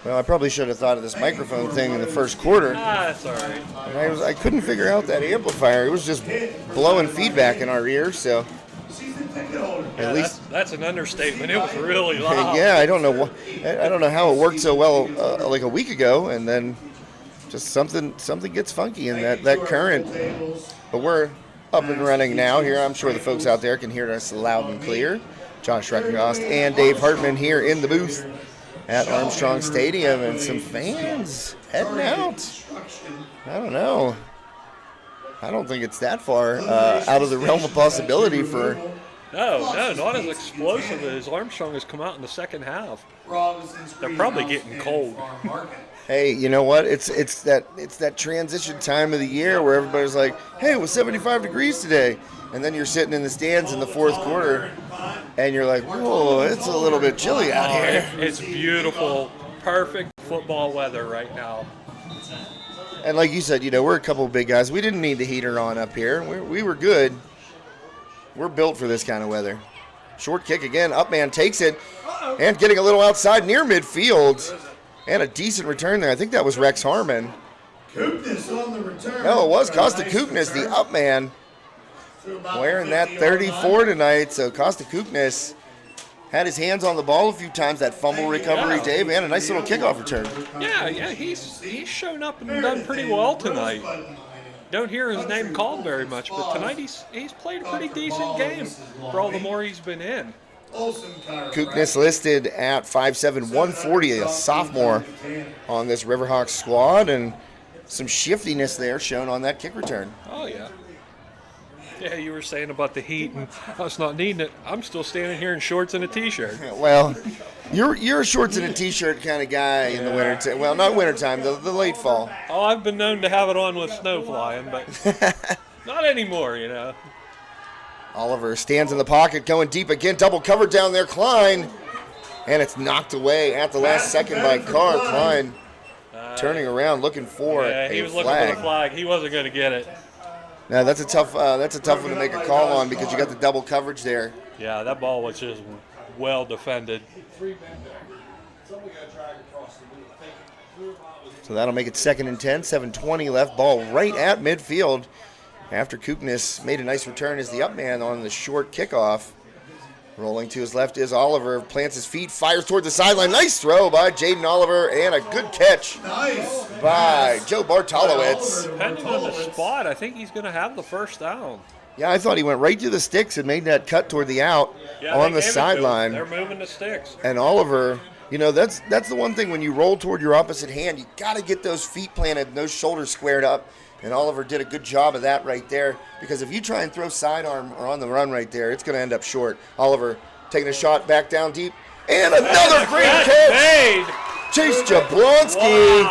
Well, I probably should have thought of this microphone thing in the first quarter. That's all right. And I couldn't figure out that amplifier. It was just blowing feedback in our ears, so at least that's an understatement. It was really loud. Yeah, I don't know how it worked so well like a week ago, and then just something gets funky in that current. But we're up and running now here. I'm sure the folks out there can hear us loud and clear. Josh Ruckengoss and Dave Hartman here in the booth at Armstrong Stadium, and some fans heading out. I don't know. I don't think it's that far out of the realm of possibility for. No, not as explosive as Armstrong has come out in the second half. They're probably getting cold. Hey, you know what? It's that transition time of the year where everybody's like, "Hey, it was 75 degrees today," and then you're sitting in the stands in the fourth quarter, and you're like, "Whoa, it's a little bit chilly out here." It's beautiful, perfect football weather right now. And like you said, you know, we're a couple of big guys. We didn't need the heater on up here. We were good. We're built for this kind of weather. Short kick again. Upman takes it and getting a little outside near midfield. And a decent return there. I think that was Rex Harmon. Koopnis on the return. No, it was Costa Koopnis, the Upman, wearing that 34 tonight. So Costa Koopnis had his hands on the ball a few times. That fumble recovery, Dave, and a nice little kickoff return. Yeah, he's shown up and done pretty well tonight. Don't hear his name called very much, but tonight he's played a pretty decent game for all the more he's been in. Kooknis listed at 5'7", 140, a sophomore on this Riverhawks squad, and some shiftiness there shown on that kick return. Oh, yeah. Yeah, you were saying about the heat and us not needing it. I'm still standing here in shorts and a T-shirt. Well, you're a shorts and a T-shirt kind of guy in the winter. Well, not wintertime, the late fall. Oh, I've been known to have it on with snow flying, but not anymore, you know. Oliver stands in the pocket, going deep again. Double cover down there, Klein. And it's knocked away at the last second by Carr. Klein turning around, looking for a flag. He was looking for the flag. He wasn't going to get it. Now that's a tough one to make a call on because you got the double coverage there. Yeah, that ball was just well defended. So that'll make it 2nd and 10, 7:20 left. Ball right at midfield after Kooknis made a nice return as the up man on the short kickoff. Rolling to his left is Oliver, plants his feet, fires toward the sideline. Nice throw by Jaden Oliver, and a good catch by Joe Bartolowitz. Depending on the spot, I think he's going to have the first down. Yeah, I thought he went right to the sticks and made that cut toward the out on the sideline. They're moving the sticks. And Oliver, you know, that's the one thing when you roll toward your opposite hand, you got to get those feet planted and those shoulders squared up. And Oliver did a good job of that right there, because if you try and throw sidearm or on the run right there, it's going to end up short. Oliver taking a shot back down deep, and another great catch. Chase Jablonski,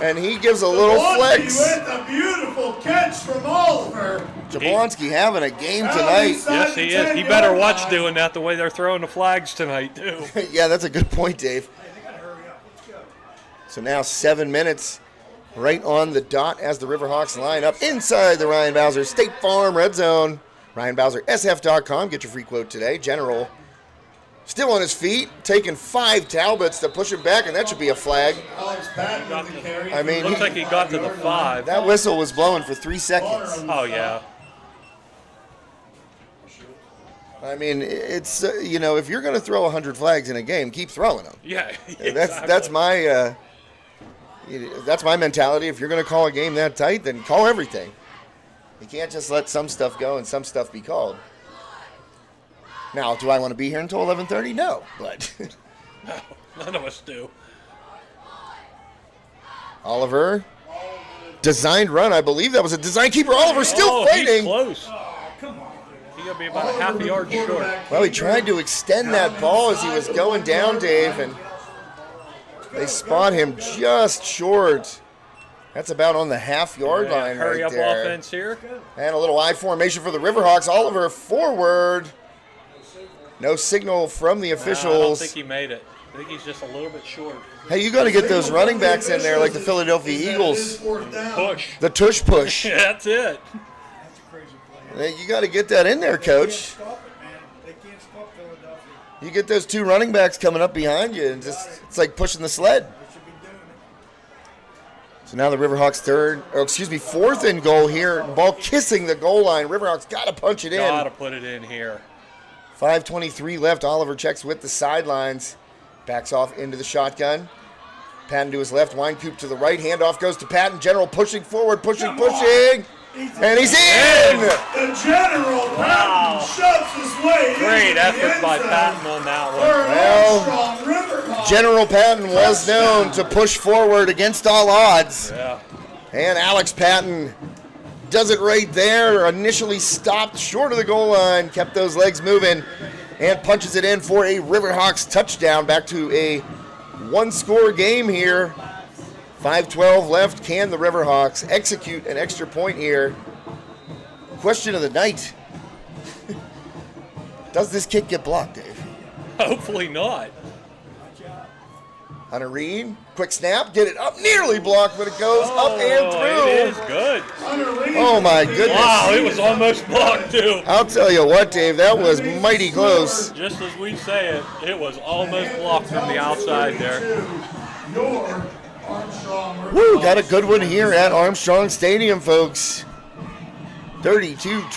and he gives a little flex. With a beautiful catch from Oliver. Jablonski having a game tonight. Yes, he is. He better watch doing that the way they're throwing the flags tonight, too. Yeah, that's a good point, Dave. So now 7 minutes. Right on the dot as the Riverhawks line up inside the Ryan Bowser State Farm Red Zone. RyanBowserSF.com. Get your free quote today. General still on his feet, taking 5 Talbots to push him back, and that should be a flag. I mean, looks like he got to the 5. That whistle was blowing for 3 seconds. Oh, yeah. I mean, it's, you know, if you're going to throw 100 flags in a game, keep throwing them. Yeah, That's my... that's my mentality. If you're going to call a game that tight, then call everything. You can't just let some stuff go and some stuff be called. Now, do I want to be here until 11:30? No, but no, none of us do. Oliver, designed run. I believe that was a design keeper. Oliver still fighting. He's close. He's going to be about a half a yard short. Well, he tried to extend that ball as he was going down, Dave, and they spot him just short. That's about on the half-yard line hurry right up there. Offense here. And a little I formation for the Riverhawks. Oliver forward. No signal from the officials. I don't think he made it. I think he's just a little bit short. Hey, you got to get those running backs in there like the Philadelphia Eagles. Push. The tush push. Yeah, that's it. Hey, you got to get that in there, Coach. You get those 2 running backs coming up behind you, and just it's like pushing the sled. So now the Riverhawks 4th and goal here. Ball kissing the goal line. Riverhawks got to punch it in. Got to put it in here. 5:23 left. Oliver checks with the sidelines. Backs off into the shotgun. Patton to his left. Winecoop to the right. Handoff goes to Patton. General pushing forward, pushing. And he's in! The General Patton shoves his way. Great effort by Patton on that one. Well, General Patton was known to push forward against all odds. Yeah. And Alex Patton does it right there. Initially stopped short of the goal line, kept those legs moving, and punches it in for a Riverhawks touchdown. Back to a 1-score game here. 5:12 left. Can the Riverhawks execute an extra point here? Question of the night. Does this kick get blocked, Dave? Hopefully not. Hunter Reed, quick snap, get it up, nearly blocked, but it goes up and through. It is good. Oh my goodness. Wow, it was almost blocked too. I'll tell you what, Dave, that was mighty close. Just as we say it, it was almost blocked from the outside there. Woo, got a good one here at Armstrong Stadium, folks. 32-27,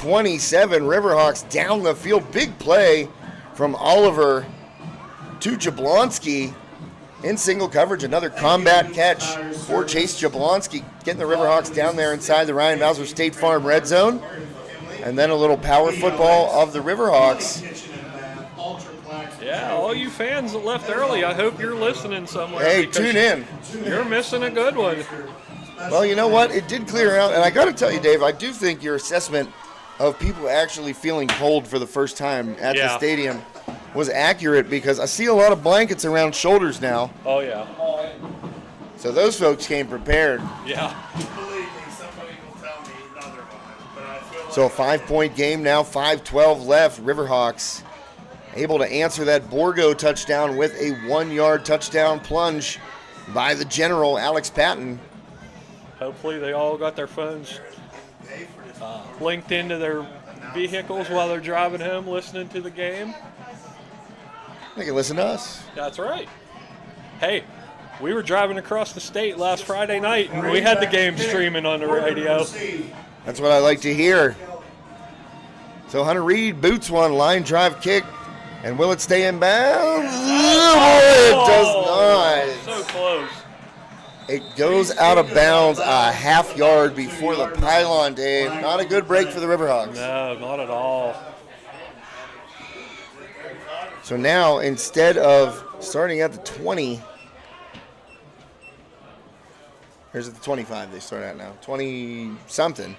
Riverhawks down the field. Big play from Oliver to Jablonski in single coverage. Another combat catch for Chase Jablonski, getting the Riverhawks down there inside the Ryan Bowser State Farm red zone. And then a little power football of the Riverhawks. Yeah, all you fans that left early, I hope you're listening somewhere. Hey, tune in. You're missing a good one. Well, you know what? It did clear out. And I got to tell you, Dave, I do think your assessment of people actually feeling cold for the first time at the stadium was accurate, because I see a lot of blankets around shoulders now. Oh, yeah. So those folks came prepared. Yeah. Believe me, somebody will tell me otherwise, but I feel like So a 5-point game now, 5:12 left. Riverhawks able to answer that Borgo touchdown with a 1-yard touchdown plunge by the general, Alex Patton. Hopefully they all got their phones linked into their vehicles while they're driving home listening to the game. They can listen to us. That's right. Hey, we were driving across the state last Friday night, and we had the game streaming on the radio. That's what I like to hear. So Hunter Reed boots one, line drive kick, and will it stay in bounds? It does not. So close. It goes out of bounds a half yard before the pylon, Dave. Not a good break for the Riverhawks. No, not at all. So now, instead of starting at the 20, here's at the 25 they start at now. 20-something.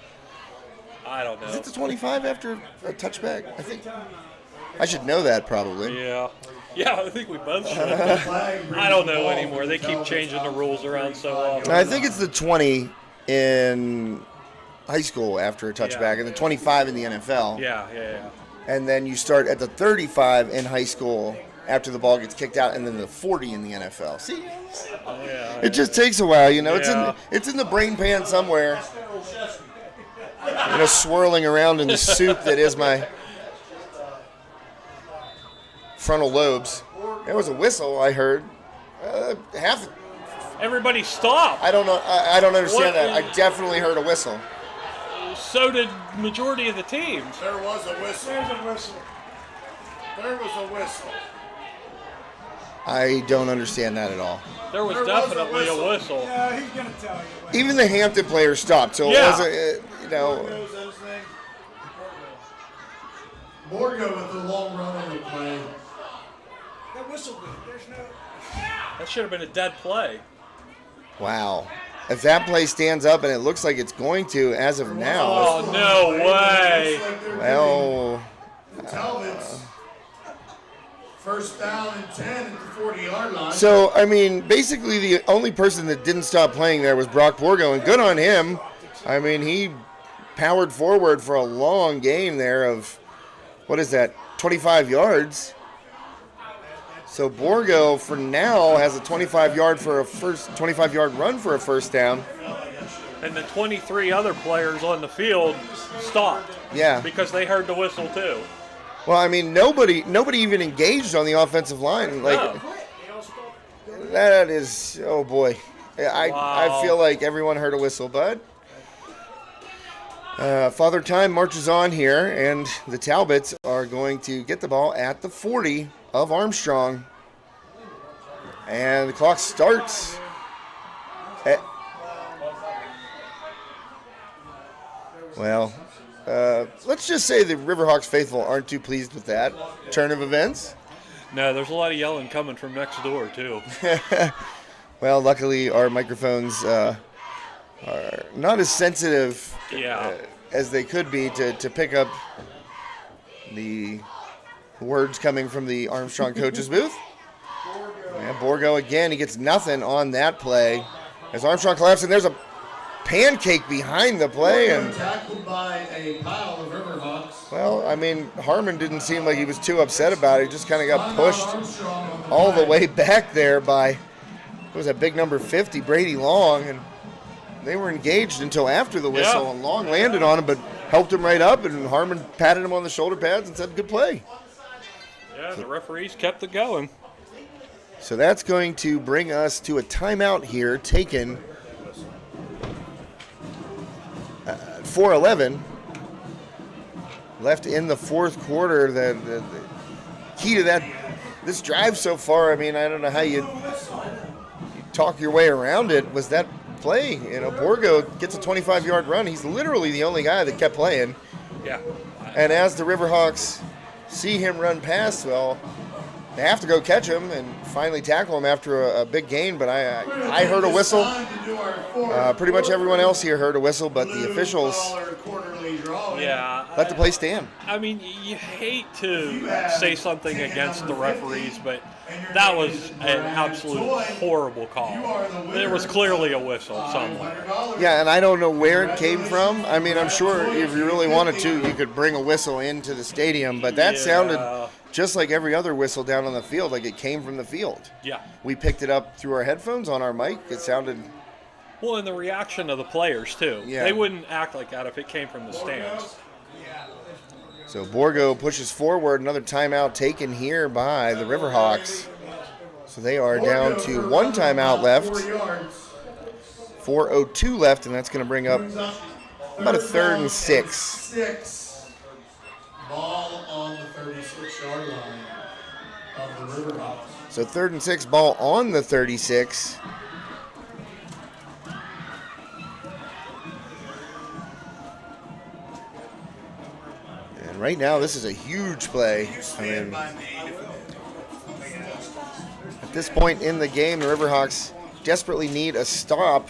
I don't know. Is it the 25 after a touchback? I think. I should know that probably. Yeah. Yeah, I think we both should. I don't know anymore. They keep changing the rules around so often. I think it's the 20 in high school after a touchback, and the 25 in the NFL. Yeah. And then you start at the 35 in high school after the ball gets kicked out, and then the 40 in the NFL. See, it just takes a while, you know. It's in the brain pan somewhere, swirling around in the soup that is my frontal lobes. There was a whistle I heard. Everybody stop. I don't know. I don't understand that. I definitely heard a whistle. So did majority of the teams. there was a whistle. There's a whistle. There was a whistle. I don't understand that at all. There was definitely a whistle. Yeah, he's going to tell you. Even the Hampton players stopped, so it wasn't, Borgo with the long run on the play. That whistle good. There's no. That should have been a dead play. Wow. If that play stands up, and it looks like it's going to as of now. Oh, no way. Well. Talbots. First down and 10 at the 40-yard line. So, I mean, basically the only person that didn't stop playing there was Brock Borgo, and good on him. I mean, he powered forward for a long game there of, 25 yards. So Borgo, for now, has a 25-yard run for a first down. And the 23 other players on the field stopped. Yeah. Because they heard the whistle too. Well, I mean, nobody even engaged on the offensive line. That is, oh boy. I feel like everyone heard a whistle, bud. Father Time marches on here, and the Talbots are going to get the ball at the 40 of Armstrong. And the clock starts. Let's just say the Riverhawks faithful aren't too pleased with that turn of events. No, there's a lot of yelling coming from next door, too. Well, luckily our microphones are not as sensitive as they could be to pick up the words coming from the Armstrong coach's booth. And Borgo again, he gets nothing on that play. As Armstrong collapsing, there's a pancake behind the play. And tackled by a pile of Riverhawks. well, I mean, Harmon didn't seem like he was too upset about it. He just kind of got pushed all the way back there by, what was that, big number 50, Brady Long. And they were engaged until after the whistle, and Long landed on him, but helped him right up, and Harmon patted him on the shoulder pads and said, good play. Yeah, the referees kept it going. So that's going to bring us to a timeout here, taken 4:11 left in the fourth quarter. The key to this drive so far, I mean, I don't know how you talk your way around it, was that play. You know, Borgo gets a 25-yard run. He's literally the only guy that kept playing. Yeah. And as the Riverhawks see him run past, well, they have to go catch him and finally tackle him after a big gain. But I heard a whistle. Pretty much everyone else here heard a whistle, but the officials let the play stand. I mean, you hate to say something against the referees, but that was an absolute horrible call. There was clearly a whistle somewhere. Yeah, and I don't know where it came from. I mean, I'm sure if you really wanted to, you could bring a whistle into the stadium, but that sounded just like every other whistle down on the field, like it came from the field. Yeah. We picked it up through our headphones on our mic. It sounded... Well, and the reaction of the players, too. Yeah. They wouldn't act like that if it came from the stands. So Borgo pushes forward. Another timeout taken here by the Riverhawks. So they are down to one timeout left. 4:02 left, and that's going to bring up about a 3rd and 6. Ball on the 36-yard line of the Riverhawks. So 3rd and 6, ball on the 36. And right now, this is a huge play. I mean, at this point in the game, the Riverhawks desperately need a stop.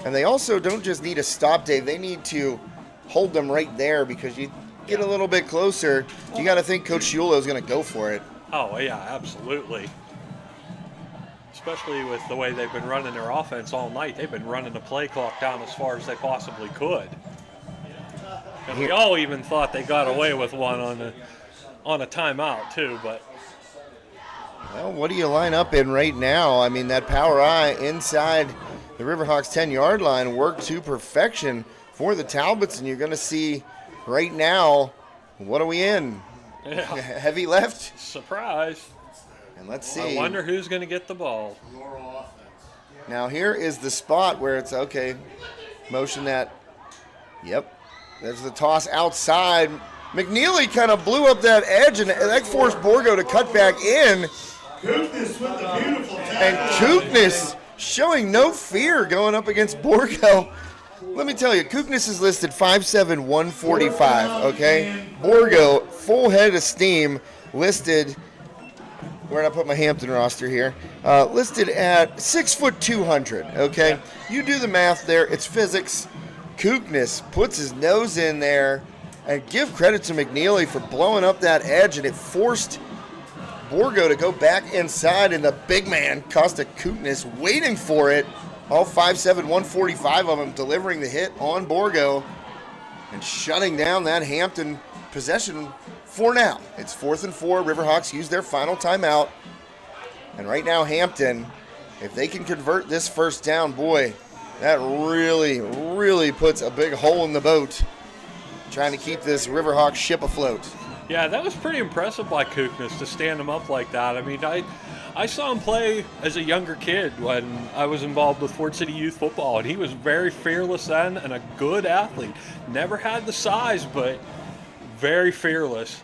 And they also don't just need a stop, Dave. They need to hold them right there, because you get a little bit closer, you got to think Coach Shulo is going to go for it. Oh, yeah, absolutely. Especially with the way they've been running their offense all night. They've been running the play clock down as far as they possibly could. And we all even thought they got away with one on a timeout, too, but... Well, what do you line up in right now? I mean, that power eye inside the Riverhawks 10-yard line worked to perfection for the Talbots, and you're going to see right now, what are we in? Yeah. Heavy left? Surprise. And let's see. I wonder who's going to get the ball. Now here is the spot where it's, okay, motion that. Yep. There's the toss outside. McNeely kind of blew up that edge, and that forced Borgo to cut back in. Kookness with the beautiful tackle. And Kookness showing no fear going up against Borgo. Let me tell you, Kookness is listed 5'7", 145, okay? Borgo, full head of steam, listed, where did I put my Hampton roster here? Listed at 6 foot 200, okay? You do the math there, it's physics. Kookness puts his nose in there, and give credit to McNeely for blowing up that edge, and it forced Borgo to go back inside, and the big man, Costa Kookness, waiting for it. All 5'7", 145 of them delivering the hit on Borgo and shutting down that Hampton possession for now. It's 4th and 4. Riverhawks use their final timeout. And right now, Hampton, if they can convert this first down, boy, that really, really puts a big hole in the boat trying to keep this Riverhawks ship afloat. Yeah, that was pretty impressive by Kookness to stand him up like that. I mean, I saw him play as a younger kid when I was involved with Fort City Youth Football, and he was very fearless then and a good athlete. Never had the size, but very fearless.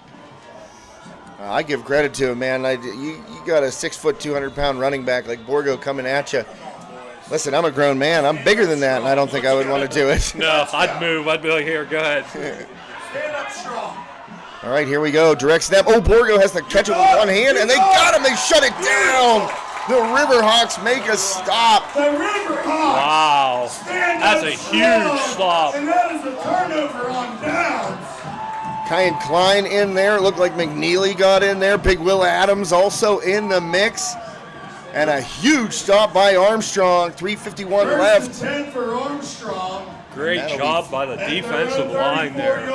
I give credit to him, man. You got a 6 foot 200-pound running back like Borgo coming at you. Listen, I'm a grown man. I'm bigger than that, and I don't think I would want to do it. No, I'd move. I'd be like, here, go ahead. Stand up strong. All right, here we go. Direct snap. Oh, Borgo has to catch it with one hand, and they got him. They shut it down. The Riverhawks make a stop. The Riverhawks. Wow. That's a huge stop. And that is a turnover on downs. Kyan Klein in there. It looked like McNeely got in there. Big Will Adams also in the mix. And a huge stop by Armstrong. 3:51 left. 10 for Armstrong. Great job by the defensive line there.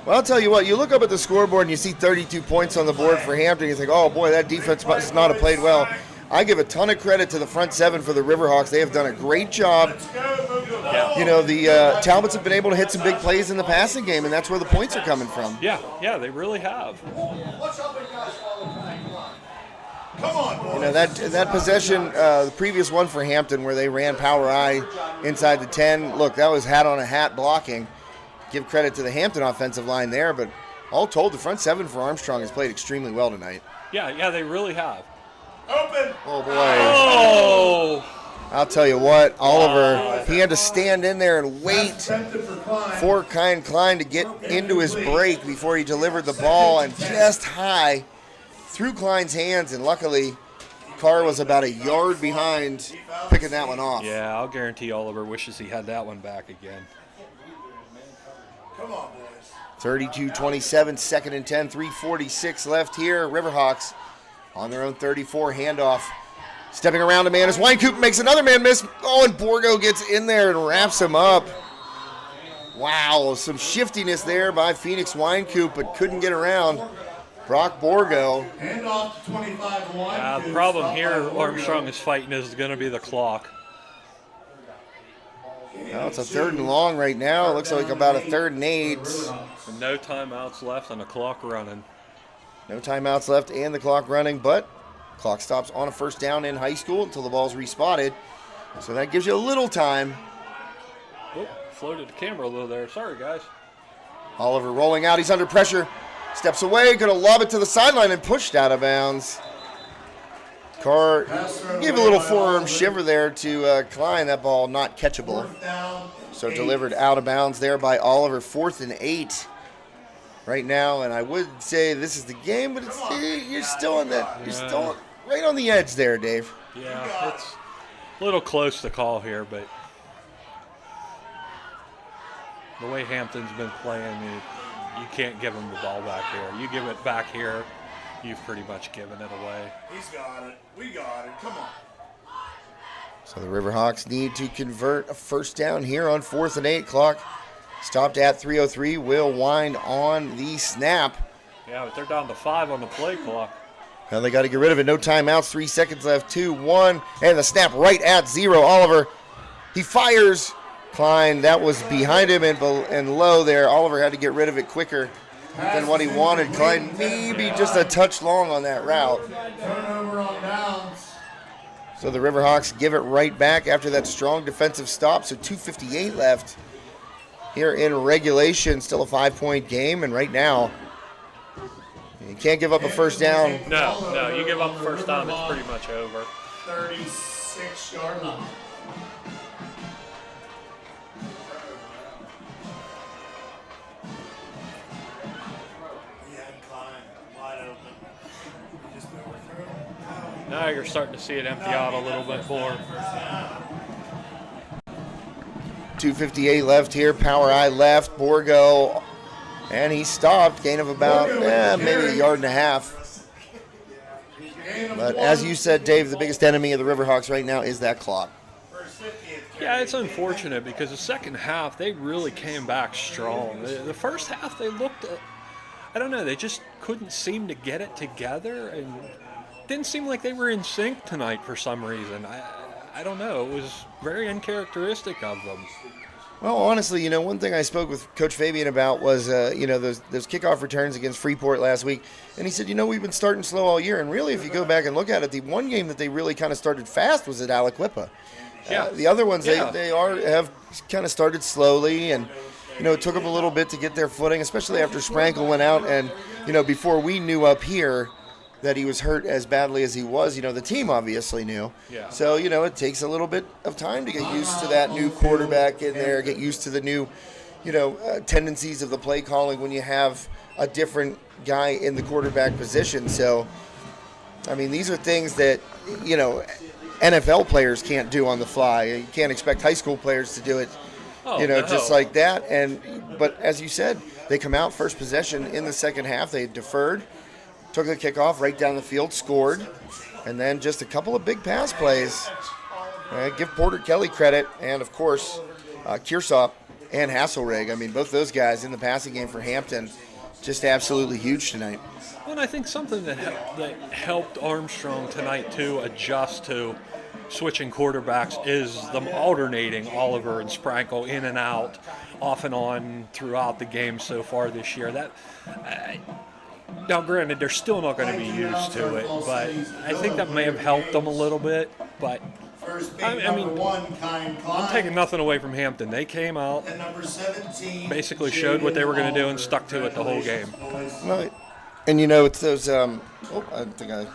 Well, I'll tell you what, you look up at the scoreboard and you see 32 points on the board for Hampton. You think, oh, boy, that defense must not have played well. I give a ton of credit to the front seven for the Riverhawks. They have done a great job. Yeah. You know, the Talbots have been able to hit some big plays in the passing game, and that's where the points are coming from. Yeah, they really have. Come on, boys. You know, that possession, the previous one for Hampton where they ran power eye inside the 10, look, that was hat on a hat blocking. Give credit to the Hampton offensive line there, but all told, the front seven for Armstrong has played extremely well tonight. Yeah, they really have. Open. Oh, boy. Oh! I'll tell you what, Oliver, he had to stand in there and wait for Klein to get into his break before he delivered the ball, and just high through Klein's hands, and luckily Carr was about a yard behind picking that one off. Yeah, I'll guarantee Oliver wishes he had that one back again. Come on, boys. 32-27, second and 10, 3:46 left here. Riverhawks on their own 34, handoff. Stepping around a man as Winecoop makes another man miss. Oh, and Borgo gets in there and wraps him up. Wow, some shiftiness there by Phoenix Winecoop, but couldn't get around Brock Borgo. Hand off to 25-1. The problem here Armstrong is fighting is going to be the clock. Well, it's a 3rd and long right now. It looks like about a 3rd and 8. And no timeouts left and the clock running. No timeouts left and the clock running, but clock stops on a first down in high school until the ball's respotted. So that gives you a little time. Oh, floated the camera a little there. Sorry, guys. Oliver rolling out. He's under pressure. Steps away. Going to lob it to the sideline and pushed out of bounds. Carr gave a little forearm shiver there to Klein. That ball not catchable. So delivered out of bounds there by Oliver. 4th and 8 right now. And I would say this is the game, but you're still on that. You're still right on the edge there, Dave. Yeah, it's a little close to call here, but the way Hampton's been playing, you can't give him the ball back here. You give it back here, you've pretty much given it away. He's got it. We got it. Come on. So the Riverhawks need to convert a first down here on 4th and 8. Clock stopped at 3:03. Will wind on the snap. Yeah, but they're down to 5 on the play clock. Well, they got to get rid of it. No timeouts. 3 seconds left. 2, 1. And the snap right at 0. Oliver, he fires. Klein, that was behind him and low there. Oliver had to get rid of it quicker than what he wanted. Klein maybe just a touch long on that route. Turnover on downs. So the Riverhawks give it right back after that strong defensive stop. So 2:58 left here in regulation. Still a 5-point game, and right now you can't give up a first down. No, you give up a first down, it's pretty much over. 36-yard line. Now you're starting to see it empty out a little bit more. 2:58 left here. Power eye left. Borgo, and he stopped. Gain of about maybe a yard and a half. But as you said, Dave, the biggest enemy of the Riverhawks right now is that clock. Yeah, it's unfortunate because the second half, they really came back strong. The first half, they looked, I don't know, they just couldn't seem to get it together, and didn't seem like they were in sync tonight for some reason. I don't know. It was very uncharacteristic of them. Well, honestly, one thing I spoke with Coach Fabian about was, those kickoff returns against Freeport last week. And he said, we've been starting slow all year. And really, if you go back and look at it, the one game that they really kind of started fast was at Aliquippa. Yeah. The other ones, they have kind of started slowly. And, it took them a little bit to get their footing, especially after Sprankle went out. And, before we knew up here that he was hurt as badly as he was, the team obviously knew. Yeah. So, it takes a little bit of time to get used to that new quarterback in there, get used to the new, tendencies of the play calling when you have a different guy in the quarterback position. So, these are things that, NFL players can't do on the fly. You can't expect high school players to do it, just like that. But as you said, they come out first possession in the second half. They deferred. Took the kickoff right down the field, scored, and then just a couple of big pass plays. Give Porter Kelly credit, and of course, Kearsop and Hasselrig. Both those guys in the passing game for Hampton, just absolutely huge tonight. Well, and I think something that helped Armstrong tonight to adjust to switching quarterbacks is them alternating Oliver and Sprankle in and out, off and on throughout the game so far this year. Now, granted, they're still not going to be used to it, but I think that may have helped them a little bit. But First being I mean, number 1, Kine Klein. I'm taking nothing away from Hampton. They came out, And number 17, basically showed what they were going to do and stuck to it the whole game. Right. And you know, it's those. I think I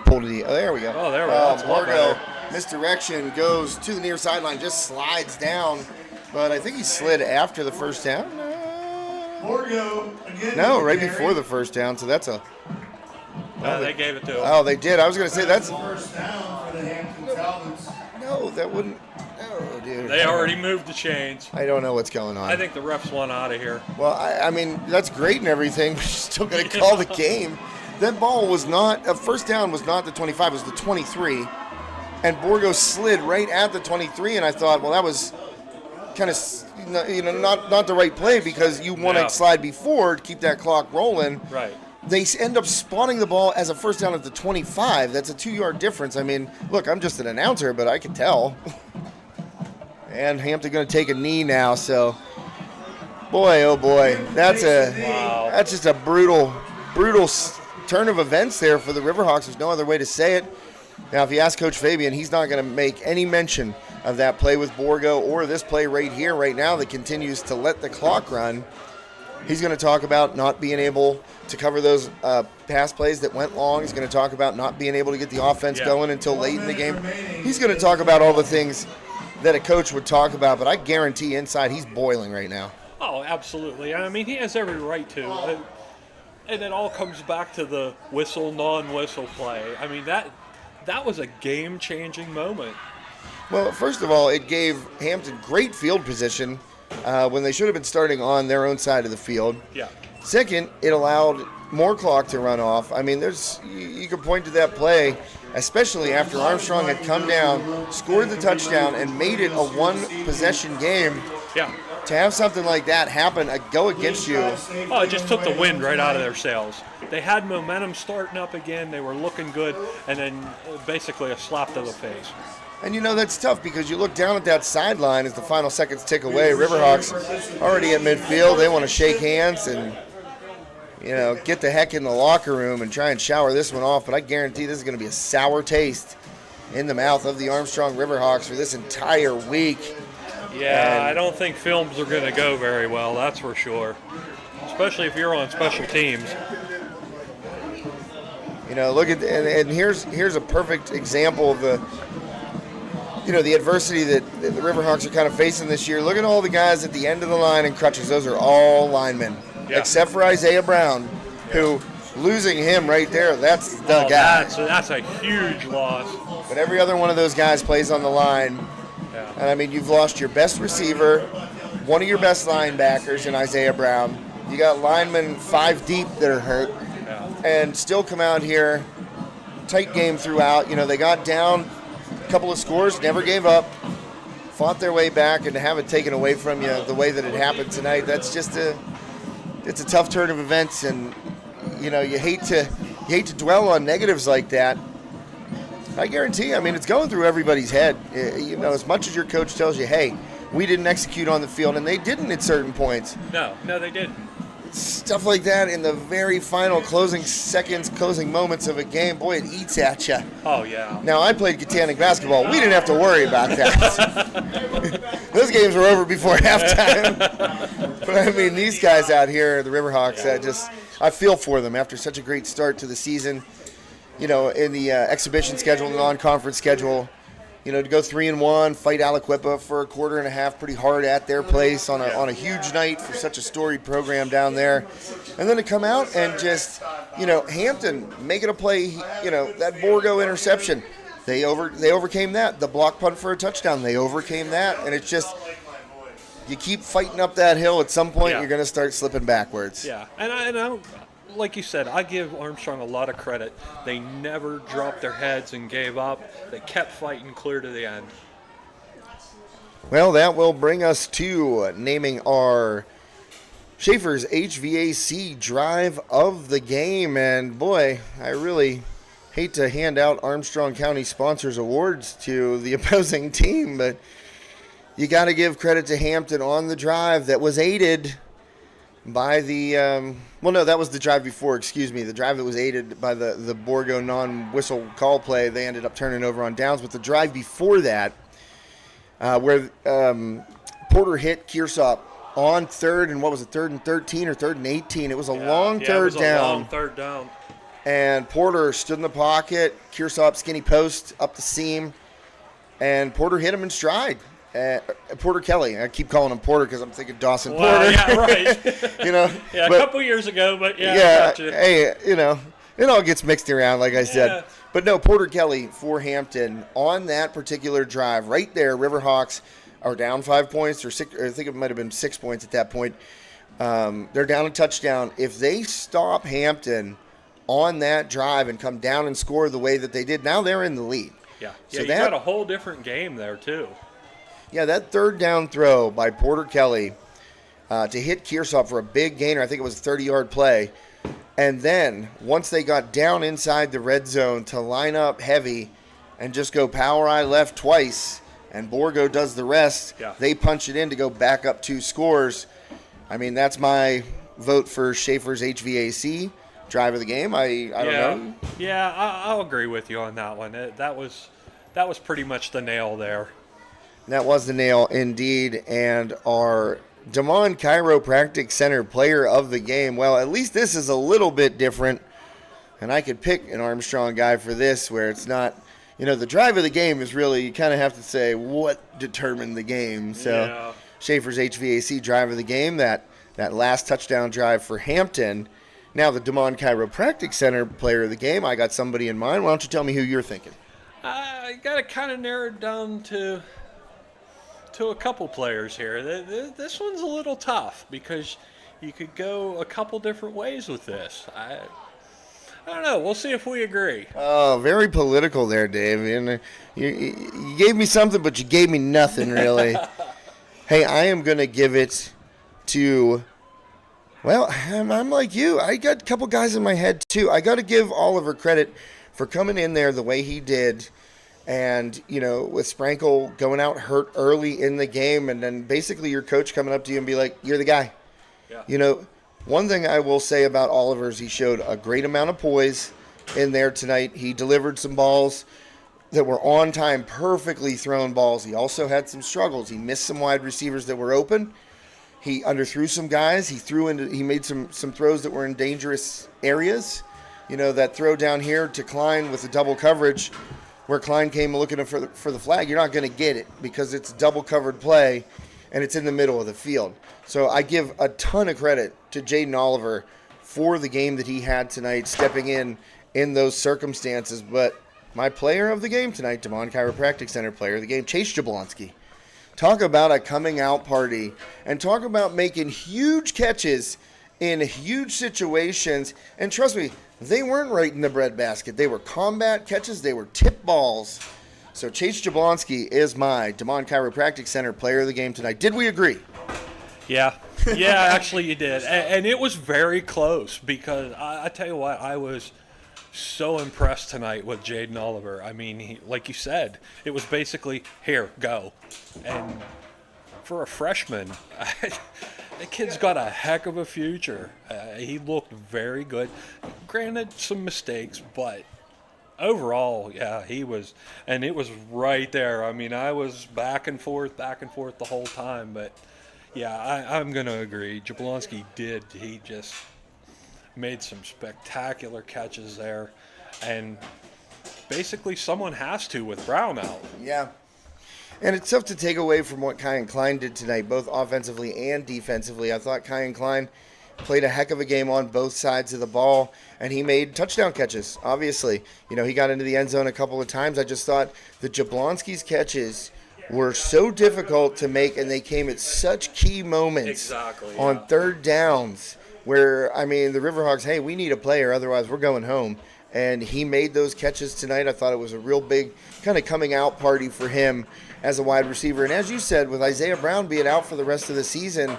pulled it. Oh, there we go. Oh, there we go. That's a lot Borgo, better. misdirection, goes to the near sideline, just slides down. But I think he slid after the first down. Borgo, again, No, right carry. before the first down. So that's a. No, they gave it to him. Oh, they did. I was going to say that's. First down for the Hampton Talbots. No, that wouldn't. Oh, dude. They already moved the chains. I don't know what's going on. I think the refs want out of here. Well, I mean, that's great and everything, but you're still going to call the game. That ball was not, first down was not the 25, it was the 23. And Borgo slid right at the 23, and I thought, well, that was kind of, not the right play because you want to slide before to keep that clock rolling. Right. They end up spawning the ball as a first down at the 25. That's a 2-yard difference. I mean, look, I'm just an announcer, but I can tell. And Hampton going to take a knee now, so boy, oh boy, that's just a brutal turn of events there for the Riverhawks. There's no other way to say it. Now, if you ask Coach Fabian, he's not going to make any mention of that play with Borgo or this play right here, right now, that continues to let the clock run. He's going to talk about not being able to cover those pass plays that went long. He's going to talk about not being able to get the offense going until late in the game. He's going to talk about all the things that a coach would talk about, but I guarantee inside he's boiling right now. Oh, absolutely. I mean, he has every right to. And it all comes back to the whistle, non-whistle play. I mean, that was a game-changing moment. Well, first of all, it gave Hampton great field position when they should have been starting on their own side of the field. Yeah. Second, it allowed more clock to run off. I mean, you could point to that play, especially after Armstrong had come down, scored the touchdown, and made it a one-possession game. Yeah. To have something like that happen, go against you. Oh, it just took the wind right out of their sails. They had momentum starting up again. They were looking good, and then basically a slap to the face. And you know, that's tough because you look down at that sideline as the final seconds tick away. Riverhawks already at midfield. They want to shake hands and, get the heck in the locker room and try and shower this one off. But I guarantee this is going to be a sour taste in the mouth of the Armstrong Riverhawks for this entire week. Yeah, I don't think films are going to go very well, that's for sure. Especially if you're on special teams. Look at and here's a perfect example of the adversity that the Riverhawks are kind of facing this year. Look at all the guys at the end of the line in crutches. Those are all linemen, except for Isaiah Brown, who losing him right there, that's the guy. That's a huge loss. But every other one of those guys plays on the line. Yeah. And I mean, you've lost your best receiver, one of your best linebackers in Isaiah Brown. You got linemen 5 deep that are hurt, and still come out here, tight game throughout. They got down a couple of scores, never gave up, fought their way back, and to have it taken away from you the way that it happened tonight, that's just it's a tough turn of events, and you hate to dwell on negatives like that. I guarantee you, I mean, it's going through everybody's head. As much as your coach tells you, hey, we didn't execute on the field, and they didn't at certain points. No, they didn't. Stuff like that in the very final closing seconds, closing moments of a game, boy, it eats at you. Oh, yeah. Now, I played Katanning basketball. We didn't have to worry about that. Those games were over before halftime. But, I mean, these guys out here, the Riverhawks, I feel for them after such a great start to the season. In the exhibition schedule, the non-conference schedule, to go 3-1, fight Aliquippa for a quarter and a half pretty hard at their place on a huge night for such a storied program down there. And then to come out and just, Hampton making a play, that Borgo interception. They overcame that. The block punt for a touchdown, they overcame that. And it's just, you keep fighting up that hill, at some point you're going to start slipping backwards. Yeah, and I like you said, I give Armstrong a lot of credit. They never dropped their heads and gave up. They kept fighting clear to the end. Well, that will bring us to naming our Schaefer's HVAC drive of the game. And boy, I really hate to hand out Armstrong County Sponsors Awards to the opposing team, but you got to give credit to Hampton on the drive that was aided by the well, no, that was the drive before. Excuse me, the drive that was aided by the Borgo non-whistle call play. They ended up turning over on downs, but the drive before that, where Porter hit Kearsop on third and what was it, 3rd and 13 or 3rd and 18? It was a long third down. Long third down. And Porter stood in the pocket. Kearsop skinny post up the seam, and Porter hit him in stride. Porter Kelly. I keep calling him Porter because I'm thinking Dawson Porter. Yeah, right. You know, yeah, a couple years ago, but yeah. Gotcha. Hey, you know, it all gets mixed around, like I said. Yeah. But no, Porter Kelly for Hampton on that particular drive right there. Riverhawks are down 5 points, or 6. Or I think it might have been 6 points at that point. They're down a touchdown. If they stop Hampton on that drive and come down and score the way that they did, now they're in the lead. Yeah, So you got a whole different game there too. Yeah, that third down throw by Porter Kelly to hit Kearsop for a big gainer. I think it was a 30-yard play. And then once they got down inside the red zone to line up heavy and just go power eye left twice, and Borgo does the rest, they punch it in to go back up 2 scores. I mean, that's my vote for Schaefer's HVAC drive of the game. I don't know. Yeah, I'll agree with you on that one. That was pretty much the nail there. That was the nail indeed. And our Damon Chiropractic Center player of the game. Well, at least this is a little bit different. And I could pick an Armstrong guy for this where it's not, you know, the drive of the game is really, you kind of have to say what determined the game. So Schaefer's HVAC drive of the game, that last touchdown drive for Hampton. Now the Damon Chiropractic Center player of the game, I got somebody in mind. Why don't you tell me who you're thinking? I got to kind of narrow it down to a couple players here. This one's a little tough because you could go a couple different ways with this. I don't know. We'll see if we agree. Oh, very political there, Dave. And you gave me something, but you gave me nothing, really. Hey, I am going to give it to, well, I'm like you. I got a couple guys in my head, too. I got to give Oliver credit for coming in there the way he did. And, you know, with Sprankle going out hurt early in the game, and then basically your coach coming up to you and be like, you're the guy. Yeah. You know, one thing I will say about Oliver is he showed a great amount of poise in there tonight. He delivered some balls that were on time, perfectly thrown balls. He also had some struggles. He missed some wide receivers that were open. He underthrew some guys. He made some throws that were in dangerous areas. You know, that throw down here to Klein with the double coverage, where Klein came looking for the flag, you're not going to get it because it's double covered play and it's in the middle of the field. So I give a ton of credit to Jaden Oliver for the game that he had tonight, stepping in those circumstances. But my player of the game tonight, Damon Chiropractic Center player of the game, Chase Jablonski. Talk about a coming out party and talk about making huge catches in huge situations. And trust me, they weren't right in the breadbasket. They were combat catches. They were tip balls. So Chase Jablonski is my Damon Chiropractic Center player of the game tonight. Did we agree? Yeah. Yeah, actually you did. And it was very close because I tell you what, I was so impressed tonight with Jaden Oliver. I mean, like you said, it was basically, here, go. And for a freshman, the kid's got a heck of a future. He looked very good. Granted, some mistakes, but overall, yeah, he was. And it was right there. I mean, I was back and forth the whole time. But, yeah, I'm going to agree. Jablonski did. He just made some spectacular catches there. And basically someone has to with Brown out. Yeah. And it's tough to take away from what Kyan Klein did tonight, both offensively and defensively. I thought Kyan Klein played a heck of a game on both sides of the ball, and he made touchdown catches, obviously. You know, he got into the end zone a couple of times. I just thought the Jablonski's catches were so difficult to make, and they came at such key moments on third downs where, I mean, the Riverhawks, hey, we need a player, otherwise we're going home. And he made those catches tonight. I thought it was a real big kind of coming out party for him as a wide receiver. And as you said, with Isaiah Brown being out for the rest of the season,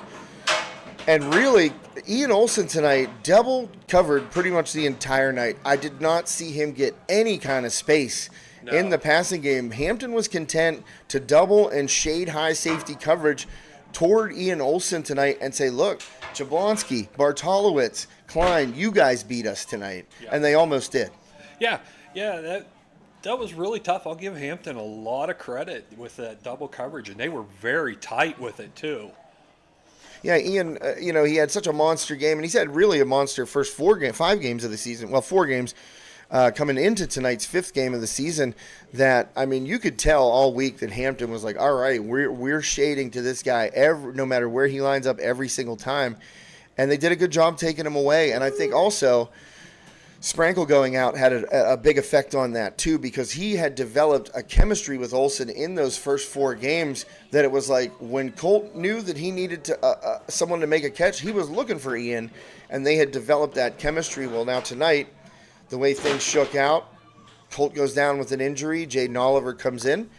and really, Ian Olsen tonight double covered pretty much the entire night. I did not see him get any kind of space in the passing game. Hampton was content to double and shade high safety coverage toward Ian Olsen tonight and say, look, Jablonski, Bartolowicz, Klein, you guys beat us tonight, and they almost did. Yeah, that was really tough. I'll give Hampton a lot of credit with that double coverage, and they were very tight with it too. Yeah, Ian, he had such a monster game, and he's had really a monster first 5 games of the season. Well, 4 games coming into tonight's 5th game of the season. That, I mean, you could tell all week that Hampton was like, all right, we're shading to this guy no matter where he lines up every single time, and they did a good job taking him away. And I think also Sprankle going out had a big effect on that too, because he had developed a chemistry with Olsen in those first 4 games that it was like when Colt knew that he needed to someone to make a catch, he was looking for Ian, and they had developed that chemistry. Well, now tonight, the way things shook out, Colt goes down with an injury. Jaden Oliver comes in.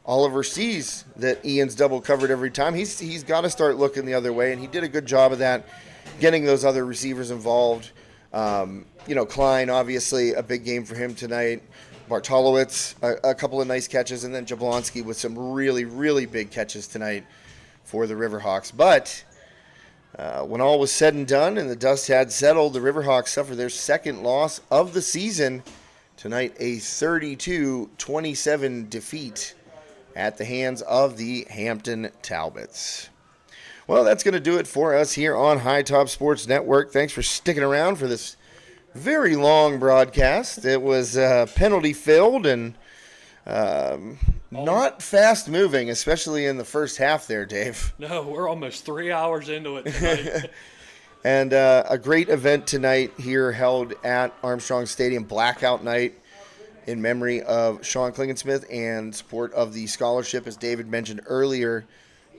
Oliver sees that Ian's double covered every time. He's got to start looking the other way, and he did a good job of that, getting those other receivers involved. Klein, obviously, a big game for him tonight. Bartolowicz, a couple of nice catches, and then Jablonski with some really, really big catches tonight for the Riverhawks. But when all was said and done and the dust had settled, the Riverhawks suffered their 2nd loss of the season. Tonight, a 32-27 defeat at the hands of the Hampton Talbots. Well, that's going to do it for us here on High Top Sports Network. Thanks for sticking around for this very long broadcast. It was penalty-filled and not fast-moving, especially in the first half there, Dave. No, we're almost 3 hours into it tonight. And a great event tonight here held at Armstrong Stadium, Blackout Night, in memory of Sean Klingensmith and support of the scholarship, as David mentioned earlier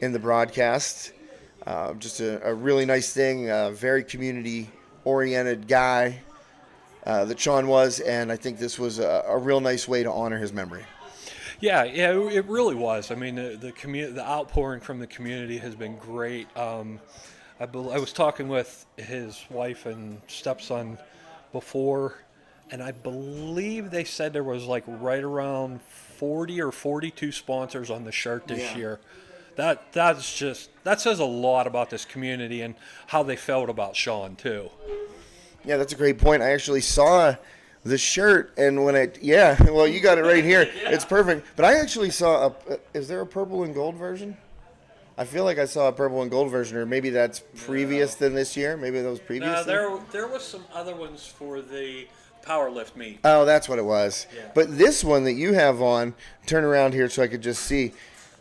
in the broadcast. Just a really nice thing, a very community-oriented guy that Sean was, and I think this was a real nice way to honor his memory. Yeah, it really was. I mean, the outpouring from the community has been great. I was talking with his wife and stepson before, and I believe they said there was like right around 40 or 42 sponsors on the shirt this year. That says a lot about this community and how they felt about Sean too. Yeah, that's a great point. I actually saw the shirt, and when well, you got it right here. Yeah. It's perfect. But I actually saw is there a purple and gold version? I feel like I saw a purple and gold version, or maybe that's previous than this year. Maybe that was previous. No, there was some other ones for the powerlift meet. Oh, that's what it was. Yeah. But this one that you have on, turn around here so I could just see.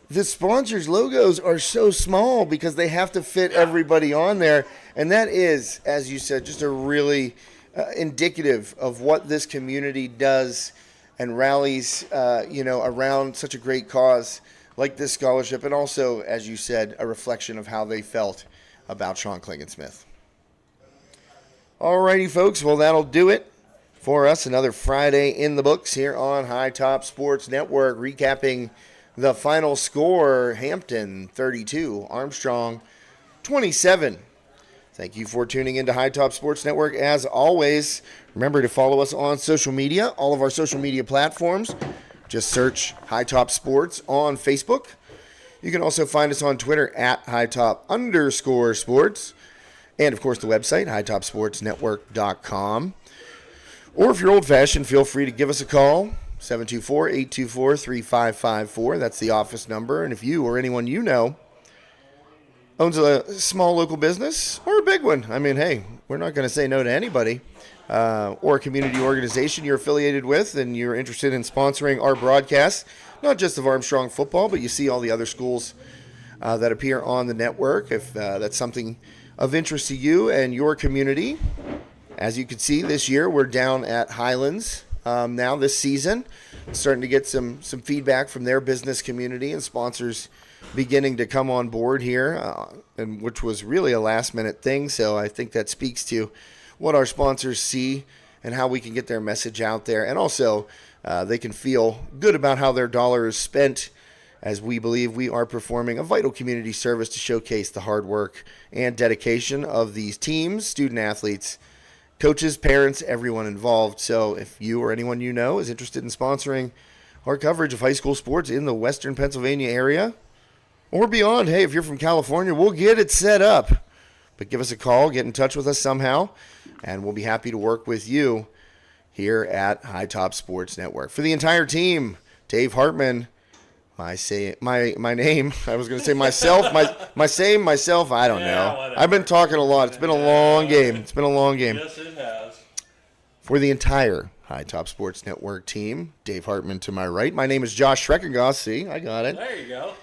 The sponsors' logos are so small because they have to fit everybody on there. And that is, as you said, just a really indicative of what this community does and rallies, around such a great cause like this scholarship. And also, as you said, a reflection of how they felt about Sean Klingensmith. All righty, folks. Well, that'll do it for us. Another Friday in the books here on High Top Sports Network, recapping the final score: Hampton 32, Armstrong 27. Thank you for tuning into High Top Sports Network. As always, remember to follow us on social media, all of our social media platforms. Just search High Top Sports on Facebook. You can also find us on Twitter at HighTop_sports. And, of course, the website, HighTopSportsNetwork.com. Or if you're old-fashioned, feel free to give us a call. 724-824-3554. That's the office number. And if you or anyone you know owns a small local business or a big one, I mean, hey, we're not going to say no to anybody, or a community organization you're affiliated with and you're interested in sponsoring our broadcasts, not just of Armstrong football, but you see all the other schools that appear on the network. If that's something of interest to you and your community, as you can see this year, we're down at Highlands now this season, starting to get some feedback from their business community and sponsors beginning to come on board here, and which was really a last-minute thing. So I think that speaks to what our sponsors see and how we can get their message out there. And also, they can feel good about how their dollar is spent, as we believe we are performing a vital community service to showcase the hard work and dedication of these teams, student-athletes, coaches, parents, everyone involved. So if you or anyone you know is interested in sponsoring our coverage of high school sports in the Western Pennsylvania area or beyond, hey, if you're from California, we'll get it set up. But give us a call, get in touch with us somehow, and we'll be happy to work with you here at High Top Sports Network. For the entire team, Dave Hartman, my name, I was going to say myself, myself, I don't know. Whatever. I've been talking a lot. It's been a long game. It's been a long game. Yes, it has. For the entire High Top Sports Network team, Dave Hartman to my right. My name is Josh Schreckengoss. See, I got it. There you go.